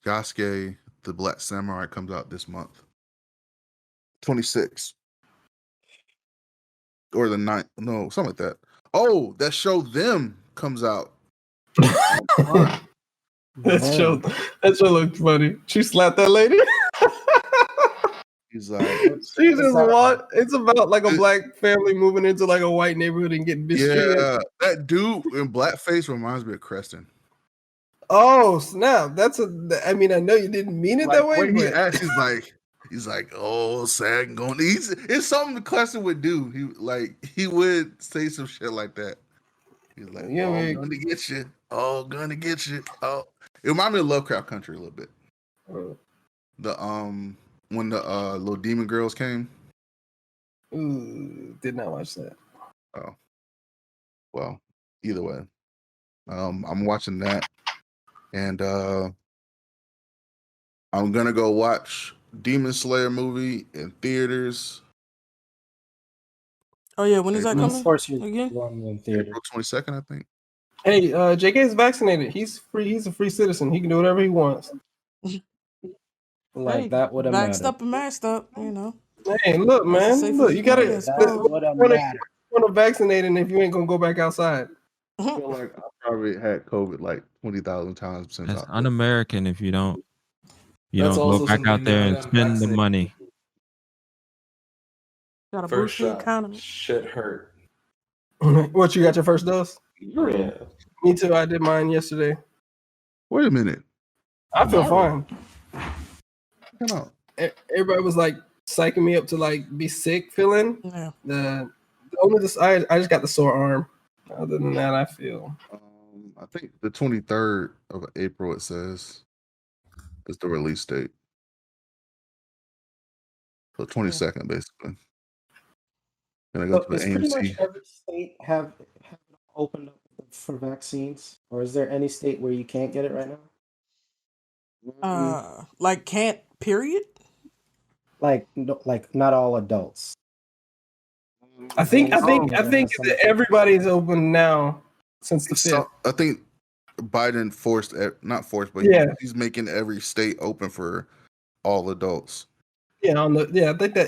S4: the Black Samurai comes out this month. 26. Or the 9th. No, something like that. Oh, that show Them comes out.
S1: That show looked funny. She slapped that lady.
S4: He's like,
S1: she just what? It's about like a black family moving into like a white neighborhood and getting mistreated.
S4: Yeah, that dude in blackface reminds me of Creston.
S1: Oh snap! I mean, I know you didn't mean it that way.
S4: When he
S1: but...
S4: acts, he's like, oh, sad going. It's something Creston would do. He would say some shit like that. He's like,
S1: yeah,
S4: I'm gonna get you. Oh, gonna get you. Oh, it reminded me of Lovecraft Country a little bit. When the little demon girls came.
S1: Ooh, did not watch that.
S4: Oh, well, either way, I'm watching that, and I'm gonna go watch Demon Slayer movie in theaters.
S2: Oh yeah, when is that coming?
S3: Of course, you're
S2: again.
S3: going in theater.
S4: April 22nd, I think.
S1: Hey, JK is vaccinated. He's free. He's a free citizen. He can do whatever he wants.
S3: Like that would have mattered.
S2: Vaxxed up and masked up, you know.
S1: Hey, look, man. Look, you gotta want to vaccinate, and if you ain't gonna go back outside.
S4: I feel like I probably had COVID like 20,000 times since.
S5: That's un-American if you don't
S7: That's
S5: go back out there and
S7: got
S5: spend the
S7: vaccinated.
S5: money.
S2: Got a
S7: First
S2: boost the
S7: shot.
S2: economy.
S7: Shit hurt.
S1: What, you got your first dose?
S7: Yeah.
S1: Me too. I did mine yesterday.
S4: Wait a minute.
S1: I feel fine.
S4: No.
S1: Everybody was like psyching me up to like be sick feeling.
S2: Yeah.
S1: I just got the sore arm. Other than that, I feel.
S4: I think the 23rd of April it says is the release date. So 22nd basically. Gonna go to the
S3: pretty much
S4: AMC.
S3: every state have opened up for vaccines, or is there any state where you can't get it right now?
S2: Like can't period.
S3: Like not all adults.
S1: I think that everybody's open now since the 5th.
S4: I think Biden not forced, but he's making every state open for all adults.
S1: Yeah, I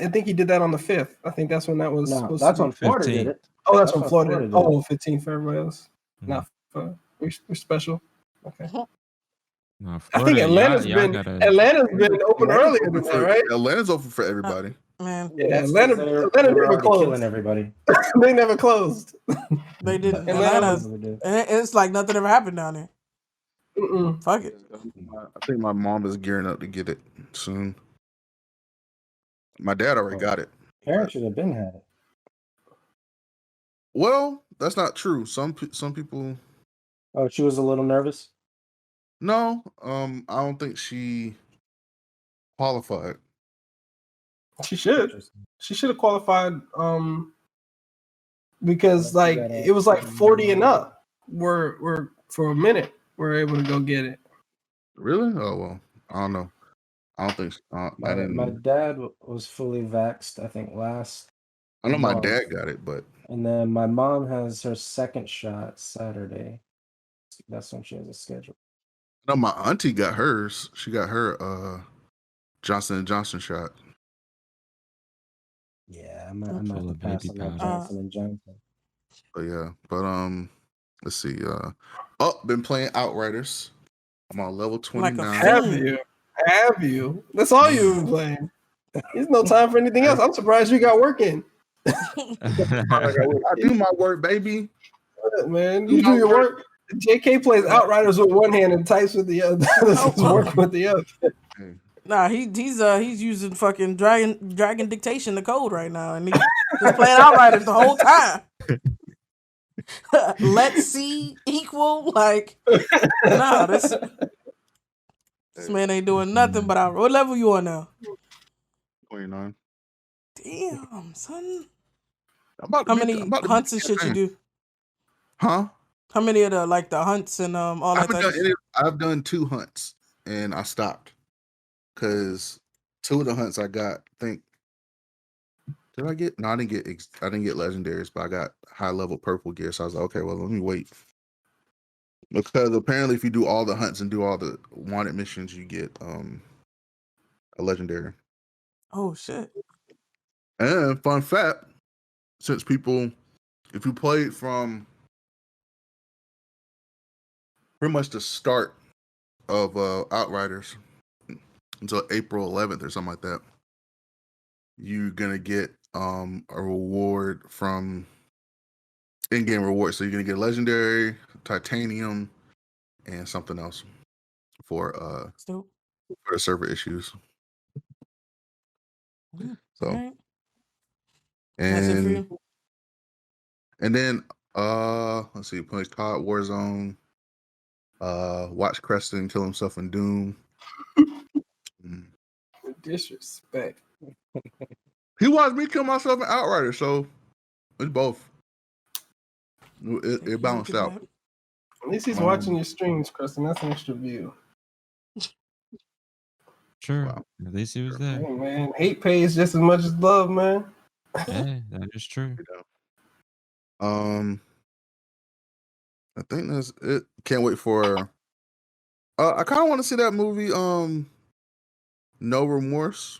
S1: think he did that on the 5th. I think that's when that was.
S3: No, that's when Florida did it.
S1: Oh, that's when Florida did it. Oh, 15 for everybody else. Not we're special. Okay.
S5: No,
S1: I think Atlanta's been open earlier than that, right?
S4: Atlanta's open for everybody.
S2: Man,
S1: yeah, Atlanta never closed.
S3: Killing everybody.
S1: They never closed.
S2: They didn't. It's like nothing ever happened down there. Fuck it.
S4: I think my mom is gearing up to get it soon. My dad already got it.
S3: Parents should have been had it.
S4: Well, that's not true. Some people.
S3: Oh, she was a little nervous.
S4: No, I don't think she qualified.
S1: She should. She should have qualified. Because like it was like 40 and up. We're for a minute we're able to go get it.
S4: Really? Oh well, I don't know. I don't think.
S3: My dad was fully vaxxed, I think, last
S4: I know my
S3: month.
S4: dad got it, but
S3: And then my mom has her second shot Saturday. That's when she has a schedule.
S4: I know my auntie got hers. She got her Johnson & Johnson shot.
S3: Yeah, I'm
S5: Full
S3: not
S5: of
S3: pass
S5: baby
S3: on that
S5: powder.
S3: Johnson and Johnson.
S4: But yeah, but let's see. Been playing Outriders. I'm on level
S2: Like a
S4: 29.
S1: Have
S2: fiend.
S1: you? Have you? That's all you've been playing. There's no time for anything else. I'm surprised you got work in.
S4: I do my work, baby.
S1: Man, you do your work. JK plays Outriders with one hand and types with the other. This is work with the other.
S2: Nah, he's using fucking dragon dictation the code right now, and he's just playing Outriders the whole time. Let's see equal like nah, this man ain't doing nothing but out. What level you on now?
S4: 29.
S2: Damn, son.
S4: I'm
S2: How many
S4: about to
S2: hunts and
S4: beat
S2: shit you do?
S4: Huh?
S2: How many of the hunts and all that type of shit?
S4: I've done 2 hunts and I stopped because 2 of the hunts I got. Did I get? No, I didn't get legendaries, but I got high level purple gear. So I was like, okay, well, let me wait because apparently, if you do all the hunts and do all the wanted missions, you get a legendary.
S2: Oh shit.
S4: And fun fact, since if you played from pretty much the start of Outriders until April 11th or something like that, you're gonna get a reward from in-game rewards. So you're gonna get legendary, titanium, and something else for the server issues. So
S2: right. That's it for you.
S4: And then let's see, play COD Warzone, watch Creston kill himself in Doom.
S1: Disrespect.
S4: He watched me kill myself in Outrider, so it's both. It balanced out.
S1: At least he's watching your streams, Kristen. That's an extra view.
S5: Sure. Wow. At least he was there.
S1: Hey, man, hate pays just as much as love, man.
S5: Yeah, that is true.
S4: I think that's it. Can't wait for. I kind of want to see that movie. No Remorse.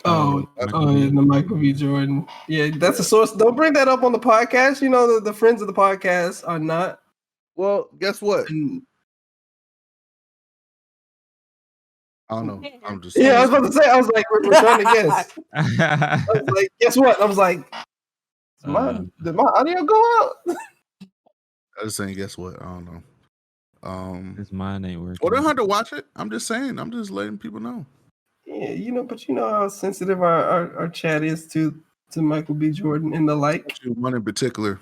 S1: Yeah, the Michael B. Jordan. Yeah, that's a source. Don't bring that up on the podcast. You know, the friends of the podcast are not.
S4: Well, guess what? I don't know. I'm just
S1: I was about to say. I was like, we're trying to guess. I was like, guess what? I was like, did my audio go out?
S4: I was saying, guess what? I don't know.
S5: His mind ain't working.
S4: Well, they don't have to watch it. I'm just saying. I'm just letting people know.
S1: Yeah, but you know how sensitive our chat is to Michael B. Jordan and the like.
S4: One in particular.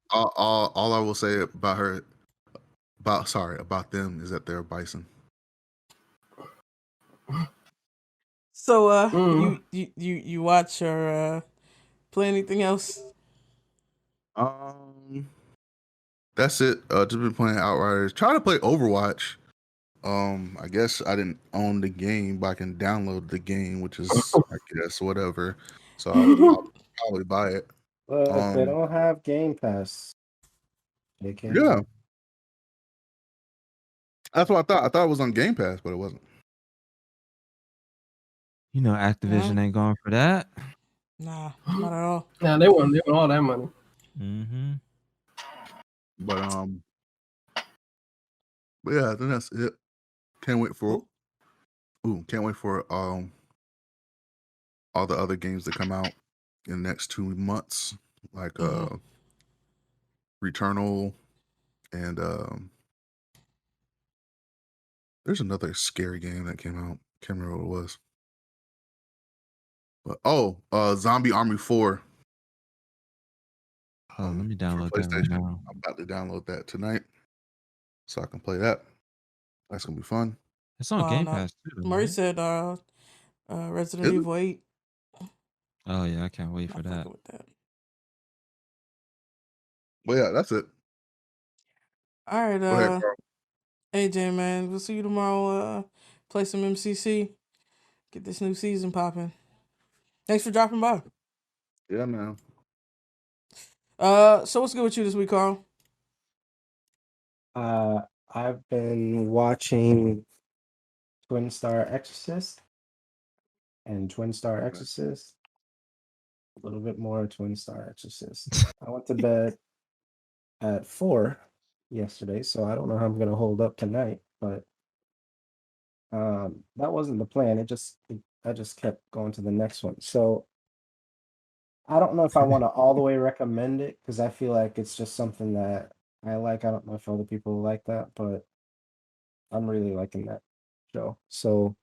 S4: All I will say about them is that they're bison.
S2: So you watch or play anything else?
S4: That's it. Just been playing Outriders. Try to play Overwatch. I guess I didn't own the game, but I can download the game, which is I guess whatever. So I'll probably buy it.
S3: But they don't have Game Pass.
S4: Yeah. That's what I thought. I thought it was on Game Pass, but it wasn't.
S5: You know, Activision ain't going for that.
S2: Nah, not at all.
S1: Nah, they want all that money.
S5: Mm-hmm.
S4: But yeah, I think that's it. Can't wait for all the other games that come out in the next 2 months, like Returnal and there's another scary game that came out. Can't remember what it was. But Zombie Army 4.
S5: Let me download that right now.
S4: I'm about to download that tonight so I can play that. That's gonna be fun.
S5: It's on Game Pass too.
S2: Murray
S5: right?
S2: said Resident Evil 8.
S5: Oh yeah, I can't wait for that.
S4: Well, yeah, that's it.
S2: All right,
S4: Go ahead, Carl.
S2: AJ, man, we'll see you tomorrow. Play some MCC. Get this new season popping. Thanks for dropping by.
S4: Yeah, man.
S2: So what's good with you this week, Carl?
S3: I've been watching Twin Star Exorcist and Twin Star Exorcist. A little bit more Twin Star Exorcist. I went to bed at 4 yesterday, so I don't know how I'm gonna hold up tonight, but that wasn't the plan. I just kept going to the next one. So I don't know if I want to all the way recommend it because I feel like it's just something that I like. I don't know if other people like that, but I'm really liking that show. So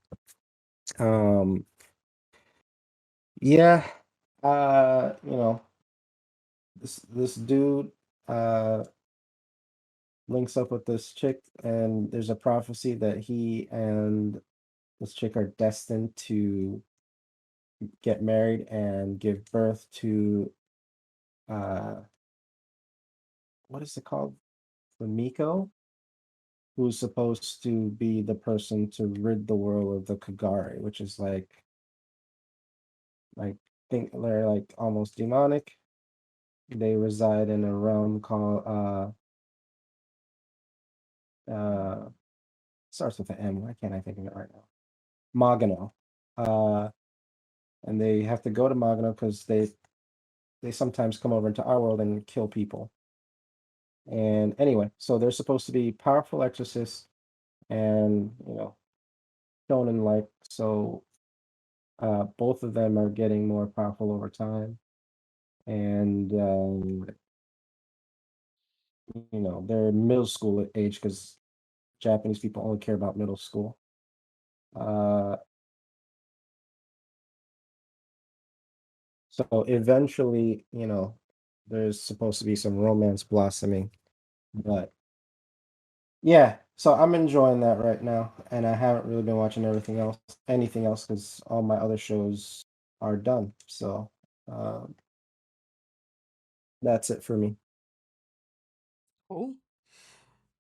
S3: um yeah, this dude uh links up with this chick, and there's a prophecy that he and this chick are destined to get married and give birth to uh what is it called? Miko, who's supposed to be the person to rid the world of the Kagari, which is like think they're like almost demonic. They reside in a realm called starts with an M. Why can't I think of it right now? Magano. And they have to go to Magano because they sometimes come over into our world and kill people. And anyway, so they're supposed to be powerful exorcists and shown in like so both of them are getting more powerful over time. And they're middle school age because Japanese people only care about middle school. So eventually, there's supposed to be some romance blossoming, but yeah, so I'm enjoying that right now, and I haven't really been watching anything else, because all my other shows are done. So that's it for me.
S2: Cool.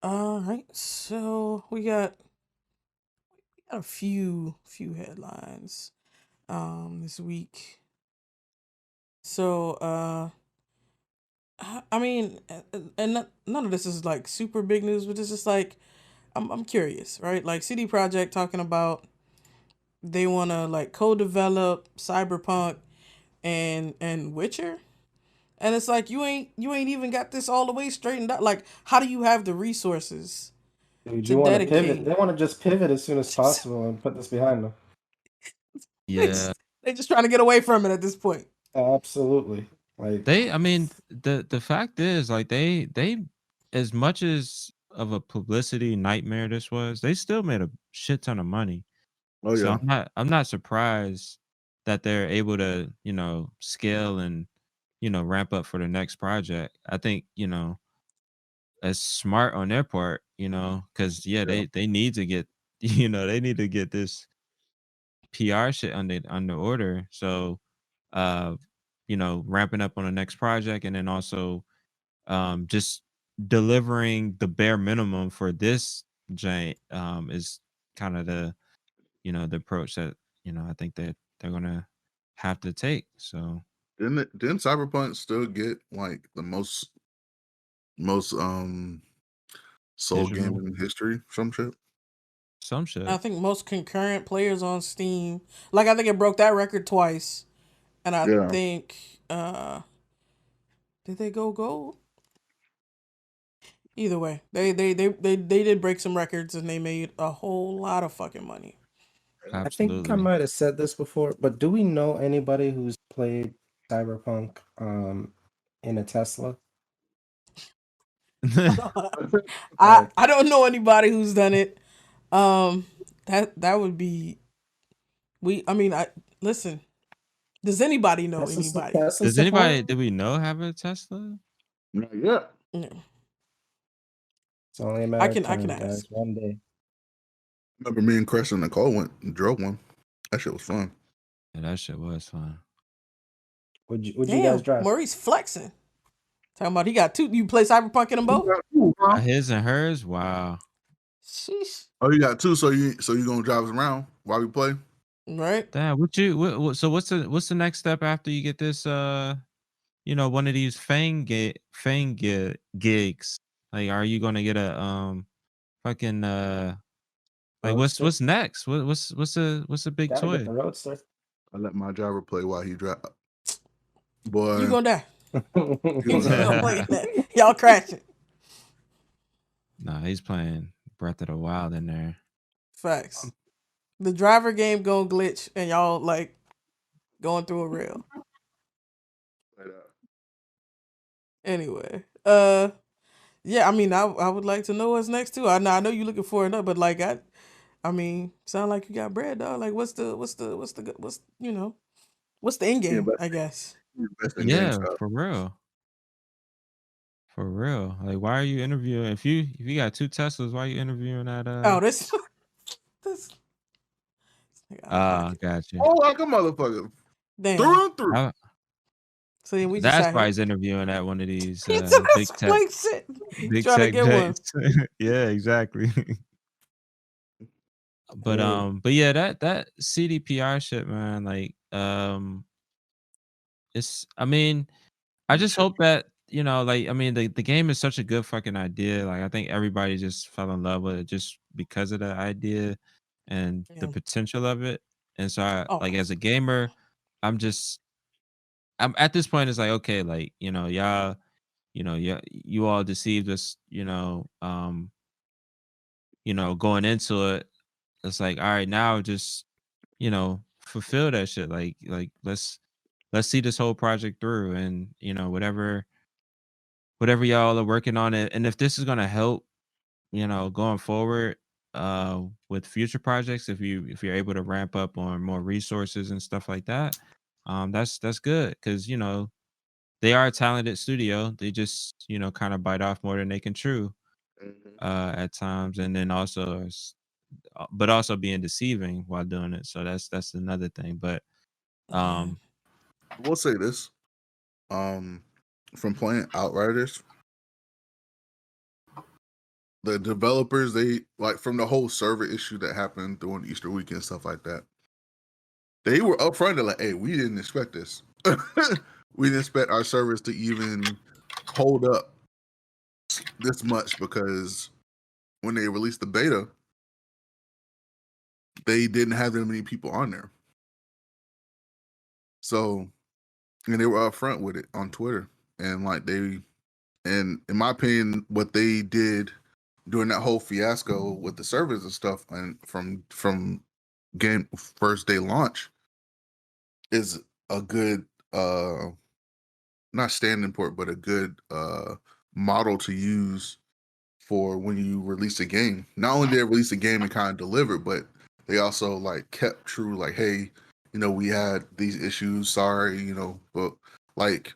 S2: All right, so we got a few headlines this week. So I mean, and none of this is like super big news, but it's just like I'm curious, right? Like CD Projekt talking about they want to like co-develop Cyberpunk and Witcher. And it's like you ain't even got this all the way straightened out. Like, how do you have the resources
S3: Dude,
S2: to
S3: you want to pivot?
S2: dedicate?
S3: They want to just pivot as soon as possible and put this behind them.
S5: Yeah.
S2: They just trying to get away from it at this point.
S3: Absolutely. Like
S5: I mean, the fact is, like, they as much as of a publicity nightmare this was, they still made a shit ton of money.
S4: Oh
S5: So
S4: yeah.
S5: I'm not surprised that they're able to, scale and, ramp up for the next project. I think, it's smart on their part, because
S4: Yeah.
S5: they need to get, they need to get this PR shit under order. So, uh, ramping up on the next project, and then also just delivering the bare minimum for this giant is kind of the approach that I think that they're gonna have to take. So
S4: Didn't Cyberpunk still get like the most sold game
S5: digital
S4: in history? Some shit.
S5: some shit.
S2: I think most concurrent players on Steam. Like I think it broke that record twice. And I
S4: Yeah.
S2: think did they go gold? Either way, they did break some records and they made a whole lot of fucking money.
S3: I think I
S5: Absolutely.
S3: might have said this before, but do we know anybody who's played Cyberpunk in a Tesla?
S2: I don't know anybody who's done it. That would be I listen. Does anybody know anybody?
S3: Tesla
S5: Does anybody
S3: support?
S5: that we know have a Tesla?
S4: Not yet.
S2: No.
S3: It's only a matter
S2: I
S3: of
S2: can
S3: time,
S2: ask.
S3: guys. One day.
S4: Remember me and Chris and Nicole went and drove one. That shit was fun.
S5: Yeah, that shit was fun.
S3: Would you guys
S2: Damn,
S3: drive?
S2: Maurice flexing. Talking about he got two. You play Cyberpunk in them both?
S5: His and hers, wow.
S2: Sheesh.
S4: Oh, you got two, so you gonna drive us around while we play?
S2: Right?
S5: Damn, so what's the next step after you get this one of these gigs? Like, are you gonna get a fucking like
S3: Roadster.
S5: what's next? What's a big
S3: Gotta get
S5: toy?
S3: the Roadster.
S4: I let my driver play while he drive.
S2: You
S4: Boy,
S2: gonna die.
S4: he
S2: You
S4: gonna
S2: gonna
S4: die.
S2: play that. Y'all crashing.
S5: Nah, he's playing Breath of the Wild in there.
S2: Facts. The driver game gonna glitch and y'all like going through a rail. Anyway, yeah, I mean, I would like to know what's next too. I know you're looking for it, but like I mean, sound like you got bread, dog. Like, what's the end
S4: He
S2: game?
S4: invest,
S2: I guess.
S4: he invest in
S5: Yeah,
S4: GameStop.
S5: for real. For real. Like, why are you interviewing? If you got 2 Teslas, why are you interviewing at
S2: Oh, this.
S5: got you.
S4: Oh, like a motherfucker.
S2: Damn.
S4: Through and through.
S2: So then we just
S5: That's
S2: out
S5: why
S2: here.
S5: he's interviewing at one of these
S2: He said
S5: big
S2: that's
S5: tech
S2: like shit. Trying to get one.
S5: joints. Yeah, exactly. But
S3: Hey.
S5: but yeah, that CDPR shit, man, like it's I mean, I just hope that, like, I mean, the game is such a good fucking idea. Like, I think everybody just fell in love with it just because of the idea and the
S2: Yeah.
S5: potential of it. And so
S2: Oh.
S5: like, as a gamer, I'm at this point, it's like, okay, like, y'all, yeah, you all deceived us, going into it. It's like, all right, now just, fulfill that shit. Like let's see this whole project through, and whatever y'all are working on it. And if this is gonna help, going forward, with future projects, if you're able to ramp up on more resources and stuff like that, that's good, because they are a talented studio. They just kind of bite off more than they can chew at times, and then also but also being deceiving while doing it. So that's another thing. But
S4: I will say this. From playing Outriders, the developers, they like, from the whole server issue that happened during Easter weekend, stuff like that, they were upfront. They're like, hey, we didn't expect this. We didn't expect our servers to even hold up this much, because when they released the beta, they didn't have that many people on there. So, and they were upfront with it on Twitter. And like, and in my opinion, what they did during that whole fiasco with the servers and stuff, and from game first day launch, is a good not standing point, but a good model to use for when you release a game. Not only did they release a game and kind of deliver, but they also like kept true, like, hey, we had these issues, sorry, but like,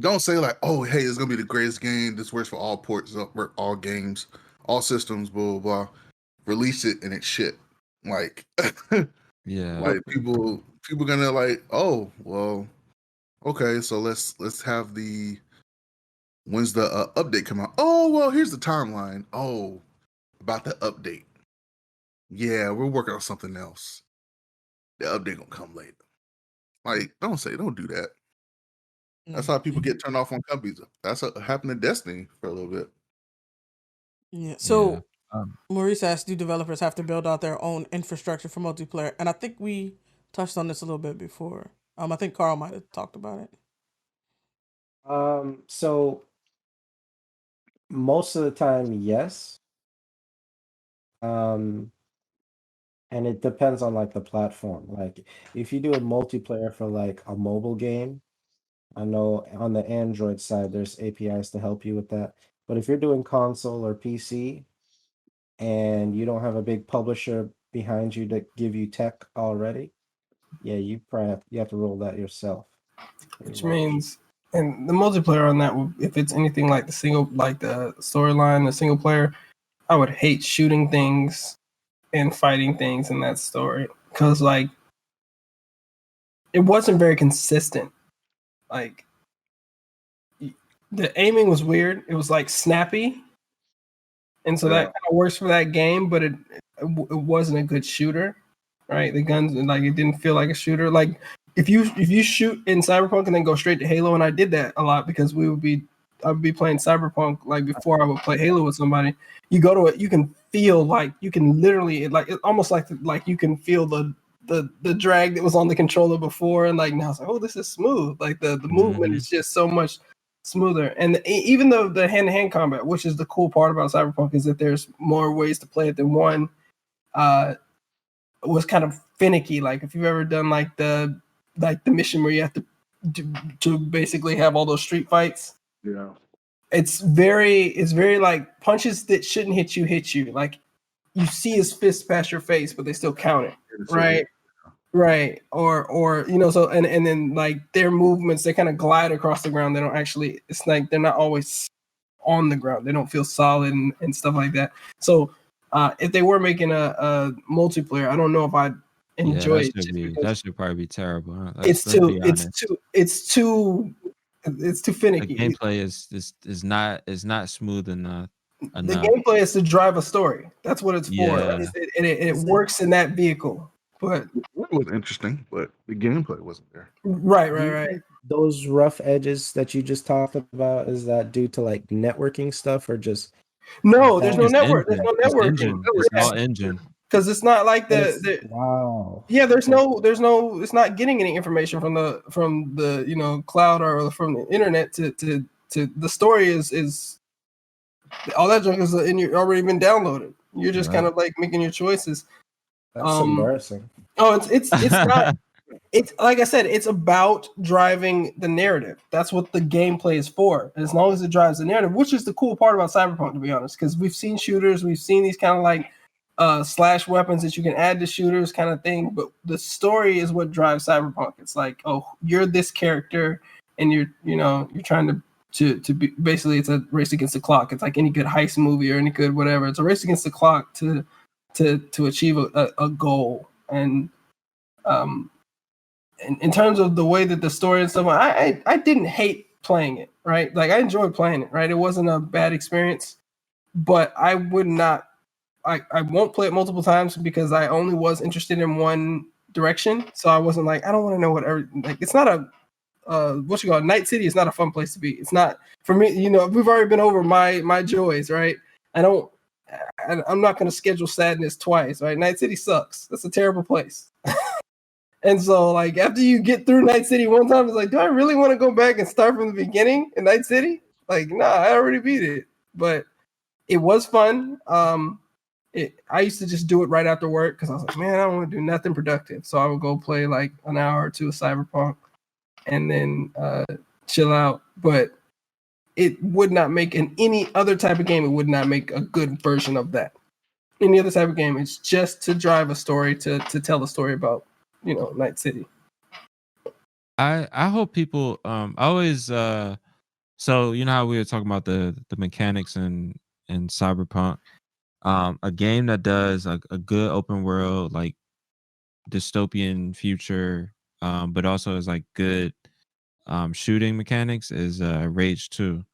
S4: don't say like, oh, hey, it's gonna be the greatest game, this works for all ports, work all games, all systems, blah blah blah. Release it and it's shit. Like,
S5: yeah,
S4: like people gonna like, oh well, okay, so let's have when's the update come out? Oh well, here's the timeline. Oh, about the update. Yeah, we're working on something else. The update gonna come later. Like, don't do that. That's how people get turned off on companies. That's what happened to Destiny for a little bit.
S2: Yeah. So
S5: yeah.
S2: Maurice asked, do developers have to build out their own infrastructure for multiplayer? And I think we touched on this a little bit before. I think Carl might have talked about it.
S3: So most of the time, yes. And it depends on like the platform. Like, if you do a multiplayer for like a mobile game, I know on the Android side there's APIs to help you with that. But if you're doing console or PC and you don't have a big publisher behind you to give you tech already, yeah, you have to roll that yourself.
S1: Which means, and the multiplayer on that, if it's anything like the storyline, the single player, I would hate shooting things and fighting things in that story, because like, it wasn't very consistent. Like, the aiming was weird. It was like snappy, and so that kind of works for that game, but it wasn't a good shooter. right? The guns, like, it didn't feel like a shooter. Like, if you shoot in Cyberpunk and then go straight to Halo, and I did that a lot because I would be playing Cyberpunk like before I would play Halo with somebody. You go to it, you can feel like you can literally it's almost like you can feel the drag that was on the controller before, and like now it's like, oh, this is smooth. Like the movement is just so much smoother, and even though the hand-to-hand combat, which is the cool part about Cyberpunk, is that there's more ways to play it than one. Was kind of finicky. Like if you've ever done like the mission where you have to basically have all those street fights.
S4: Yeah.
S1: It's very like punches that shouldn't hit you. Like you see his fist past your face, but they still count it. Right. Right. Or so and then like their movements, they kind of glide across the ground. They don't actually, it's like they're not always on the ground. They don't feel solid and stuff like that. So if they were making a multiplayer, I don't know if I'd enjoy it.
S5: That should probably be terrible. Huh?
S1: It's too finicky.
S5: The gameplay is not smooth enough.
S1: The gameplay is to drive a story. That's what it's for, and it works in that vehicle. But
S4: it was interesting, but the gameplay wasn't there.
S1: Right.
S3: Those rough edges that you just talked about, is that due to like networking stuff or just?
S1: No, there's no network. There's no networking.
S5: It's all engine.
S1: Because it's not like
S3: wow.
S1: Yeah, there's no. It's not getting any information from the cloud or from the internet to the story is all that junk is already been downloaded. You're just kind of like making your choices.
S3: That's embarrassing.
S1: Oh, it's not. It's like I said, it's about driving the narrative. That's what the gameplay is for. And as long as it drives the narrative, which is the cool part about Cyberpunk, to be honest, because we've seen shooters, we've seen these kind of like slash weapons that you can add to shooters kind of thing. But the story is what drives Cyberpunk. It's like, oh, you're this character, and you're trying to be, basically it's a race against the clock. It's like any good heist movie or any good whatever. It's a race against the clock to achieve a goal. And in terms of the way that the story and stuff, I didn't hate playing it, right? Like I enjoyed playing it, right? It wasn't a bad experience, but I would not. I won't play it multiple times because I only was interested in one direction. So I wasn't like, I don't want to know whatever. Like it's not a Night City is not a fun place to be. It's not for me. We've already been over my joys, right? I'm not going to schedule sadness twice, right? Night City sucks. That's a terrible place. And so, like, after you get through Night City one time, it's like, do I really want to go back and start from the beginning in Night City? Like, nah, I already beat it. But it was fun. I used to just do it right after work because I was like, man, I don't want to do nothing productive. So I would go play like an hour or two of Cyberpunk and then chill out. But it would not make, in any other type of game, it would not make a good version of that. Any other type of game, it's just to drive a story, to tell a story about, Night City.
S5: I hope people always so you know how we were talking about the mechanics in Cyberpunk, a game that does a good open world, like dystopian future, but also is like good shooting mechanics is Rage 2.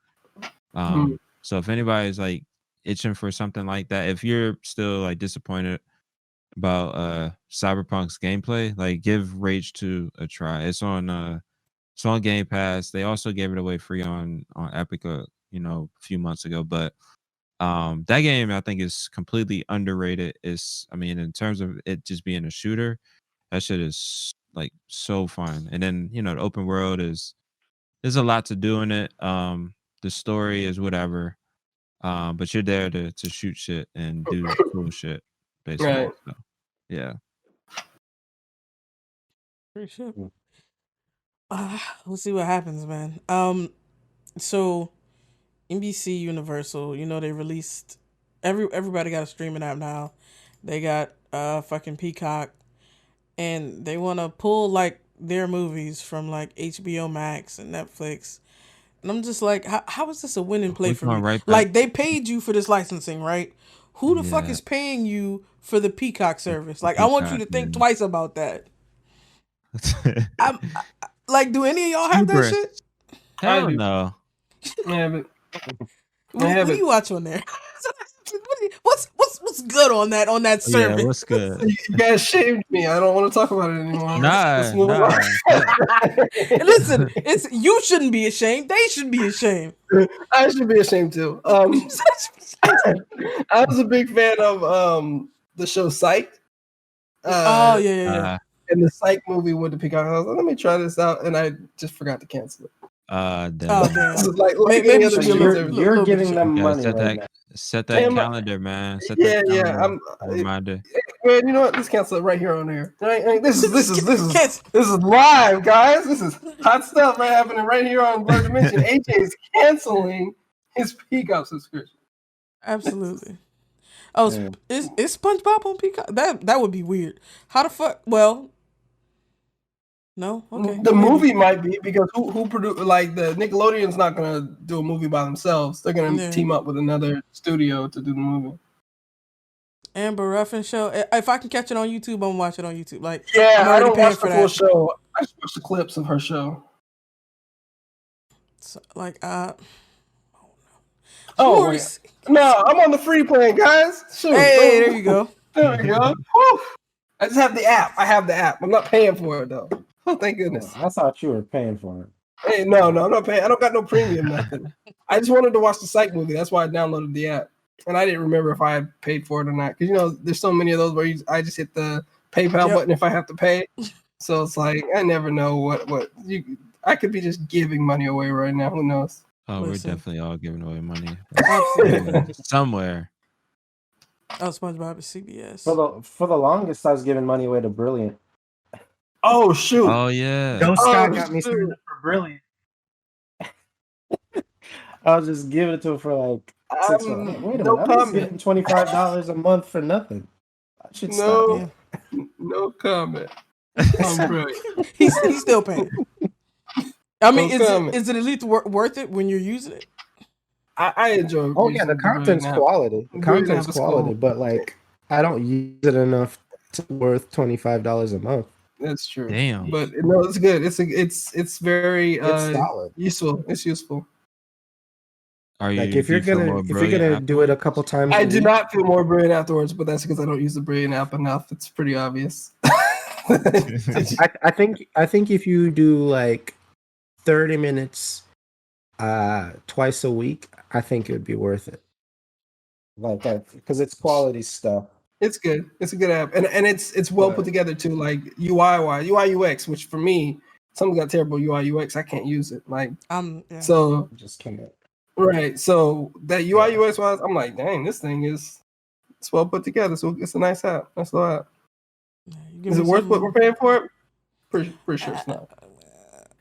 S5: So if anybody's like itching for something like that, if you're still like disappointed about Cyberpunk's gameplay, like give Rage 2 a try. It's on Game Pass. They also gave it away free on Epic a few months ago, but that game I think is completely underrated. In terms of it just being a shooter, that shit is like so fun. And then the open world there's a lot to do in it. The story is whatever, but you're there to shoot shit and do cool shit, basically.
S1: Right.
S5: So, yeah.
S2: Pretty sure. We'll see what happens, man. So NBC Universal, they released everybody got a streaming app now. They got fucking Peacock, and they want to pull like their movies from like HBO Max and Netflix. And I'm just like, how is this a winning play for me?
S5: Right,
S2: like they paid you for this licensing, right? Who the fuck is paying you for the Peacock service? Like I want you to think twice about that. I'm like, do any of y'all have that shit?
S5: Hell no.
S1: Yeah, but
S2: What do you watch on there? What's good on that
S5: Yeah,
S2: service?
S5: what's good?
S1: You guys shamed me. I don't want to talk about it anymore. Let's move
S5: Nah.
S1: on.
S2: Listen, it's you shouldn't be ashamed. They should be ashamed.
S1: I should be ashamed too. I was a big fan of the show Psych.
S2: Oh yeah.
S1: And the Psych movie with the Peacock. I was like, let me try this out, and I just forgot to cancel it.
S2: Oh
S5: Damn.
S2: damn.
S1: Like
S2: Maybe
S1: any
S2: you
S1: other
S2: should be a
S1: show
S2: little-
S1: service.
S3: You're
S2: little bit
S3: giving
S2: of
S3: them
S5: Yeah,
S3: money
S5: set
S3: right
S5: that
S3: now.
S5: set that
S1: Damn,
S5: calendar, man. Set
S1: Yeah,
S5: that
S1: yeah.
S5: calendar reminder.
S1: Man, you know what? Let's cancel it right here on air. This is
S2: Cancel.
S1: live, guys. This is hot stuff right happening right here on Blerdimension. AJ is canceling his Peacock subscription.
S2: Absolutely. Oh,
S3: Yeah.
S2: is SpongeBob on Peacock? That would be weird. How the fuck? Well, no. Okay.
S1: The
S2: Maybe.
S1: movie might be because who produced, like, the Nickelodeon's not gonna do a movie by themselves. They're gonna
S2: Yeah.
S1: team up with another studio to do the movie.
S2: Amber Ruffin show. If I can catch it on YouTube, I'm gonna watch it on YouTube. Like,
S1: Yeah,
S2: I'm
S1: I
S2: already
S1: don't
S2: paying
S1: watch
S2: for
S1: the full
S2: that.
S1: show. I just watch the clips of her show.
S2: So, like,
S1: Oh,
S2: Morris.
S1: No, I'm on the free plan, guys. Shoot.
S2: Hey, there you go.
S1: There we go. Whew. I just have the app. I have the app. I'm not paying for it though. Oh, thank goodness.
S3: I thought you were paying for it.
S1: Hey, no, I'm not paying. I don't got no premium, nothing. I just wanted to watch the Psych movie. That's why I downloaded the app. And I didn't remember if I had paid for it or not. Because, there's so many of those where I just hit the PayPal button if I have to pay. So it's like, I never know what I could be just giving money away right now. Who knows?
S5: Oh,
S2: Listen.
S5: we're definitely all giving away money.
S2: Absolutely.
S5: Somewhere.
S2: Oh, SpongeBob is CBS.
S3: For the longest, I was giving money away to Brilliant.
S1: Oh, shoot.
S5: Oh yeah.
S8: Joe Scott
S1: Oh,
S8: got me
S1: shoot.
S8: signed up for Brilliant.
S3: I was just giving it to him for like 6 months. Wait a
S1: no
S3: minute, I'm just
S1: comment.
S3: getting $25 a month for nothing. I should
S1: No,
S3: stop.
S1: no comment. I'm brilliant.
S2: He's still paying. I mean,
S1: No comment.
S2: is it at least worth it when you're using it?
S1: I enjoy.
S3: Oh yeah, the
S1: using
S3: content's
S1: Brilliant app.
S3: quality. The
S1: Brilliant
S3: content's
S1: app is
S3: quality,
S1: cool.
S3: but like I don't use it enough to worth $25 a month.
S1: That's true.
S5: Damn.
S1: But no, it's good. It's very
S3: It's solid.
S1: useful. It's useful.
S5: Are you
S3: Like if you're
S5: do you feel
S3: gonna
S5: more
S3: if you're
S5: brilliant
S3: gonna do it a
S5: afterwards?
S3: couple times,
S1: I
S3: a
S1: do
S3: week,
S1: not feel more brilliant afterwards, but that's because I don't use the Brilliant app enough. It's pretty obvious.
S3: I think if you do like 30 minutes twice a week, I think it would be worth it. Like that because it's quality stuff.
S1: It's good. It's a good app, and it's well put together too. Like UI UX, which for me, something got terrible UI UX. I can't use it. Like
S2: Yeah.
S1: so.
S3: Just can't.
S1: Right. So that UI UX wise, I'm like, dang, this thing it's well put together. So it's a nice app. Nice little app.
S2: Yeah, you give
S1: Is it
S2: me
S1: worth what
S2: something-
S1: we're paying for it? Pretty sure it's not.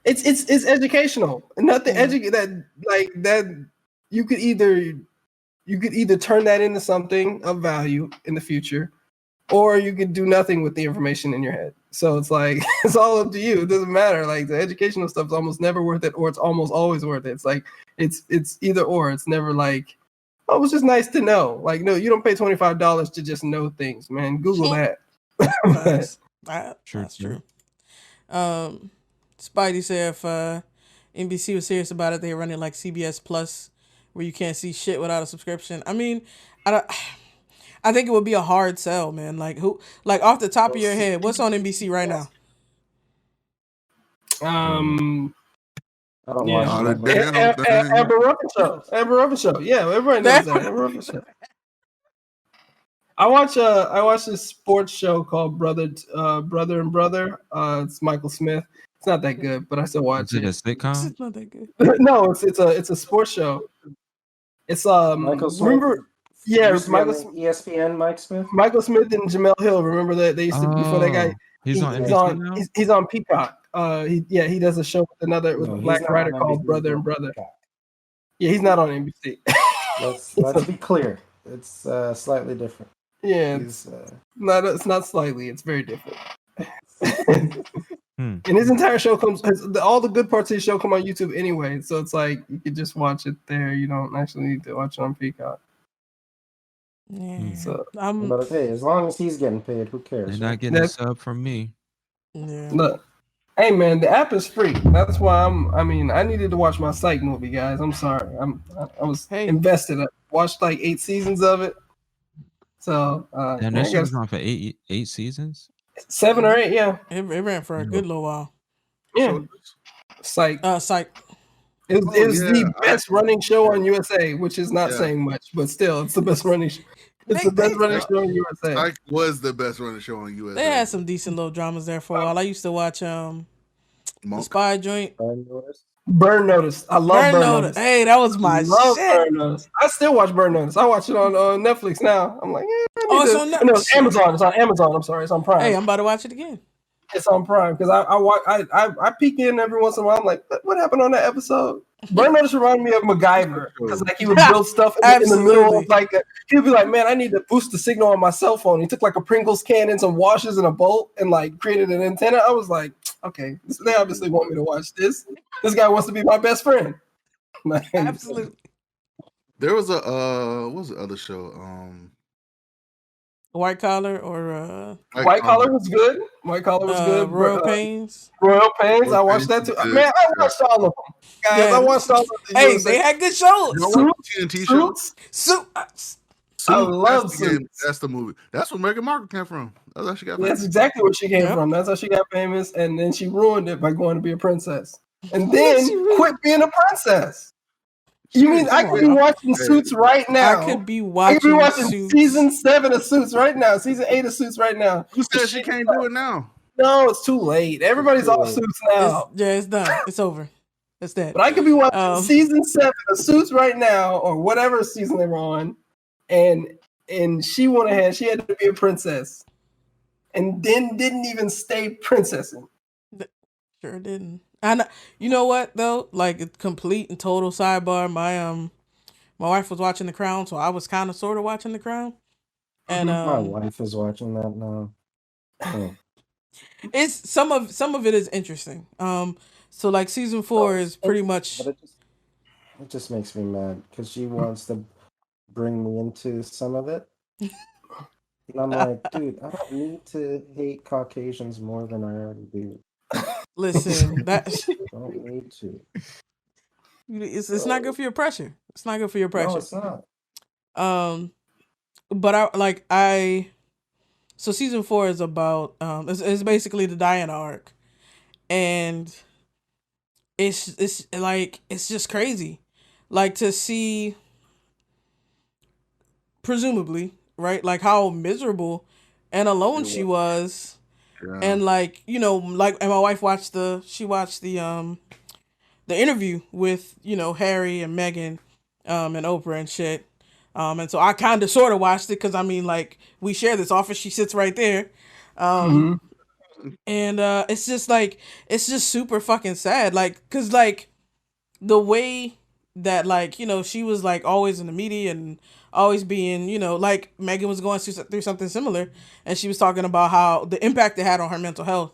S1: It's educational. Nothing that you could either turn that into something of value in the future, or you could do nothing with the information in your head. So it's like it's all up to you. It doesn't matter. Like the educational stuff is almost never worth it, or it's almost always worth it. It's like it's either or. It's never like, oh, it was just nice to know. Like, no, you don't pay $25 to just know things, man. Google that.
S2: Facts.
S5: True,
S2: That's
S5: true.
S2: true. Spidey said if NBC was serious about it, they run it like CBS Plus, where you can't see shit without a subscription. I mean, I think it would be a hard sell, man. Like off the top of your head, what's on NBC right now?
S3: I don't
S1: Yeah.
S3: watch
S4: Oh,
S3: that.
S1: Amber Ruffin show. Yeah, everybody knows that. Amber Ruffin show. I watch a sports show called Brother and Brother. It's Michael Smith. It's not that good, but I still watch
S5: Is it a
S1: it.
S5: sitcom?
S2: It's not that good.
S1: No, it's a sports show. It's
S3: Michael Smith.
S1: remember yeah,
S3: Used to be on
S1: Michael
S3: the ESPN Mike Smith.
S1: Smith and Jamel Hill. Remember that they used to before that guy.
S5: He's on
S1: He's
S5: NBC
S1: on
S5: now?
S1: he's on Peacock. He does a show with
S3: No,
S1: a
S3: he's
S1: black
S3: not
S1: writer
S3: on
S1: called
S3: NBC,
S1: Brother and
S3: he's on
S1: Brother.
S3: Peacock.
S1: Yeah, he's not on NBC.
S3: Let's be clear. It's slightly different.
S1: Yeah,
S3: He's,
S1: it's not slightly. It's very different.
S5: Hmm.
S1: And his entire show all the good parts of his show come on YouTube anyway. So it's like you could just watch it there. You don't actually need to watch it on Peacock.
S2: Yeah.
S1: So
S3: but hey, as long as he's getting paid, who cares?
S5: They're not getting a sub from me.
S2: Yeah.
S1: look, hey man, the app is free. That's why I needed to watch my Psych movie, guys. I'm sorry. I was
S2: Hey.
S1: invested. I watched like 8 seasons of it. So
S5: And
S1: I
S5: that shit
S1: guess
S5: was on for eight seasons.
S1: 7 or 8. Yeah,
S2: It ran for a good little while.
S1: yeah. Psych.
S2: Psych.
S1: It
S4: Oh,
S1: was
S4: yeah,
S1: the best running show on USA, which is not
S4: Yeah.
S1: saying much, but still, it's the best running. It's
S2: They-
S1: the best
S2: they-
S1: running show on USA.
S4: Psych was the best running show on USA.
S2: They had some decent little dramas there for a while. I used to watch the
S4: Monk.
S2: Spy Joint.
S1: Burn Notice. I love Burn Notice.
S2: Hey, that was my
S1: love
S2: shit.
S1: Burn Notice. I still watch Burn Notice. I watch it on Netflix now. I'm like,
S2: it's on
S1: no, it's Amazon. It's on Amazon. I'm sorry, it's on Prime.
S2: Hey, I'm about to watch it again.
S1: It's on Prime because I peek in every once in a while. I'm like, what happened on that episode? Burn Notice reminded me of MacGyver because like he would build stuff in the middle of like he'd be like, man, I need to boost the signal on my cell phone. He took like a Pringles can and some washers and a bolt and like created an antenna. I was like, okay, they obviously want me to watch this. This guy wants to be my best friend.
S2: Absolutely.
S4: There was a what was the other show?
S2: White Collar or
S1: White Collar was good. White Collar was good.
S2: Royal Pains.
S1: Royal Pains. I watched that too. Man, I watched all of them. Guys, I watched all of them.
S2: Hey, they had good shows.
S4: TNT shows.
S2: Suits.
S1: I love Suits.
S4: That's the movie. That's where Meghan Markle came from. That's how she got famous.
S1: That's exactly where she came from. That's how she got famous, and then she ruined it by going to be a princess, and then quit being a princess. You mean I could be watching Suits right now?
S2: I could be watching Suits.
S1: season 7 of Suits right now. Season 8 of Suits right now.
S4: Who said she can't do it now?
S1: No, it's too late. Everybody's off Suits now.
S2: It's done. It's over. It's dead.
S1: But I could be watching season 7 of Suits right now, or whatever season they were on, and she went ahead. She had to be a princess, and then didn't even stay princessing.
S2: Sure didn't. And you know what though? Like a complete and total sidebar. My wife was watching The Crown, so I was kind of sort of watching The Crown. And
S3: my wife is watching that now. Oh.
S2: It's some of it is interesting. So like season 4 is pretty much.
S3: But it just makes me mad because she wants to bring me into some of it. And I'm like, dude, I don't need to hate Caucasians more than I already do.
S2: Listen, that
S3: don't need to.
S2: It's not good for your pressure. It's not good for your pressure.
S3: No, it's not.
S2: But so season 4 is about it's basically the Diana arc, and it's just crazy, like to see, presumably, right, like how miserable and alone she was. Yeah. And like, you know, like, and my wife watched the interview with, you know, Harry and Meghan and Oprah and shit. And so I kind of sort of watched it because I mean, like, we share this office. She sits right there. And it's just super fucking sad. Like, because like the way that, like, you know, she was like always in the media and always being, you know, like Meghan was going through something similar, and she was talking about how the impact it had on her mental health,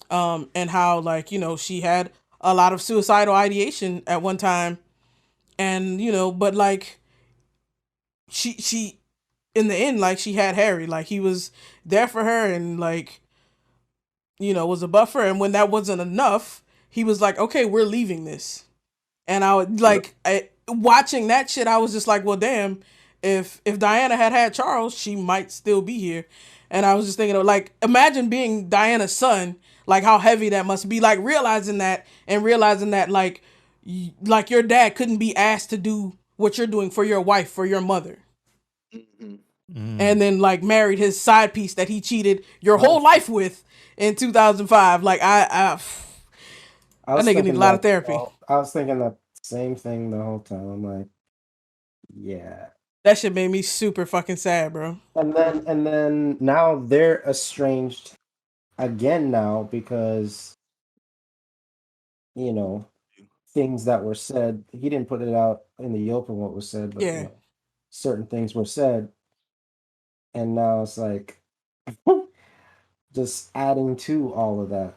S2: and how, like, you know, she had a lot of suicidal ideation at one time, and, you know, but like she in the end, like, she had Harry, like, he was there for her and, like, you know, was a buffer, and when that wasn't enough, he was like, okay, we're leaving this. And I would like watching that shit, I was just like, well, damn, if Diana had Charles, she might still be here. And I was just thinking of, like, imagine being Diana's son, like how heavy that must be, like realizing that like your dad couldn't be asked to do what you're doing for your wife, for your mother. And then like married his side piece that he cheated your whole life with in 2005. Like I think it need a lot of therapy.
S3: I was thinking that same thing the whole time. I'm like, yeah.
S2: That shit made me super fucking sad, bro.
S3: And then now they're estranged again now because, you know, things that were said. He didn't put it out in the open what was said, but you know, certain things were said. And now it's like just adding to all of that.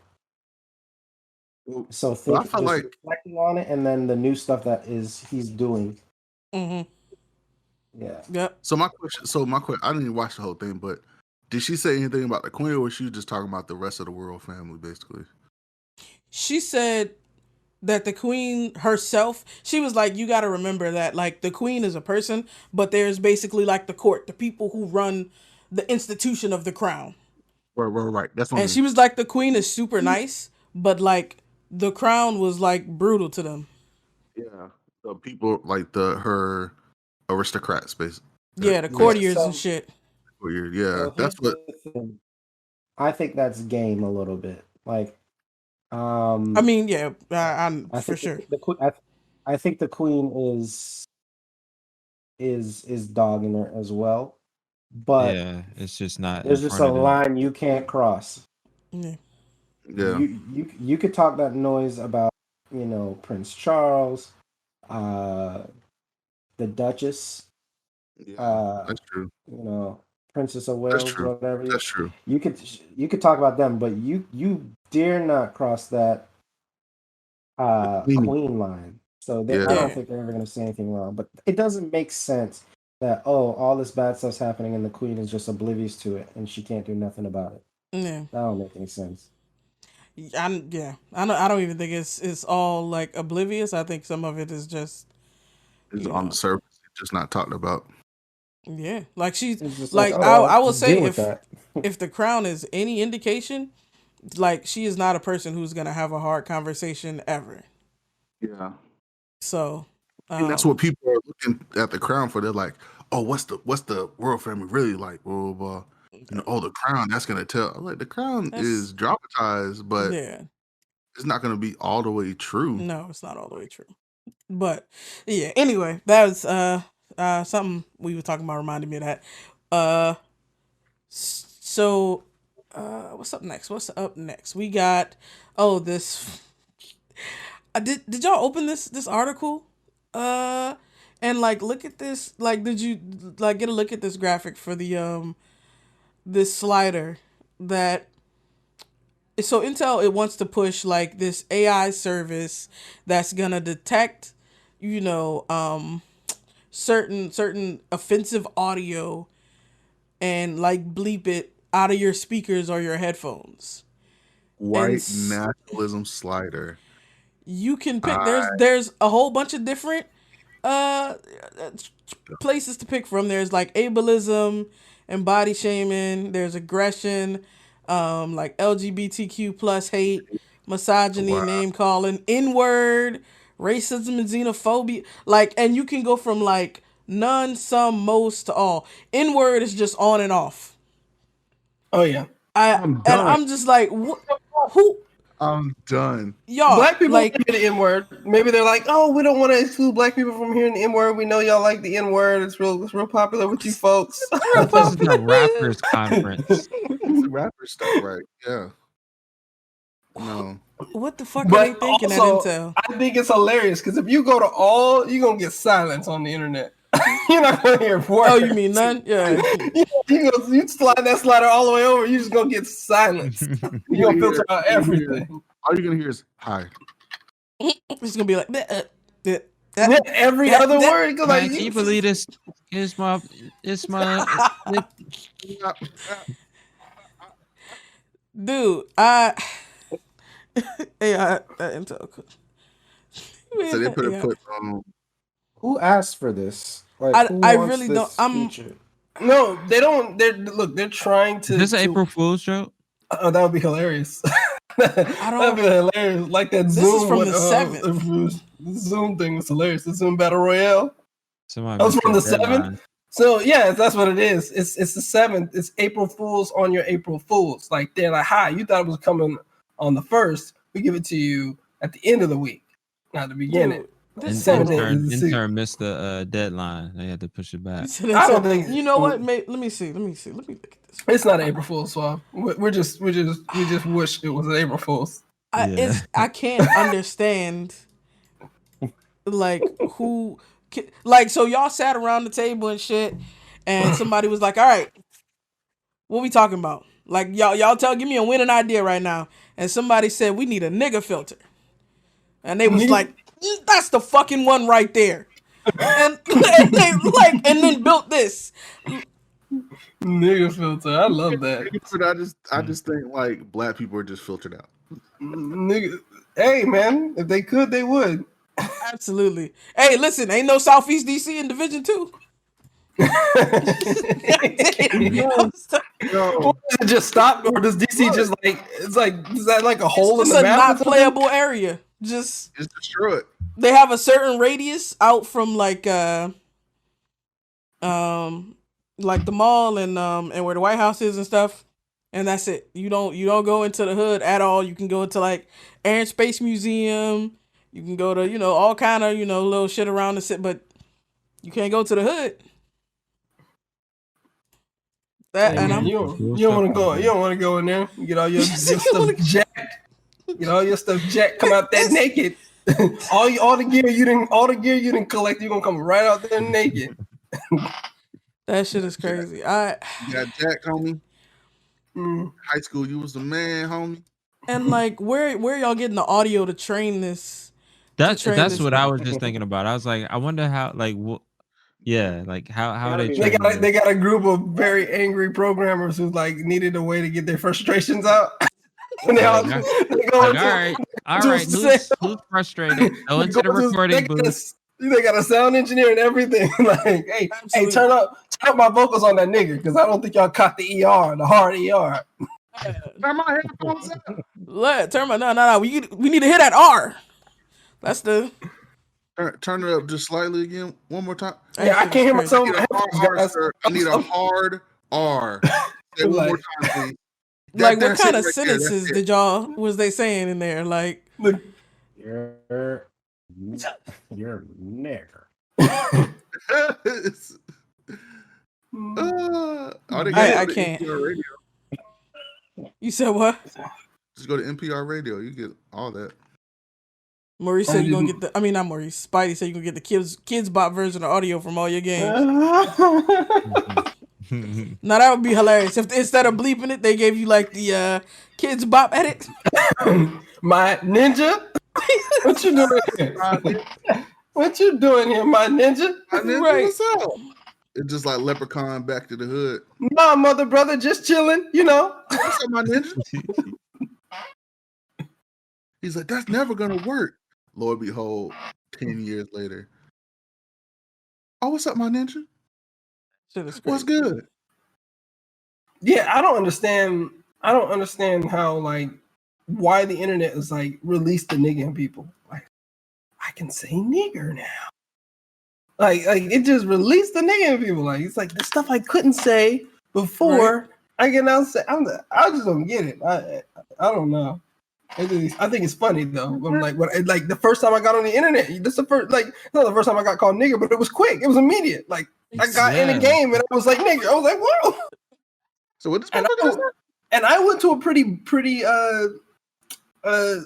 S3: So reflecting on it, and then the new stuff that he's doing. Yeah.
S2: Yep.
S4: So my question, I didn't even watch the whole thing, but did she say anything about the Queen, or was she just talking about the rest of the royal family, basically?
S2: She said that the queen herself, she was like, you got to remember that like the queen is a person, but there's basically like the court, the people who run the institution of the crown.
S4: Right. That's what I
S2: And
S4: mean.
S2: she was like, the queen is super nice, but like the crown was like brutal to them.
S4: Yeah, the people like her aristocrats, basically.
S2: Yeah, the courtiers and shit.
S4: Weird. Yeah,
S3: So
S4: that's
S3: here's
S4: what.
S3: the thing. I think that's game a little bit. Like,
S2: I mean, yeah, I'm
S3: I
S2: for
S3: think
S2: sure.
S3: I think the queen is dogging her as well, but
S5: Yeah, it's just not in
S3: there's just
S5: front
S3: a
S5: of them.
S3: line you can't cross.
S2: Yeah.
S4: Yeah,
S3: You could talk that noise about Prince Charles, the Duchess,
S4: yeah, that's true.
S3: Princess of
S4: That's
S3: Wales,
S4: true.
S3: whatever.
S4: That's true.
S3: You could talk about them, but you dare not cross that
S4: Queen.
S3: queen line. So I
S4: Yeah.
S3: don't think they're ever going to say anything wrong. But it doesn't make sense that all this bad stuff's happening and the queen is just oblivious to it and she can't do nothing about it.
S2: Yeah.
S3: That don't make any sense.
S2: I don't even think it's all like oblivious. I think some of it is just
S4: It's on the surface, it's just not talked about.
S2: yeah. Like she's
S3: It's just
S2: like
S3: oh,
S2: I will
S3: just
S2: say
S3: deal with
S2: if
S3: that.
S2: if the crown is any indication, like she is not a person who's gonna have a hard conversation ever.
S4: Yeah,
S2: So
S4: and that's what people are looking at the crown for. They're like, "Oh, what's the royal family really like?" Blah, blah, blah. Oh, the crown. That's gonna tell. I'm like, the crown is dramatized, but
S2: yeah.
S4: it's not gonna be all the way true.
S2: No, it's not all the way true. But yeah, anyway, that was something we were talking about reminded me of that. So what's up next? What's up next? We got this did y'all open this article? And like look at this, like did you like get a look at this graphic for the this slider that so Intel, it wants to push like this AI service that's gonna detect, certain offensive audio and like bleep it out of your speakers or your headphones.
S4: White nationalism slider.
S2: You can pick. There's a whole bunch of different places to pick from. There's like ableism and body shaming. There's aggression, like LGBTQ plus hate, misogyny, name calling, N-word, racism and xenophobia. Like, and you can go from like none, some, most to all. N-word is just on and off.
S1: Oh yeah.
S2: I'm just like, who?
S4: I'm done.
S2: Y'all,
S1: Black people
S2: like
S1: hear the N-word. Maybe they're like, "Oh, we don't want to exclude black people from hearing the N-word. We know y'all like the N-word. It's real popular with you folks."
S5: This is a rappers conference.
S4: It's rapper stuff, right? Yeah. No.
S2: What the fuck are they thinking at Intel?
S1: I think it's hilarious because if you go to all, you're gonna get silence on the internet. You're not gonna hear words.
S2: Oh, you mean none? Yeah.
S1: You slide that slider all the way over, you're just gonna get silence. You're gonna filter out everything.
S4: All you're gonna hear is hi.
S2: It's gonna be like
S1: every other word.
S5: Man,
S1: Like,
S5: can you believe this? It's my
S2: dude. Intel.
S4: So they put
S3: Who asked for this? Like,
S2: I really don't.
S1: No, they don't. They're trying to.
S5: Is this an April Fool's joke?
S1: Oh, that would be hilarious. That'd be hilarious. Like that
S2: this
S1: Zoom.
S2: Is from the 7th.
S1: The Zoom thing was hilarious. The Zoom Battle Royale.
S5: Somebody
S1: That was from the 7th. So yeah, that's what it is. It's the 7th. It's April Fools on your April Fools. Like they're like, "Hi, you thought it was coming on the 1st. We give it to you at the end of the week, not the beginning."
S5: Intern missed the deadline. They had to push it back.
S1: I don't think.
S2: You know what? Let me see. Let me look at this.
S1: It's not April Fool's, Swab. We just wish it was an April Fool's.
S2: I can't understand. Like who? Like so, y'all sat around the table and shit, and somebody was like, "All right, what we talking about?" Like y'all give me a winning idea right now, and somebody said we need a nigga filter, and they was like, "That's the fucking one right there," and they like, and then built this
S1: nigga filter. I love that.
S4: I just think like black people are just filtered out.
S1: Nigga. Hey, man, if they could, they would.
S2: Absolutely. Hey, listen, ain't no Southeast DC in Division 2.
S4: Yo,
S1: Or does it just stop, or does DC just like it's like is that like a hole in
S2: It's
S1: the
S2: a
S1: map?
S2: not playable area. Just
S4: just destroy it.
S2: they have a certain radius out from like the mall and where the White House is and stuff, and that's it. You don't go into the hood at all. You can go into like Air and Space Museum. You can go to all kind of little shit around the city, but you can't go to the hood. That
S1: Hey,
S2: and
S1: man,
S2: I'm
S1: you don't want to go. You don't want to go in there. You get all your stuff jacked. Get all your stuff jacked. Come out there naked. all the gear you didn't collect. You gonna come right out there naked.
S2: that shit is crazy.
S4: You got Jack, homie. High school, you was the man, homie.
S2: And like where y'all getting the audio to train this?
S5: That's
S2: this
S5: what I
S2: thing?
S5: was just thinking about. I was like, I wonder how like how they
S1: They
S5: train
S1: they got a group of very angry programmers who like needed a way to get their frustrations out. And they all
S5: Like,
S1: go
S5: all
S1: into
S5: right. Who's frustrated? Go into the recording booth.
S1: They got a sound engineer and everything. Like, hey,
S2: Absolutely.
S1: turn up my vocals on that nigga because I don't think y'all caught the ER, the hard ER.
S4: Turn my headphones up.
S2: Turn my no. We need to hit that R. That's the
S4: Turn it up just slightly again. One more time.
S1: Yeah, I can't hear myself.
S4: I need a hard R. Say it one more time, please.
S2: Like, what kind of sentences did y'all was they saying in there? Like,
S3: You're a nigger.
S2: I can't. You said what?
S4: Just go to NPR radio. You get all that.
S2: Maurice said you're gonna get the. I mean, not Maurice. Spidey said you're gonna get the kids bot version of audio from all your games. Now that would be hilarious if instead of bleeping it, they gave you like the kids bop edit.
S1: My ninja, what you doing here? What you doing here, my ninja?
S4: My ninja,
S2: Right.
S4: what's up? It's just like Leprechaun back to the hood.
S1: Nah, mother, brother, just chilling, you know.
S4: What's up, my ninja? He's like, that's never gonna work. Lord behold, 10 years later. Oh, what's up, my ninja? What's good?
S1: Yeah, I don't understand how like why the internet is like released the nigga in people. Like, I can say nigger now. Like it just released the nigga in people. Like it's like the stuff I couldn't say before. Right. I can now say. I just don't get it. I don't know. I think it's funny though. I'm like, like the first time I got on the internet, this the first, like, not the first time I got called nigger, but it was quick. It was immediate. Like I got in the game and I was like nigger. I was like, whoa.
S4: So what?
S1: And I went to a pretty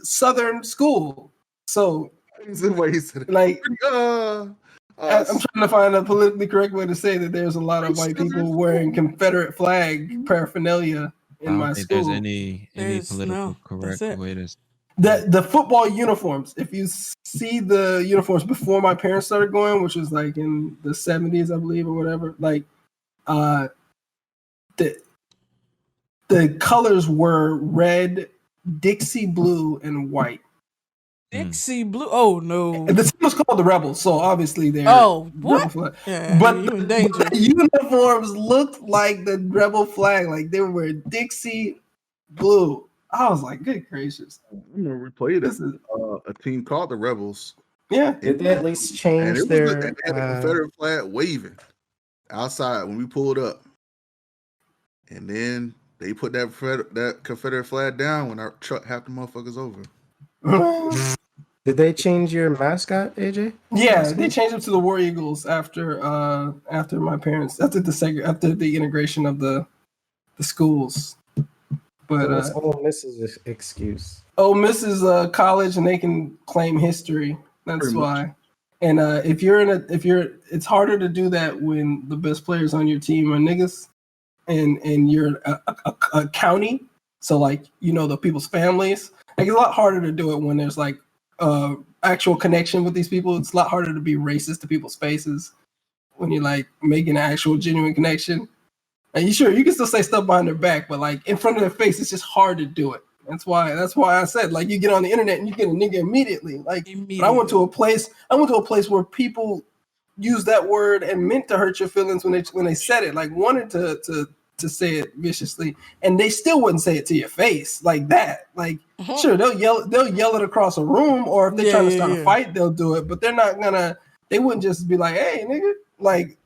S1: southern school. So
S4: the way he said it.
S1: Like, I'm trying to find a politically correct way to say that there's a lot of white people wearing Confederate flag paraphernalia in my school.
S5: There's any political correct way to.
S1: The football uniforms. If you see the uniforms before my parents started going, which was like in the 70s, I believe, or whatever, like the colors were red, Dixie blue, and white.
S2: Dixie blue. Oh no!
S1: The team was called the Rebels, so obviously they're
S2: what? Yeah,
S1: but
S2: you in danger.
S1: The uniforms looked like the Rebel flag, like they were Dixie blue. I was like, good gracious!
S4: We played a team called the Rebels.
S1: Yeah,
S3: did they at least change their
S4: Confederate flag waving outside when we pulled up, and then they put that Confederate flag down when our truck half the motherfuckers over.
S3: Did they change your mascot, AJ?
S1: Yeah, they changed it to the War Eagles after my parents after the integration of the schools. But
S3: it's Ole Miss's excuse.
S1: Ole Miss is college and they can claim history. That's
S4: Pretty
S1: why.
S4: much.
S1: And it's harder to do that when the best players on your team are niggas, and you're a county. So like the people's families. Like it's a lot harder to do it when there's like actual connection with these people. It's a lot harder to be racist to people's faces when you're like making an actual genuine connection. And you can still say stuff behind their back, but like in front of their face, it's just hard to do it. That's why I said, like, you get on the internet and you get a nigga immediately. Like, but I went to a place where people used that word and meant to hurt your feelings when they said it, like wanted to say it viciously, and they still wouldn't say it to your face like that. Like, sure, they'll yell it across a room, or if they're trying to start a fight, they'll do it. But they wouldn't just be like, "Hey, nigga," like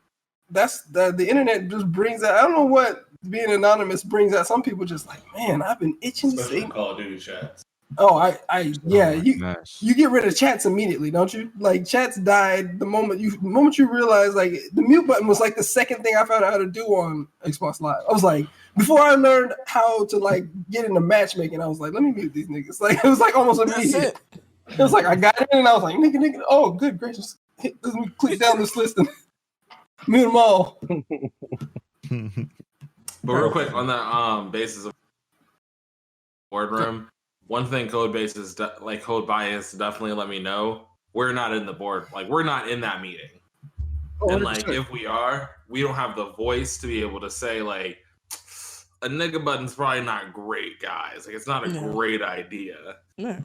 S1: that's the internet just brings out. I don't know what being anonymous brings out. Some people just like, man, I've been itching to say
S6: Call of Duty chats.
S1: Oh, you get rid of chats immediately, don't you? Like, chats died the moment you realize, like, the mute button was like the second thing I found out how to do on Xbox Live. I was like, before I learned how to like get into matchmaking, I was like, let me mute these niggas. Like, it was like almost immediate. It was like I got in and I was like, nigga, oh, good gracious, let me click down this list and mute them all.
S6: But real quick on that basis of boardroom. One thing Code Bias definitely let me know, we're not in the board, like we're not in that meeting. And like if we are, we don't have the voice to be able to say like a nigga button's probably not great, guys. Like it's not a great idea.
S1: Yeah,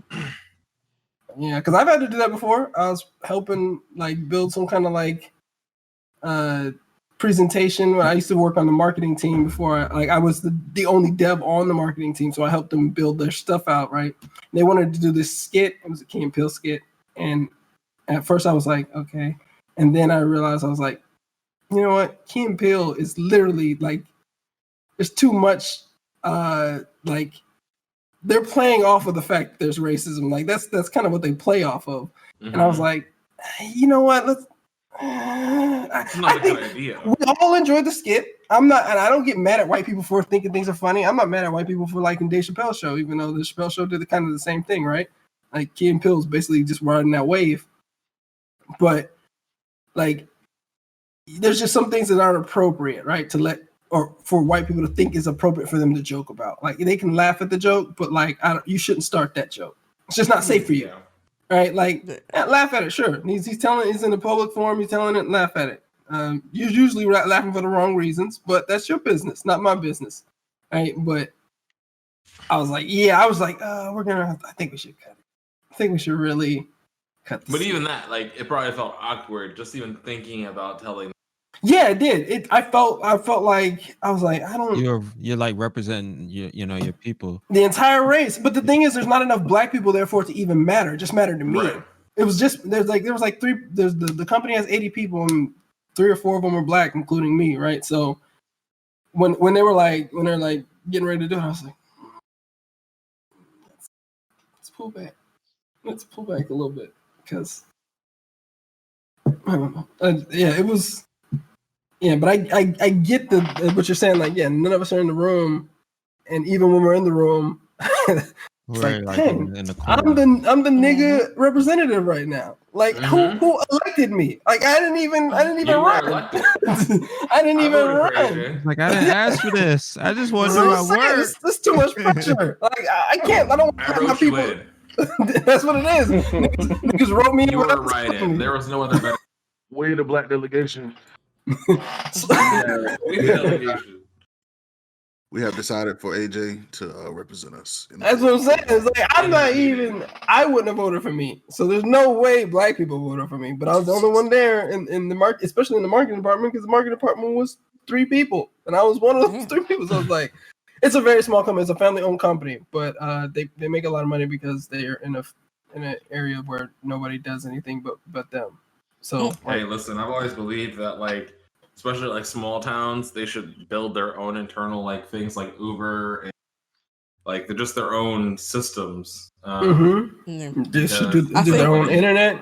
S1: because I've had to do that before. I was helping like build some kind of like presentation when I used to work on the marketing team before. I was the only dev on the marketing team, so I helped them build their stuff out, right? They wanted to do this skit. It was a Key and Peele skit, and at first I was like, okay, and then I realized I was like, you know what? Key and Peele is literally like, there's too much like they're playing off of the fact that there's racism. Like that's kind of what they play off of. Mm-hmm. And I was like, you know what? Let's I think idea. We all enjoyed the skit. And I don't get mad at white people for thinking things are funny. I'm not mad at white people for liking Dave Chappelle's show, even though the Chappelle show did kind of the same thing, right? Like Key and Peele's basically just riding that wave. But like, there's just some things that aren't appropriate, right? Or for white people to think is appropriate for them to joke about. Like they can laugh at the joke, but like you shouldn't start that joke. It's just not safe for you. Yeah. Right, like laugh at it. Sure, he's in a public forum. He's telling it. Laugh at it. You're usually laughing for the wrong reasons, but that's your business, not my business. Right, but I was like, I think we should cut it. I think we should really cut.
S6: But even that, like, it probably felt awkward just even thinking about telling.
S1: Yeah, it did. I felt like I was like, I don't.
S5: You're like representing your people,
S1: the entire race. But the thing is, there's not enough black people there for it to even matter. It just mattered to me. Right. It was just there was like three. There's the company has 80 people and 3 or 4 of them were black, including me. Right. So when they're like getting ready to do it, I was like, let's pull back. Let's pull back a little bit because it was. Yeah, but I get what you're saying. Like, yeah, none of us are in the room, and even when we're in the room, it's like, dang, I'm the nigga representative right now. Like, who elected me? Like, I didn't even run. I didn't even run.
S5: Like, I didn't ask for this. I just want to do my work.
S1: This is too much pressure. Like, I can't. I don't want my people. That's what it is. Niggas wrote me.
S6: You were right. There was no other better.
S4: We the black delegation. We have decided for AJ to represent us.
S1: That's what I'm saying. It's like I wouldn't have voted for me. So there's no way black people voted for me. But I was the only one there in the market, especially in the marketing department, because the marketing department was 3 people, and I was one of those 3 people. So I was like, it's a very small company. It's a family-owned company, but they make a lot of money because they're in an area where nobody does anything but them. So
S6: hey, listen, I've always believed that like, especially like small towns, they should build their own internal like things like Uber and like they're just their own systems.
S1: They should do their own internet.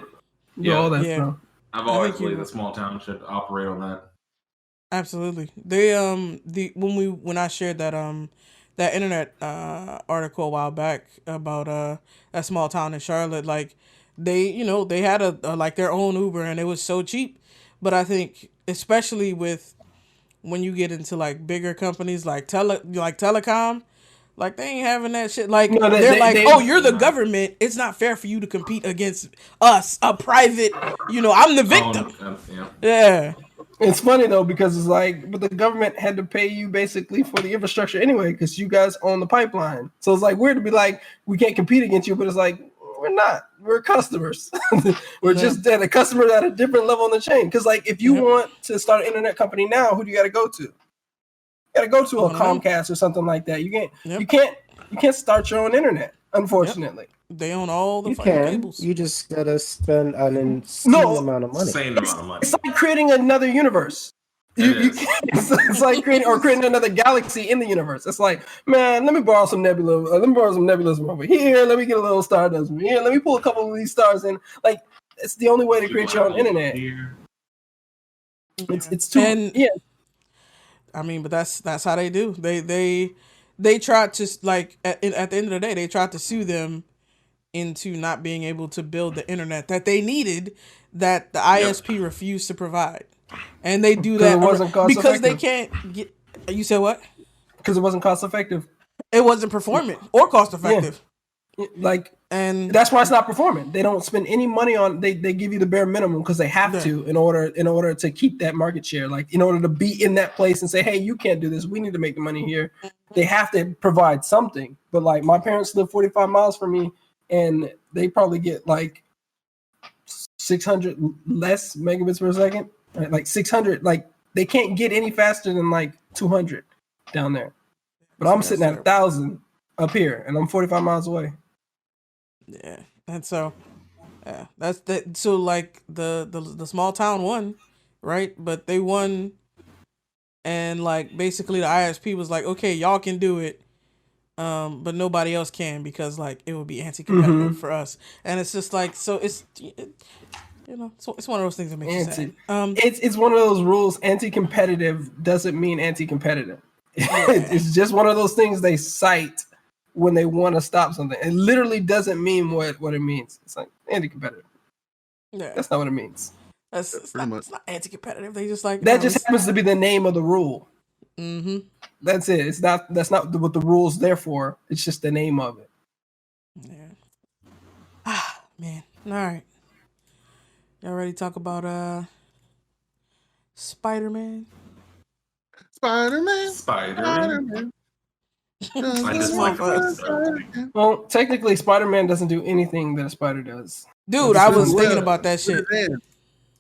S1: All that stuff.
S6: I've always believed that small towns should operate on that.
S2: Absolutely. They when I shared that that internet article a while back about a small town in Charlotte, like they had a like their own Uber and it was so cheap. But I think especially with when you get into like bigger companies like telecom, like they ain't having that shit. Like they're you're the government. It's not fair for you to compete against us, a private. I'm the victim.
S1: It's funny though because it's like, but the government had to pay you basically for the infrastructure anyway because you guys own the pipeline. So it's like weird to be like, we can't compete against you, but it's like we're not. We're customers. We're just at a customer at a different level in the chain. Because like, if you want to start an internet company now, who do you got to go to? You got to go to a Comcast or something like that. You can't start your own internet. Unfortunately,
S2: they own all the
S3: cables. You just gotta spend an insane amount of money.
S1: It's like creating another universe. It's like creating another galaxy in the universe. It's like, man, let me borrow some nebula. Let me borrow some nebulas from over here. Let me get a little stardust from here. Let me pull a couple of these stars in. Like, it's the only way to create your own internet. It's too.
S2: I mean, but that's how they do. They tried to, like, at the end of the day, they tried to sue them into not being able to build the internet that they needed, that the ISP refused to provide. And they do that because they can't get. You said what?
S1: Because it wasn't cost effective.
S2: It wasn't performant or cost effective.
S1: And that's why it's not performant. They don't spend any money on. They give you the bare minimum because they have to in order to keep that market share. Like in order to be in that place and say, hey, you can't do this. We need to make the money here. They have to provide something. But like my parents live 45 miles from me, and they probably get like 600 less megabits per second. Right? Like 600. Like they can't get any faster than like 200 down there. But I'm sitting at 1,000 up here, and I'm 45 miles away.
S2: Yeah, and so, that's that. So like the small town won, right? But they won, and like basically the ISP was like, okay, y'all can do it, but nobody else can because like it would be anti-competitive for us. And it's just like, so it's it's one of those things that makes you sad.
S1: It's one of those rules. Anti-competitive doesn't mean anti-competitive. It's just one of those things they cite when they want to stop something. It literally doesn't mean what it means. It's like anti-competitive.
S2: Yeah,
S1: that's not what it means.
S2: It's not anti-competitive. They just like
S1: that just happens to be the name of the rule.
S2: Mm-hmm.
S1: That's it. That's not what the rule's there for. It's just the name of it.
S2: Yeah. Ah, man. All right. Y'all ready to talk about Spider-Man?
S6: Spider-Man.
S1: Well, technically, Spider-Man doesn't do anything that a spider does.
S2: Does. I was thinking about that shit.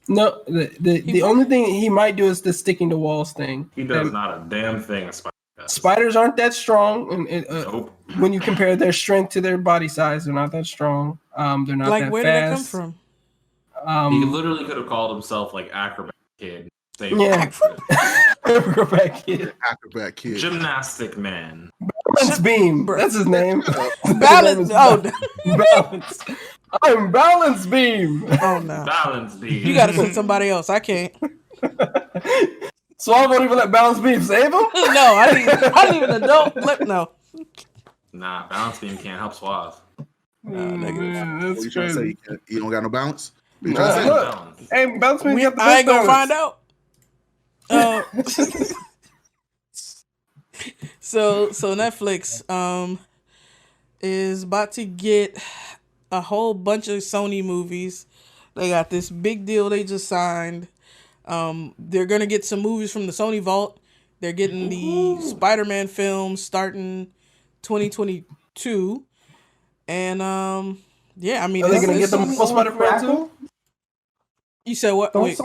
S1: No, the only thing he might do is the sticking to walls thing.
S6: He does not a damn thing a spider does.
S1: Spiders aren't that strong, and nope. When you compare their strength to their body size, they're not that strong. They're not like that
S2: where
S1: fast.
S2: Did they come from?
S6: He literally could have called himself like Acrobat Kid.
S1: Acrobat Kid.
S6: Gymnastic Man.
S1: Balance Beam. That's his name.
S2: Balance.
S1: Balance. I'm Balance Beam.
S2: Oh no.
S6: Balance Beam.
S2: You gotta send somebody else. I can't.
S1: So I won't even let Balance Beam save him?
S2: No, I didn't even no.
S6: Nah, Balance Beam can't help Suave.
S1: That's
S4: you trying to say you don't got no balance?
S1: Hey, Balance Beam got the best
S2: I ain't gonna
S1: balance.
S2: find out. So Netflix is about to get a whole bunch of Sony movies. They got this big deal they just signed. They're gonna get some movies from the Sony Vault. They're getting the Spider-Man films starting 2022, and I mean,
S1: are they gonna get the Spider-Man too?
S2: You said what? Wait.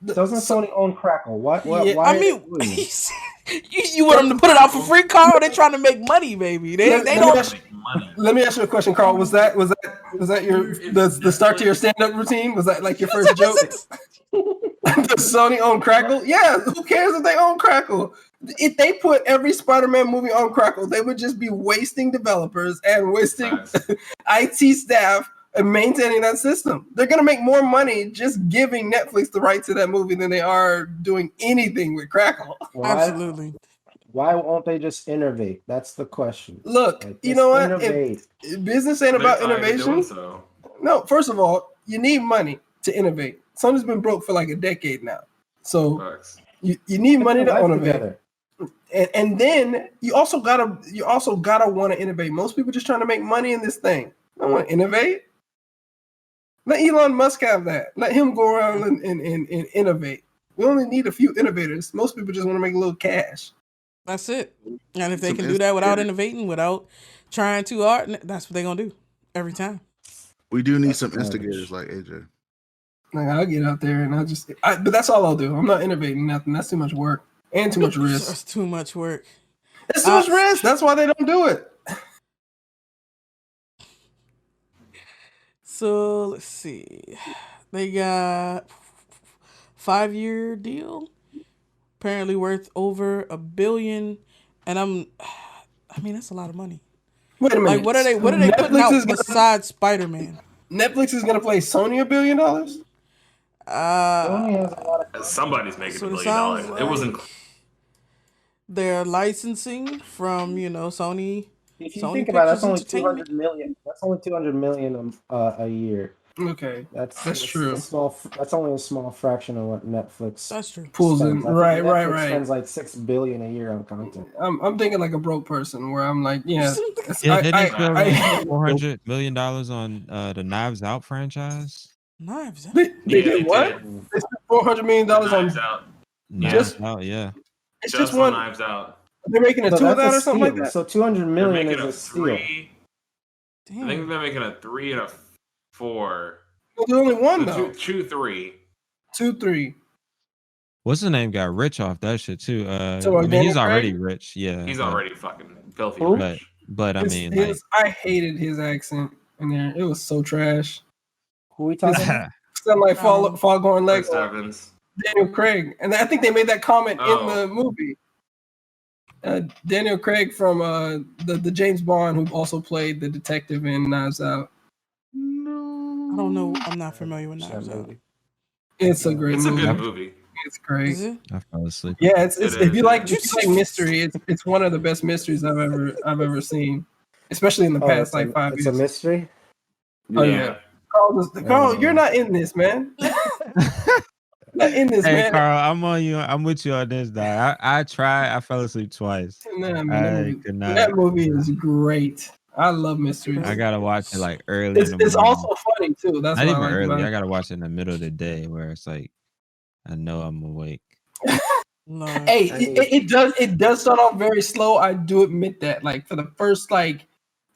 S3: Doesn't Sony own Crackle? What?
S1: Yeah,
S3: why?
S2: I mean, you want them to put it out for free, Carl? They're trying to make money, baby. They don't
S1: make money. Let me ask you a question, Carl. Was that your the start to your stand-up routine? Was that like your first joke? Does Sony own Crackle? Yeah. Who cares if they own Crackle? If they put every Spider-Man movie on Crackle, they would just be wasting developers and wasting IT staff and maintaining that system. They're going to make more money just giving Netflix the right to that movie than they are doing anything with Crackle.
S2: Absolutely.
S3: Why won't they just innovate? That's the question.
S1: Look, like, you know what? If business ain't about innovation. No, first of all, you need money to innovate. Sony's been broke for like a decade now. So you need money to innovate. And then you also gotta want to innovate. Most people just trying to make money in this thing. They don't want to innovate. Let Elon Musk have that. Let him go around and innovate. We only need a few innovators. Most people just want to make a little cash.
S2: That's it. And if they
S4: Some
S2: can do that without
S4: instigators.
S2: innovating, without trying too hard, that's what they're gonna do every time.
S4: We do need
S3: That's
S4: some
S3: garbage.
S4: instigators like AJ.
S1: Like I'll get out there and but that's all I'll do. I'm not innovating nothing. That's too much work and too much risk.
S2: That's too much work.
S1: It's too much risk. That's why they don't do it.
S2: So let's see. They got 5-year deal, apparently worth over $1 billion, and I mean that's a lot of money.
S1: Wait a minute.
S2: Like what are they putting
S1: Netflix is
S2: out
S1: gonna,
S2: besides Spider-Man?
S1: Netflix is gonna play Sony $1 billion?
S3: Sony has a lot of
S6: Somebody's making
S2: So
S6: $1
S2: it
S6: billion.
S2: sounds
S6: It wasn't.
S2: like they're licensing from Sony.
S3: If you
S2: Sony
S3: think about it, that's
S2: Pictures
S3: only
S2: Entertainment.
S3: 200 million. That's only 200 million a year.
S1: Okay.
S3: That's
S1: true.
S3: That's only a small fraction of what Netflix
S2: That's true.
S1: Pulls in.
S3: spends. I think
S1: Right.
S3: Netflix spends like $6 billion a year on content.
S1: I'm thinking like a broke person where I'm like, yeah.
S5: Yeah, didn't they spend
S1: I-
S5: $400 million on the Knives Out franchise?
S2: Knives Out.
S1: They
S6: Yeah,
S1: did
S6: they
S1: what?
S6: did.
S1: They spent $400 million on.
S6: Knives Out.
S5: Knives Out, yeah.
S1: It's
S6: Just
S1: just
S6: on
S1: one.
S6: Knives Out.
S1: They're making a
S3: So
S1: 2 of
S3: that's
S1: that
S3: a
S1: or something like
S3: steal.
S1: that.
S3: So 200
S6: They're
S3: million
S6: making
S3: is
S6: a
S3: a steal.
S6: 3. I
S2: Damn.
S6: think they're making a 3 and a 4.
S1: Well, there's only one
S6: The
S1: though.
S6: 2-3.
S1: 2, 3.
S5: What's the name? Got rich off that shit too.
S1: So,
S5: I mean,
S1: Daniel
S5: he's already
S1: Craig?
S5: rich. Yeah,
S6: He's
S5: but-
S6: already fucking filthy
S1: Who?
S6: rich.
S5: But I mean, like,
S1: I hated his accent in there. It was so trash.
S3: Who we talking about?
S1: Sound like Foghorn
S6: Chris
S1: Leghorn.
S6: Evans.
S1: Daniel Craig, and I think they made that comment
S6: Oh.
S1: in the movie. Daniel Craig from the James Bond, who also played the detective in Knives Out.
S2: I don't know. I'm not familiar with Knives Out.
S1: It's a great
S6: It's a
S1: movie.
S6: good movie.
S1: It's great.
S2: Is it?
S5: I fell asleep.
S1: Yeah, it's
S6: It
S1: if
S6: is,
S1: you like
S6: it
S2: is.
S1: mystery, it's one of the best mysteries I've ever seen, especially in the past like 5
S3: It's
S1: years.
S3: a mystery.
S1: Oh, yeah. Carl, you're not in this, man. Not in this,
S5: Hey
S1: man.
S5: Carl, I'm on you. I'm with you on this, dog. I tried. I fell asleep twice.
S1: Nah, man,
S5: I could not.
S1: that movie is great. I love mysteries.
S5: I gotta watch it like early.
S1: It's
S5: in the
S1: it's
S5: morning.
S1: also funny too. That's
S5: Not
S1: what
S5: even
S1: I like
S5: early.
S1: about
S5: I
S1: it.
S5: gotta watch it in the middle of the day where it's like I know I'm awake.
S2: No.
S1: Hey, it does start off very slow. I do admit that. Like for the first like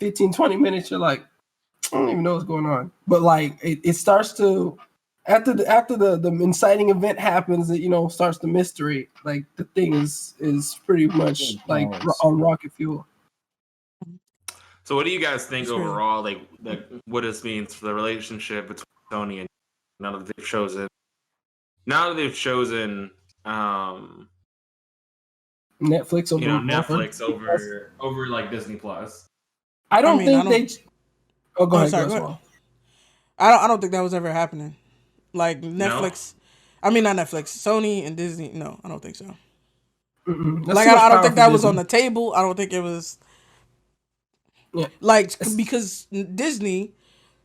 S1: 15, 20 minutes, you're like, I don't even know what's going on. But like it starts to after the inciting event happens, that starts the mystery. Like the thing is pretty much like on rocket fuel.
S6: So, what do you guys think
S2: It's really-
S6: overall? Like what this means for the relationship between Sony and now that they've chosen
S1: Netflix over
S6: Netflix over like Disney Plus.
S1: I don't think
S2: they.
S1: Oh, go ahead.
S2: Sorry, go ahead. I don't think that was ever happening. Like Netflix. I mean, not Netflix. Sony and Disney. No, I don't think so. Like I don't think that was on the table. I don't think it was.
S1: Yeah.
S2: Like because Disney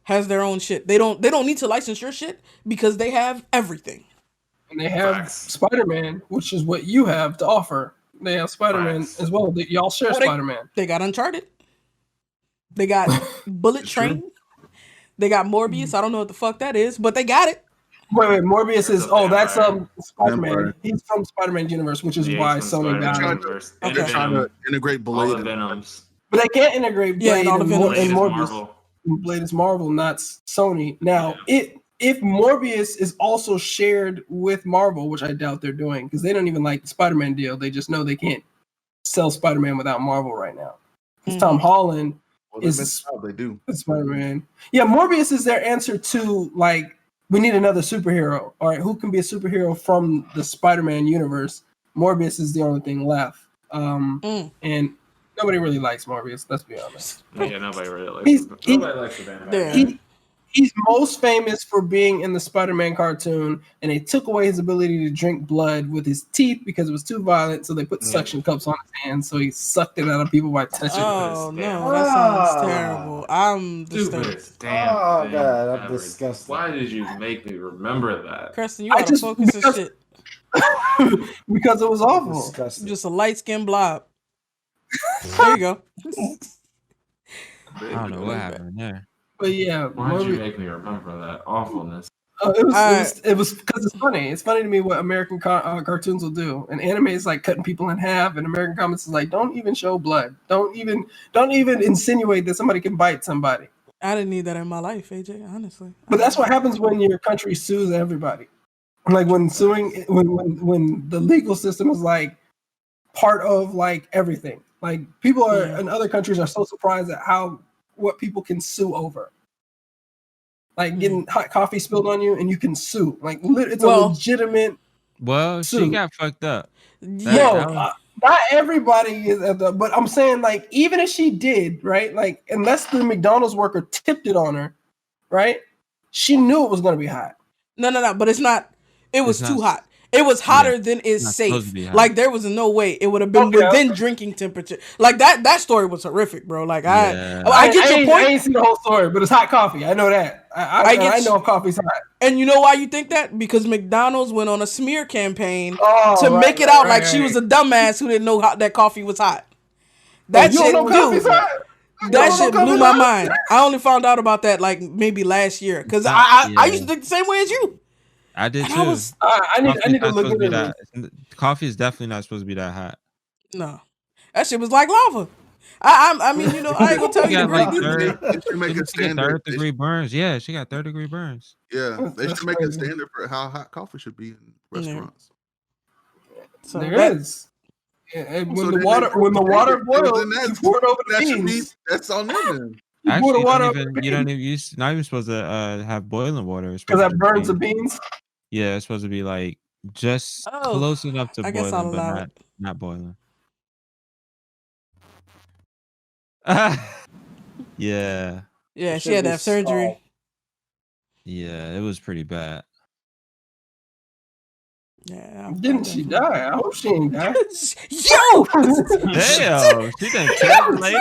S2: has their own shit. They don't need to license your shit because they have everything.
S1: And they have
S6: Facts.
S1: Spider-Man, which is what you have to offer. They have Spider-Man
S6: Facts.
S1: as well. Y'all share Spider-Man.
S2: They got Uncharted. They got Bullet Train. They got Morbius. I don't know what the fuck that is, but they got it.
S1: Wait, Morbius is that's
S6: Vampire.
S1: Spider-Man.
S4: Vampire.
S1: He's from Spider-Man universe, which is
S6: Yeah,
S1: why
S6: he's from
S1: Sony got
S6: Spider-Man
S1: it.
S6: universe.
S2: Okay.
S6: And
S4: They're trying
S6: Venom.
S4: to integrate
S6: All the
S4: Blade.
S6: Venoms.
S1: But they can't integrate
S2: Yeah,
S1: Blade
S2: and all the
S1: and
S2: Venoms.
S6: Blade is
S1: Morbius.
S6: Marvel.
S1: Blade is Marvel, not Sony. Now, if Morbius is also shared with Marvel, which I doubt they're doing, because they don't even like the Spider-Man deal. They just know they can't sell Spider-Man without Marvel right now. Because Tom Holland
S4: Well,
S1: is
S4: they do.
S1: Spider-Man. Yeah, Morbius is their answer to like we need another superhero. All right, who can be a superhero from the Spider-Man universe? Morbius is the only thing left. And nobody really likes Morbius. Let's be honest.
S6: Yeah, nobody really likes
S1: Nobody
S6: likes the vampire.
S2: Yeah.
S1: He's most famous for being in the Spider-Man cartoon, and they took away his ability to drink blood with his teeth because it was too violent. So they put suction cups on his hands, so he sucked it out of people by touching.
S2: Oh
S6: Stupidest
S2: no,
S6: damn-
S2: that sounds terrible. I'm disturbed.
S6: Stupidest damn
S3: Oh,
S6: thing
S3: God, I'm
S6: ever.
S3: disgusted.
S6: Why did you make me remember that?
S2: Preston, you gotta focus and shit.
S1: Because it was awful.
S3: Disgusting.
S2: Just a light skinned blob. There you go.
S5: I don't know what happened there.
S1: But yeah,
S6: Why'd you
S1: Morbius,
S6: make me remember that awfulness?
S1: It was because it's funny. It's funny to me what American cartoons will do, and anime is like cutting people in half, and American comics is like don't even show blood, don't even insinuate that somebody can bite somebody.
S2: I didn't need that in my life, AJ. Honestly,
S1: But that's what happens when your country sues everybody. Like when the legal system is like part of like everything. Like people in other countries are so surprised at what people can sue over. Like getting hot coffee spilled on you and you can sue. Like it's a legitimate.
S5: Well,
S1: sue.
S5: she got fucked up.
S1: Not everybody is but I'm saying like even if she did, right? Like unless the McDonald's worker tipped it on her, right? She knew it was going to be hot.
S2: No, but it's not. It was too hot. It was hotter than is safe. Like there was no way it would have been within drinking temperature. Like that story was horrific, bro. Like I get your point.
S1: I ain't seen the whole story, but it's hot coffee. I know that. I know coffee's hot.
S2: And you know why you think that? Because McDonald's went on a smear campaign to make it out like she was a dumbass who didn't know that coffee was hot. That shit blew my mind. I only found out about that like maybe last year because I used to think the same way as you.
S5: I did too.
S1: I need to look at
S5: that. Coffee is definitely not supposed to be that hot.
S2: No, that shit was like lava. I mean, you know, I ain't gonna tell you.
S5: Third degree burns. Yeah, she got 3rd-degree burns.
S4: Yeah, they should make a standard for how hot coffee should be in restaurants.
S2: So
S1: there is. And when the water boils, you pour it over the beans.
S4: That's on them.
S5: Actually, you're not even supposed to have boiling water.
S1: Because that burns the beans.
S5: Yeah, it's supposed to be like just close enough to boiling, but not boiling. Yeah.
S2: Yeah, she had to have surgery.
S5: Yeah, it was pretty bad.
S2: Yeah.
S1: Didn't she die? I hope she ain't die.
S2: Yo!
S5: Damn, she didn't kill the lady.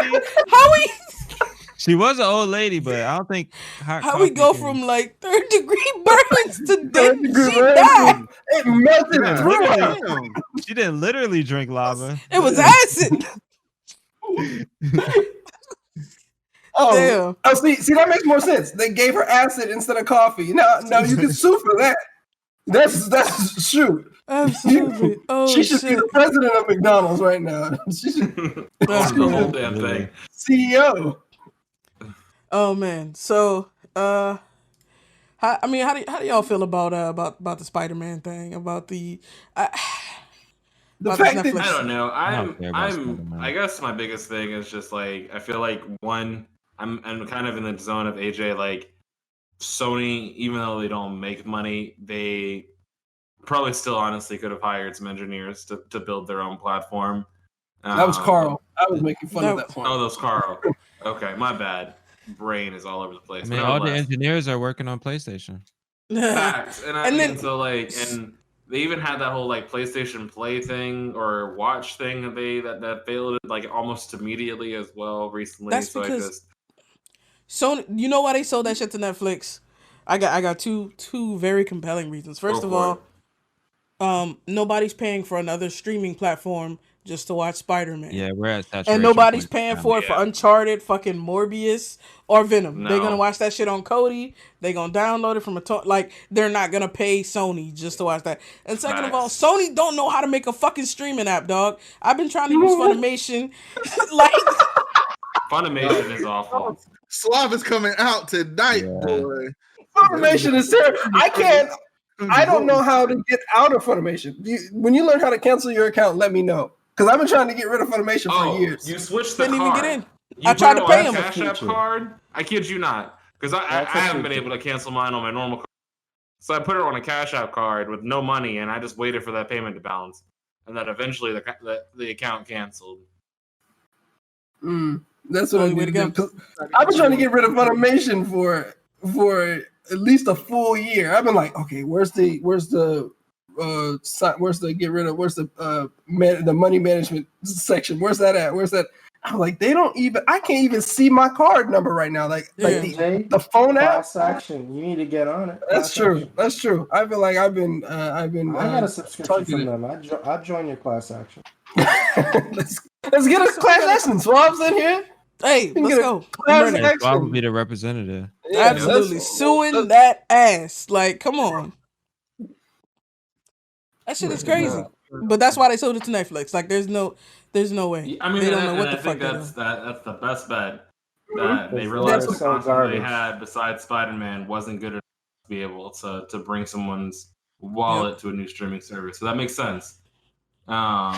S5: She was an old lady, but I don't think
S2: how we go from like 3rd-degree burns to she died.
S1: It melted through her.
S5: She didn't literally drink lava.
S2: It was acid.
S1: Damn. Oh, see, that makes more sense. They gave her acid instead of coffee. Now you can sue for that. That's true.
S2: Absolutely.
S1: She should be the president of McDonald's right now. She should
S6: that's the whole damn thing.
S1: CEO.
S2: Oh man. So how do y'all feel about the Spider-Man thing? About the
S1: fact that
S6: I don't know. I guess my biggest thing is just like I feel like one, I'm kind of in the zone of AJ. Like Sony, even though they don't make money, they probably still honestly could have hired some engineers to build their own platform.
S1: That was Carl. I was making fun of that point.
S6: Oh, that was Carl. Okay, my bad. Brain is all over the place.
S5: I mean, all the engineers are working on PlayStation.
S6: Facts. And they even had that whole like PlayStation Play thing or Watch thing that failed like almost immediately as well recently.
S2: That's because Sony, you know why they sold that shit to Netflix? I got two very compelling reasons. First of all, nobody's paying for another streaming platform just to watch Spider-Man.
S5: Yeah, we're at saturation.
S2: And nobody's paying for it for Uncharted, fucking Morbius, or Venom. No. They're gonna watch that shit on Kodi. They're gonna download it from they're not gonna pay Sony just to watch that. And second of all, Sony don't know how to make a fucking streaming app, dog. I've been trying to use Funimation.
S6: Funimation is awful.
S4: Slav is coming out tonight, boy.
S1: Funimation is terrible. I don't know how to get out of Funimation. When you learn how to cancel your account, let me know. Because I've been trying to get rid of Funimation for years.
S6: You switched the
S2: Didn't
S6: card.
S2: even get in. I tried to pay him.
S6: Cash App card. I kid you not. Because I haven't been able to cancel mine on my normal card. So I put it on a Cash App card with no money, and I just waited for that payment to bounce. And then eventually the account canceled.
S1: That's what I'm going to do. I've been trying to get rid of Funimation for at least a full year. I've been like, okay, where's the money management section? Where's that at? Where's that? I'm like, I can't even see my card number right now. Like the phone app.
S3: Class action. You need to get on it.
S1: That's true. That's true. I feel like I've been. I
S3: got a subscription from them. I'll join your class action.
S1: let's get a class action. Swab's in here.
S2: Hey, let's go.
S5: Swab will be the representative.
S1: Yeah,
S2: Absolutely
S1: that's-
S2: suing that ass. Like, come on. That shit is crazy. But that's why they sold it to Netflix. Like, there's no way.
S6: I mean,
S2: they don't know what
S6: and
S2: the
S6: I
S2: fuck
S6: think
S2: they're
S6: that's
S2: doing.
S6: that's the best bet.
S1: Mhm.
S6: That they
S3: Because
S6: realized
S3: they're
S6: the
S3: so
S6: content they
S3: garbage.
S6: had besides Spider-Man wasn't good enough to be able to bring someone's wallet to a new streaming service. So that makes sense. Yeah,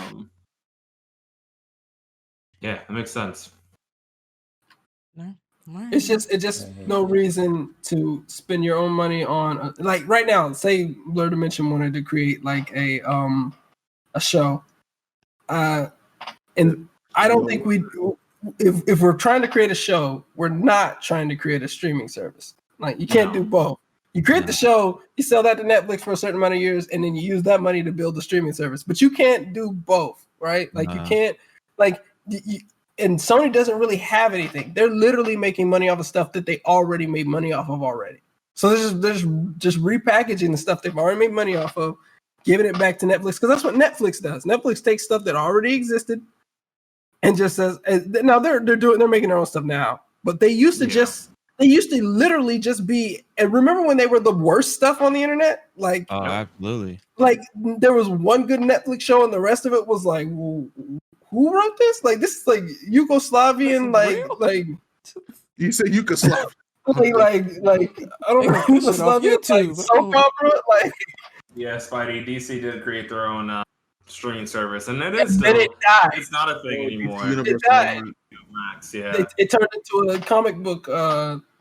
S6: that makes sense.
S1: It's just no reason to spend your own money on like right now. Say Blerdimension wanted to create like a show, and I don't think we if we're trying to create a show, we're not trying to create a streaming service. Like you can't do both. You create the show, you sell that to Netflix for a certain amount of years, and then you use that money to build the streaming service. But you can't do both, right? Like you can't like. And Sony doesn't really have anything. They're literally making money off of stuff that they already made money off of already. So they're just repackaging the stuff they've already made money off of, giving it back to Netflix because that's what Netflix does. Netflix takes stuff that already existed and just says now they're making their own stuff now. But they used to literally just be. And remember when they were the worst stuff on the internet? Like
S5: absolutely.
S1: Like there was one good Netflix show and the rest of it was like. Who wrote this? Like this is like Yugoslavian, like
S4: you say Yugoslav.
S1: like I don't know Yugoslavian like soap opera. Like
S6: yeah, Spidey. DC did create their own streaming service, and it is still it's not a thing anymore.
S1: It died.
S6: Max, yeah.
S1: It turned into a comic book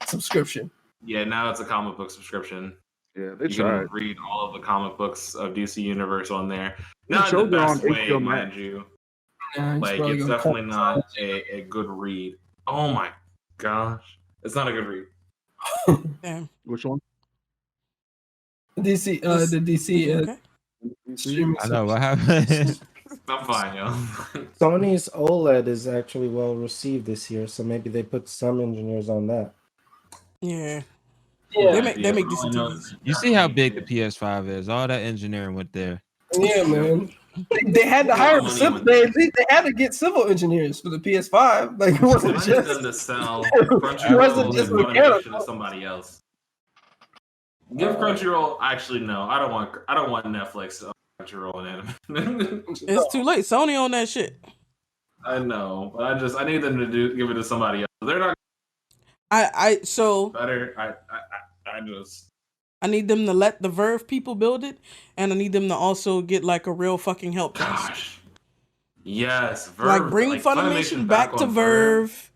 S1: subscription.
S6: Yeah, now it's a comic book subscription.
S4: Yeah, they
S6: you
S4: tried.
S6: can read all of the comic books of DC Universe on there. Not in the best way, mind you. Like it's definitely not a good read. Oh my gosh, it's not a good read.
S2: Damn.
S4: Which one?
S1: DC, the DC streaming.
S5: I know what happened.
S6: I'm fine, yo.
S3: Sony's OLED is actually well received this year, so maybe they put some engineers on that.
S2: Yeah.
S1: Yeah,
S2: they make decent TVs.
S5: You see how big the PS5 is? All that engineering went there.
S1: Yeah, man. They had to hire civil. They had to get civil engineers for the PS5. Like it wasn't just
S6: them to sell.
S1: It wasn't just mechanical
S6: to somebody else. Give Crunchyroll. Actually, no. I don't want Netflix to Crunchyroll and anime.
S2: It's too late. Sony on that shit.
S6: I know, but I need them to give it to somebody else. They're not. Better.
S2: I need them to let the Verve people build it, and I need them to also get like a real fucking help desk.
S6: Gosh. Yes, Verve.
S2: Like bring Funimation back to Verve.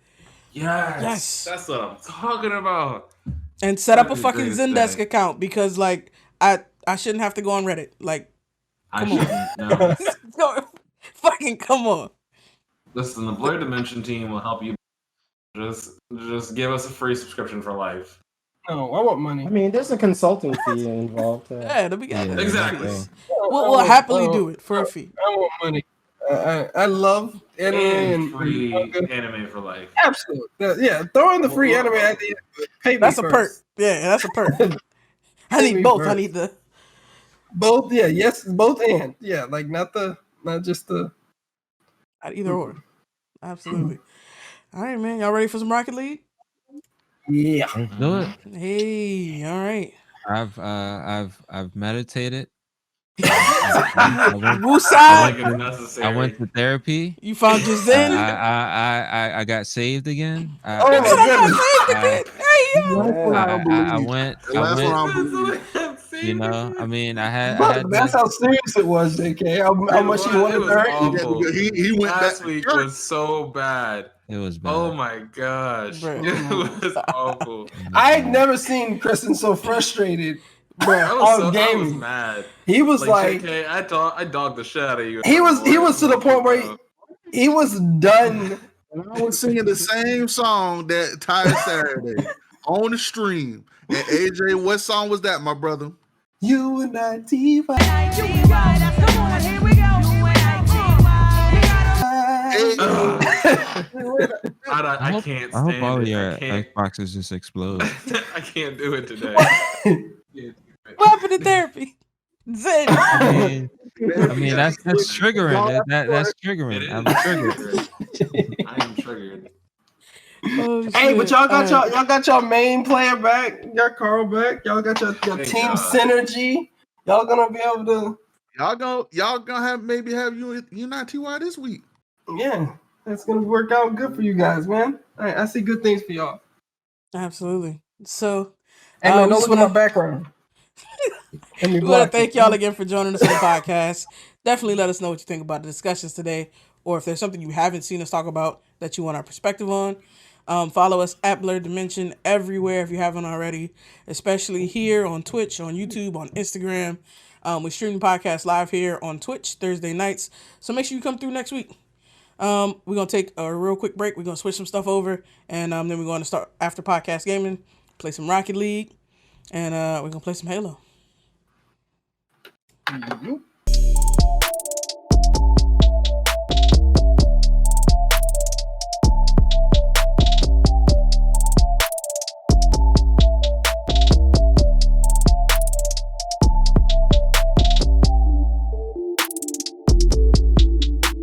S6: Yes. That's what I'm talking about.
S2: And set up a fucking Zendesk account because like I shouldn't have to go on Reddit. Like come on. Fucking come on.
S6: Listen, the Blerdimension team will help you. Just give us a free subscription for life.
S1: No, I want money.
S3: I mean, there's a consulting fee involved.
S2: Yeah,
S6: exactly.
S2: We'll happily do it for a fee.
S1: I want money. I love anime and
S6: free anime for life.
S1: Absolutely. Yeah, throw in the free anime at the end. Pay me
S2: that's a
S1: first.
S2: perk. Yeah, that's a perk. I need both. I need the
S1: both. Yeah, yes, both and yeah, like not just the
S2: either or. Absolutely. All right, man. Y'all ready for some Rocket League?
S1: Yeah.
S5: Let's do it.
S2: Hey, all right.
S5: I've meditated.
S2: I
S5: went to therapy.
S2: You found your zen.
S5: I got saved again.
S1: Oh my goodness!
S5: I went. You know, I mean, I had.
S1: That's how serious it was, JK. How much you wanted to hurt.
S4: He went
S6: last week was so bad.
S5: It was bad.
S6: Oh my gosh, it was awful.
S1: I had never seen Kristen so frustrated. Bro,
S6: I was mad.
S1: He was like
S6: JK, I dogged the shit out of you.
S1: He was to the point where he was done.
S4: I was singing the same song that Ty Saturday on the stream. And AJ, what song was that, my brother?
S1: You and I, T-Vibe.
S8: Come on, here we go.
S6: I can't stand
S5: I hope all
S6: it.
S5: your Xboxes just explode.
S6: I can't do it today.
S2: What happened to therapy? Zen.
S5: I mean that's triggering. That's triggering. I'm triggered.
S6: I am triggered.
S2: Oh,
S1: Hey, but
S2: shit.
S1: y'all got
S2: All right.
S1: y'all got your main player back. You got Carl back. Y'all got your
S6: Thank
S1: team
S6: God.
S1: synergy. Y'all gonna be able to.
S4: Y'all gonna have maybe have you not Ty this week.
S1: Yeah, that's gonna work out good for you guys, man. I see good things for y'all.
S2: Absolutely. So,
S1: Hey man,
S2: we
S1: don't
S2: just
S1: look at
S2: want
S1: my
S2: to
S1: background. Let me
S2: we want to
S1: block
S2: thank
S1: it.
S2: y'all again for joining us on the podcast. Definitely let us know what you think about the discussions today, or if there's something you haven't seen us talk about that you want our perspective on. Follow us at Blerdimension everywhere if you haven't already, especially here on Twitch, on YouTube, on Instagram. We stream the podcast live here on Twitch Thursday nights, so make sure you come through next week. We're gonna take a real quick break. We're gonna switch some stuff over, and then we're gonna start after podcast gaming, play some Rocket League, and we're gonna play some Halo.
S1: Nope.